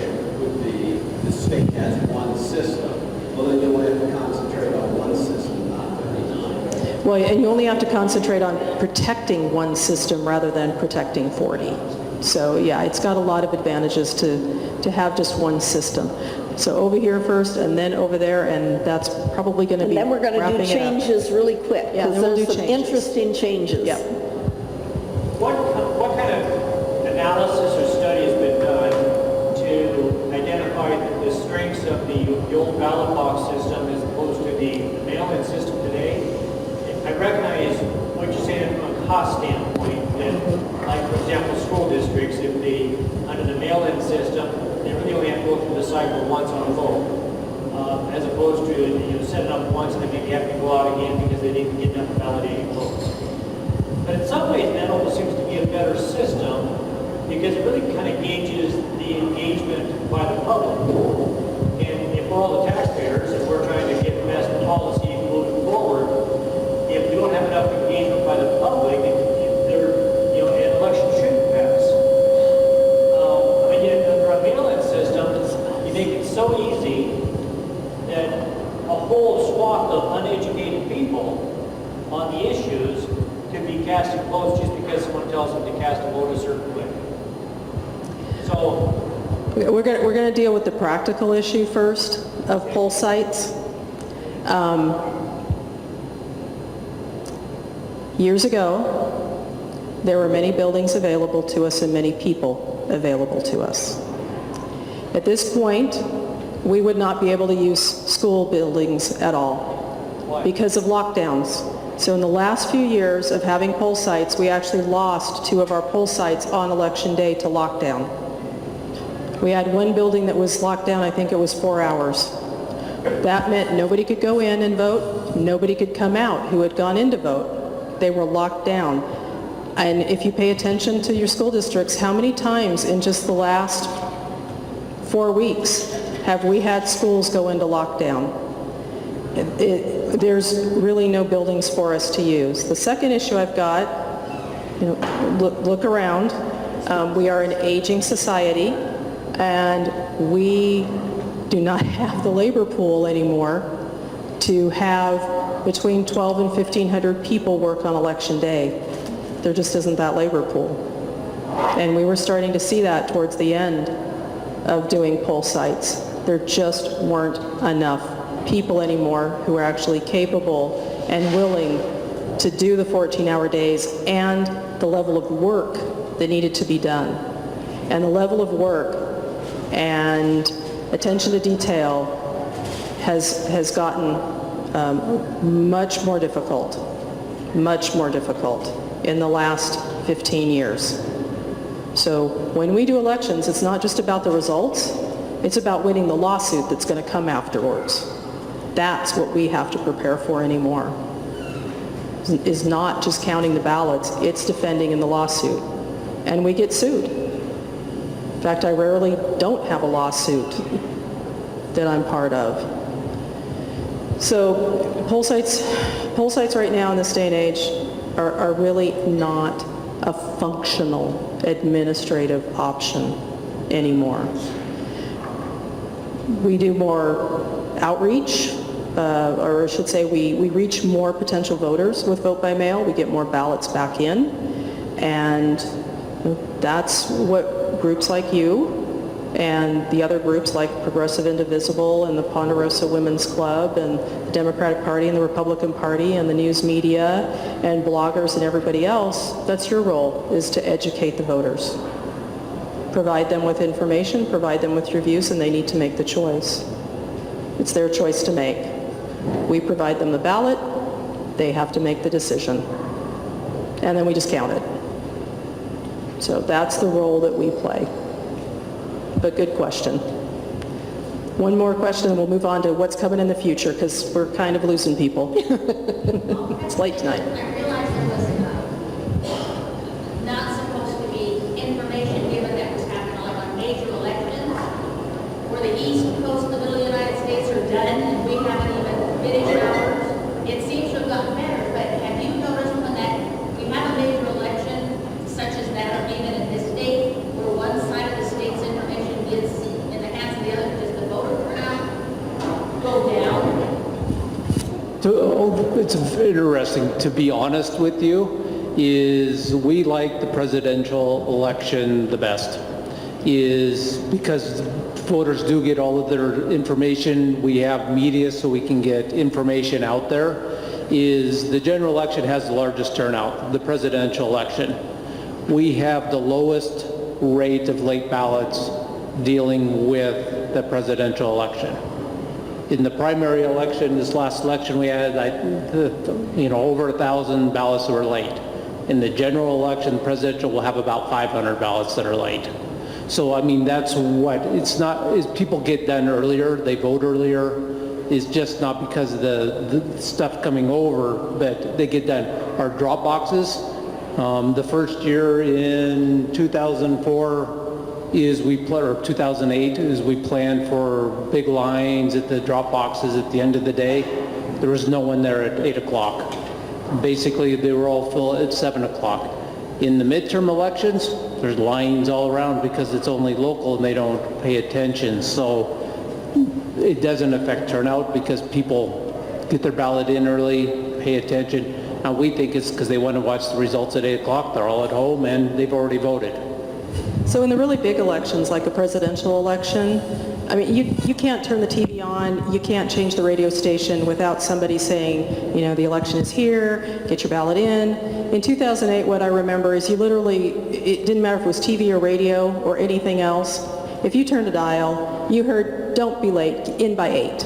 Speaker 14: the state has one system. Well, then you only have to concentrate on one system, not 39.
Speaker 9: Well, and you only have to concentrate on protecting one system rather than protecting 40. So yeah, it's got a lot of advantages to have just one system. So over here first and then over there, and that's probably going to be
Speaker 1: And then we're going to do
Speaker 9: wrapping it up.
Speaker 1: changes really quick,
Speaker 9: Yeah,
Speaker 1: because
Speaker 9: then we'll
Speaker 1: there's
Speaker 9: do
Speaker 1: some
Speaker 9: changes.
Speaker 1: interesting changes.
Speaker 9: Yep.
Speaker 11: What kind of analysis or study has been done to identify the strengths of the old ballot box system as opposed to the mail-in system today? I recognize what you're saying from a cost standpoint, that, like, for example, school districts, if they, under the mail-in system, they really only have to go through the cycle once on a vote, as opposed to, set it up once and then maybe have to go out again because they didn't get enough validating votes. But in some ways, that almost seems to be a better system because it really kind of gauges the engagement by the public. And if we're all the taxpayers and we're trying to get the best policy moving forward, if we don't have enough engagement by the public, an election shouldn't pass. Under a mail-in system, you make it so easy that a whole swath of uneducated people on the issues could be casting votes just because someone tells them to cast a vote a certain way. So
Speaker 9: We're going to deal with the practical issue first of poll sites. Years ago, there were many buildings available to us and many people available to us. At this point, we would not be able to use school buildings at all because of lockdowns. So in the last few years of having poll sites, we actually lost 2 of our poll sites on election day to lockdown. We had one building that was locked down, I think it was 4 hours. That meant nobody could go in and vote, nobody could come out who had gone in to vote. They were locked down. And if you pay attention to your school districts, how many times in just the last 4 weeks have we had schools go into lockdown? There's really no buildings for us to use. The second issue I've got, look around. We are an aging society, and we do not have the labor pool anymore to have between 12 and 1,500 people work on election day. There just isn't that labor pool. And we were starting to see that towards the end of doing poll sites. There just weren't enough people anymore who were actually capable and willing to do the 14-hour days and the level of work that needed to be done. And the level of work and attention to detail has gotten much more difficult in the last 15 years. So when we do elections, it's not just about the results, it's about winning the lawsuit that's going to come afterwards. That's what we have to prepare for anymore. Is not just counting the ballots, it's defending in the lawsuit. And we get sued. In fact, I rarely don't have a lawsuit that I'm part of. So poll sites right now in this day and age are really not a functional administrative option anymore. We do more outreach, or I should say we reach more potential voters with vote by mail. We get more ballots back in. And that's what groups like you and the other groups like Progressive Indivisible and the Ponderosa Women's Club and the Democratic Party and the Republican Party and the news media and bloggers and everybody else, that's your role, is to educate the voters. Provide them with information, provide them with your views, and they need to make the choice. It's their choice to make. We provide them the ballot, they have to make the decision. And then we just count it. So that's the role that we play. But good question. One more question and we'll move on to what's coming in the future because we're kind of losing people. It's late tonight.
Speaker 12: I realized there was not supposed to be information given that was happening like on major elections where the East Coast and the middle of the United States are done and we haven't even finished ours. It seems to have gotten better, but have you noticed when we have a major election such as that or even in this state where one side of the state's information is in the hands of the other, does the voter turnout go down?
Speaker 10: It's interesting, to be honest with you, is we like the presidential election the best, is because voters do get all of their information. We have media so we can get information out there. Is the general election has the largest turnout, the presidential election. We have the lowest rate of late ballots dealing with the presidential election. In the primary election, this last election, we had over 1,000 ballots that were late. In the general election, presidential will have about 500 ballots that are late. So I mean, that's what, it's not, is people get done earlier, they vote earlier. It's just not because of the stuff coming over, but they get done. Our drop boxes, the first year in 2004 or 2008 is we planned for big lines at the drop boxes at the end of the day. There was no one there at 8 o'clock. Basically, they were all full at 7 o'clock. In the midterm elections, there's lines all around because it's only local and they don't pay attention. So it doesn't affect turnout because people get their ballot in early, pay attention. Now we think it's because they want to watch the results at 8 o'clock. They're all at home and they've already voted.
Speaker 9: So in the really big elections, like a presidential election, I mean, you can't turn the TV on, you can't change the radio station without somebody saying, you know, the election is here, get your ballot in. In 2008, what I remember is you literally, it didn't matter if it was TV or radio or anything else, if you turned a dial, you heard, don't be late, in by 8.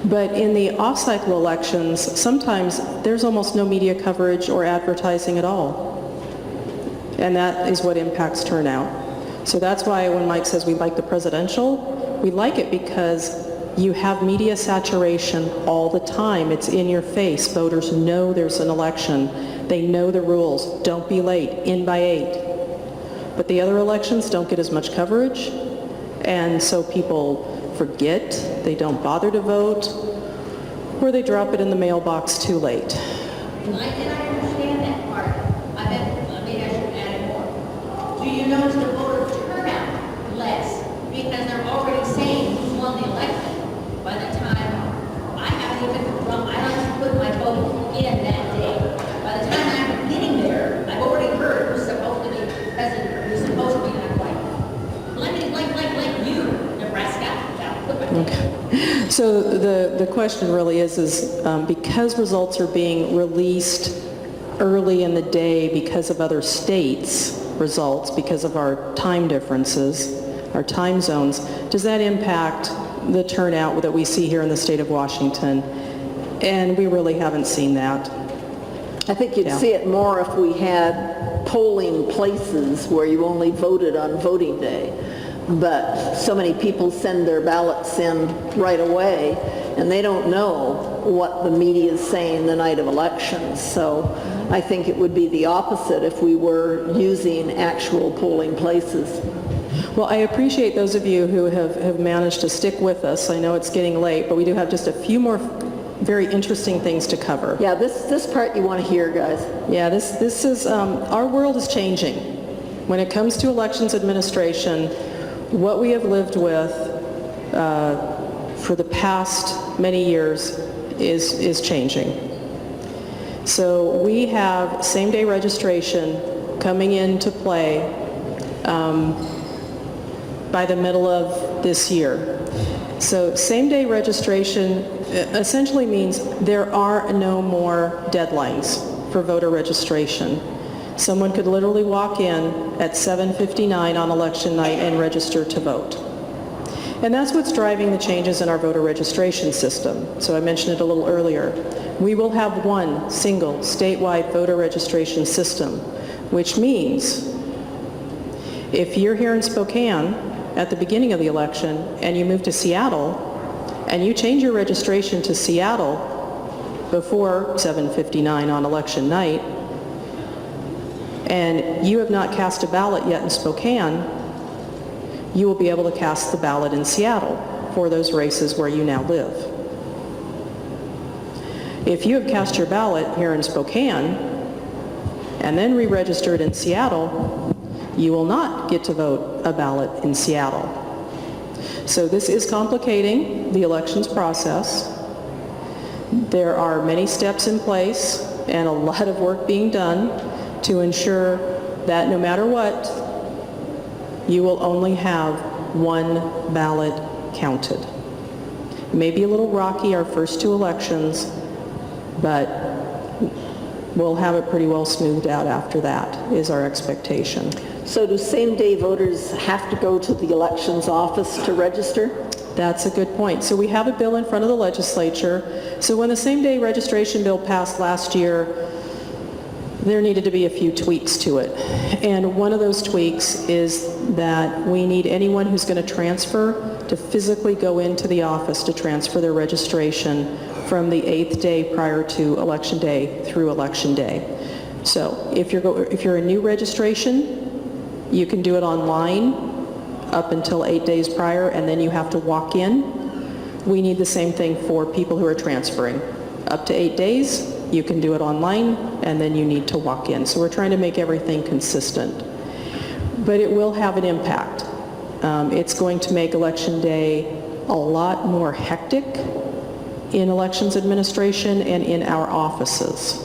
Speaker 9: But in the off-cycle elections, sometimes there's almost no media coverage or advertising at all. And that is what impacts turnout. So that's why when Mike says we like the presidential, we like it because you have media saturation all the time. It's in your face. Voters know there's an election. They know the rules. Don't be late, in by 8. But the other elections don't get as much coverage, and so people forget, they don't bother to vote, or they drop it in the mailbox too late.
Speaker 12: And I understand that part. Maybe I should add it more. Do you notice the voter turnout less because they're already saying who's won the election by the time I haven't even I don't put my vote in that day. By the time I'm getting there, I've already heard who's supposed to be president or who's supposed to be that way. Like you, Nebraska.
Speaker 9: Okay. So the question really is because results are being released early in the day because of other states' results, because of our time differences, our time zones, does that impact the turnout that we see here in the state of Washington? And we really haven't seen that.
Speaker 1: I think you'd see it more if we had polling places where you only voted on voting day. But so many people send their ballots in right away, and they don't know what the media is saying the night of elections. So I think it would be the opposite if we were using actual polling places.
Speaker 9: Well, I appreciate those of you who have managed to stick with us. I know it's getting late, but we do have just a few more very interesting things to cover.
Speaker 1: Yeah, this part you want to hear, guys.
Speaker 9: Yeah, this is, our world is changing. When it comes to elections administration, what we have lived with for the past many years is changing. So we have same-day registration coming into play by the middle of this year. So same-day registration essentially means there are no more deadlines for voter registration. Someone could literally walk in at 7:59 on election night and register to vote. And that's what's driving the changes in our voter registration system. So I mentioned it a little earlier. We will have one single statewide voter registration system, which means if you're here in Spokane at the beginning of the election and you move to Seattle and you change your registration to Seattle before 7:59 on election night, and you have not cast a ballot yet in Spokane, you will be able to cast the ballot in Seattle for those races where you now live. If you have cast your ballot here in Spokane and then re-registered in Seattle, you will not get to vote a ballot in Seattle. So this is complicating the elections process. There are many steps in place and a lot of work being done to ensure that no matter what, you will only have one ballot counted. It may be a little rocky our first two elections, but we'll have it pretty well smoothed out after that, is our expectation.
Speaker 1: So do same-day voters have to go to the elections office to register?
Speaker 9: That's a good point. So we have a bill in front of the legislature. So when the same-day registration bill passed last year, there needed to be a few tweaks to it. And one of those tweaks is that we need anyone who's going to transfer to physically go into the office to transfer their registration from the 8th day prior to election day through election day. So if you're a new registration, you can do it online up until 8 days prior, and then you have to walk in. We need the same thing for people who are transferring. Up to 8 days, you can do it online, and then you need to walk in. So we're trying to make everything consistent. But it will have an impact. It's going to make Election Day a lot more hectic in elections administration and in our offices.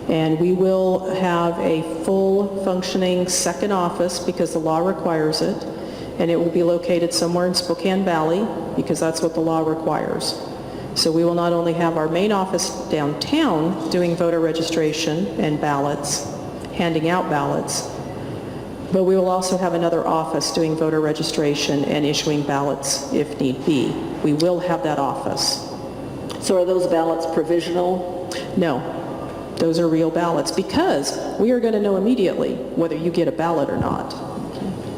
Speaker 9: And we will have a full functioning second office because the law requires it, and it will be located somewhere in Spokane Valley because that's what the law requires. So we will not only have our main office downtown doing voter registration and ballots, handing out ballots, but we will also have another office doing voter registration and issuing ballots if need be. We will have that office.
Speaker 1: So are those ballots provisional?
Speaker 9: No, those are real ballots because we are going to know immediately whether you get a ballot or not.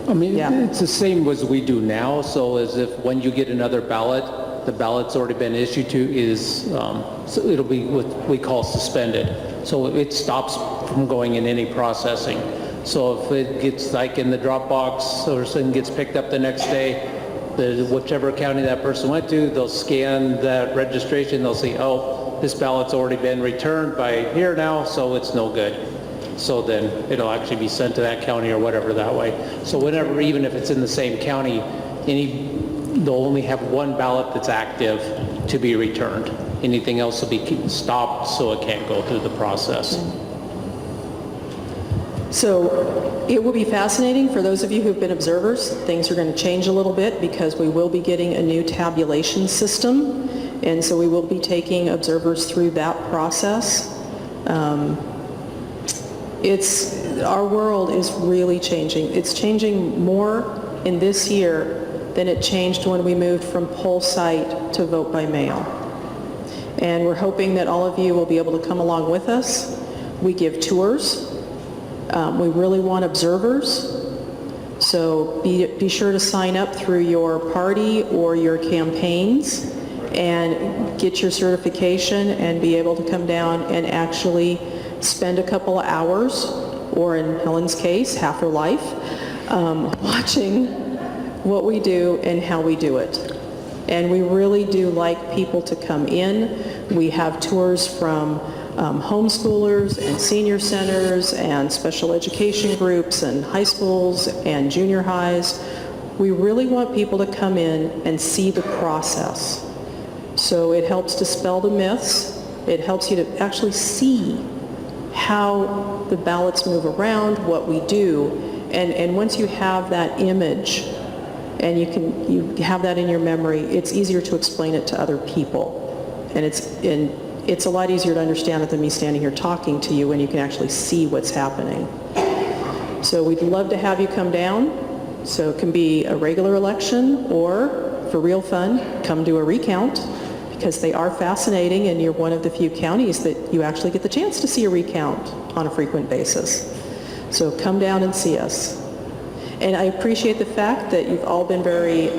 Speaker 10: I mean,
Speaker 9: Yeah.
Speaker 10: it's the same as we do now, so as if when you get another ballot, the ballot's already been issued to is, so it'll be what we call suspended. So it stops from going in any processing. So if it gets like in the drop box or something gets picked up the next day, whichever county that person went to, they'll scan that registration, they'll see, oh, this ballot's already been returned by here now, so it's no good. So then it'll actually be sent to that county or whatever that way. So whenever, even if it's in the same county, they'll only have one ballot that's active to be returned. Anything else will be stopped so it can't go through the process.
Speaker 9: So it will be fascinating for those of you who've been observers. Things are going to change a little bit because we will be getting a new tabulation system, and so we will be taking observers through that process. Our world is really changing. It's changing more in this year than it changed when we moved from poll site to vote by mail. And we're hoping that all of you will be able to come along with us. We give tours. We really want observers. So be sure to sign up through your party or your campaigns and get your certification and be able to come down and actually spend a couple of hours, or in Helen's case, half her life, watching what we do and how we do it. And we really do like people to come in. We have tours from homeschoolers and senior centers and special education groups and high schools and junior highs. We really want people to come in and see the process. So it helps dispel the myths. It helps you to actually see how the ballots move around, what we do, and once you have that image and you have that in your memory, it's easier to explain it to other people. And it's a lot easier to understand it than me standing here talking to you when you can actually see what's happening. So we'd love to have you come down. So it can be a regular election, or for real fun, come do a recount, because they are fascinating, and you're one of the few counties that you actually get the chance to see a recount on a frequent basis. So come down and see us. And I appreciate the fact that you've all been very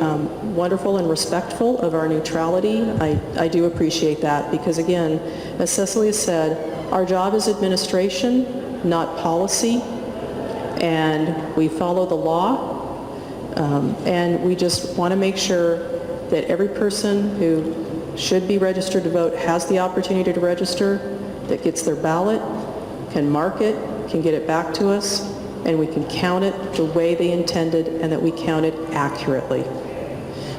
Speaker 9: wonderful and respectful of our neutrality. I do appreciate that, because again, as Cecily said, our job is administration, not policy, and we follow the law, and we just want to make sure that every person who should be registered to vote has the opportunity to register, that gets their ballot, can mark it, can get it back to us, and we can count it the way they intended, and that we count it accurately.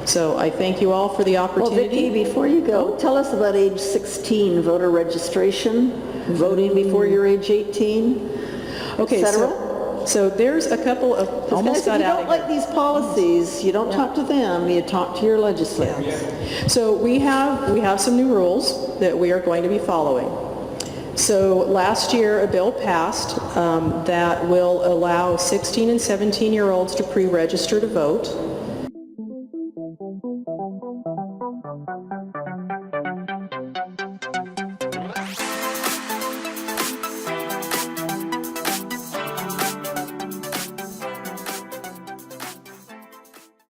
Speaker 9: So I thank you all for the
Speaker 1: Well,
Speaker 9: opportunity.
Speaker 1: Vicki, before you go, tell us about age 16 voter registration, voting before you're age 18,
Speaker 9: Okay,
Speaker 1: etc.
Speaker 9: so there's a couple of, almost
Speaker 1: If
Speaker 9: got
Speaker 1: you
Speaker 9: out
Speaker 1: don't
Speaker 9: of
Speaker 1: like these policies, you don't talk to them, you talk to your legislators.
Speaker 9: So we have some new rules that we are going to be following. So last year, a bill passed that will allow 16 and 17-year-olds to pre-register to vote.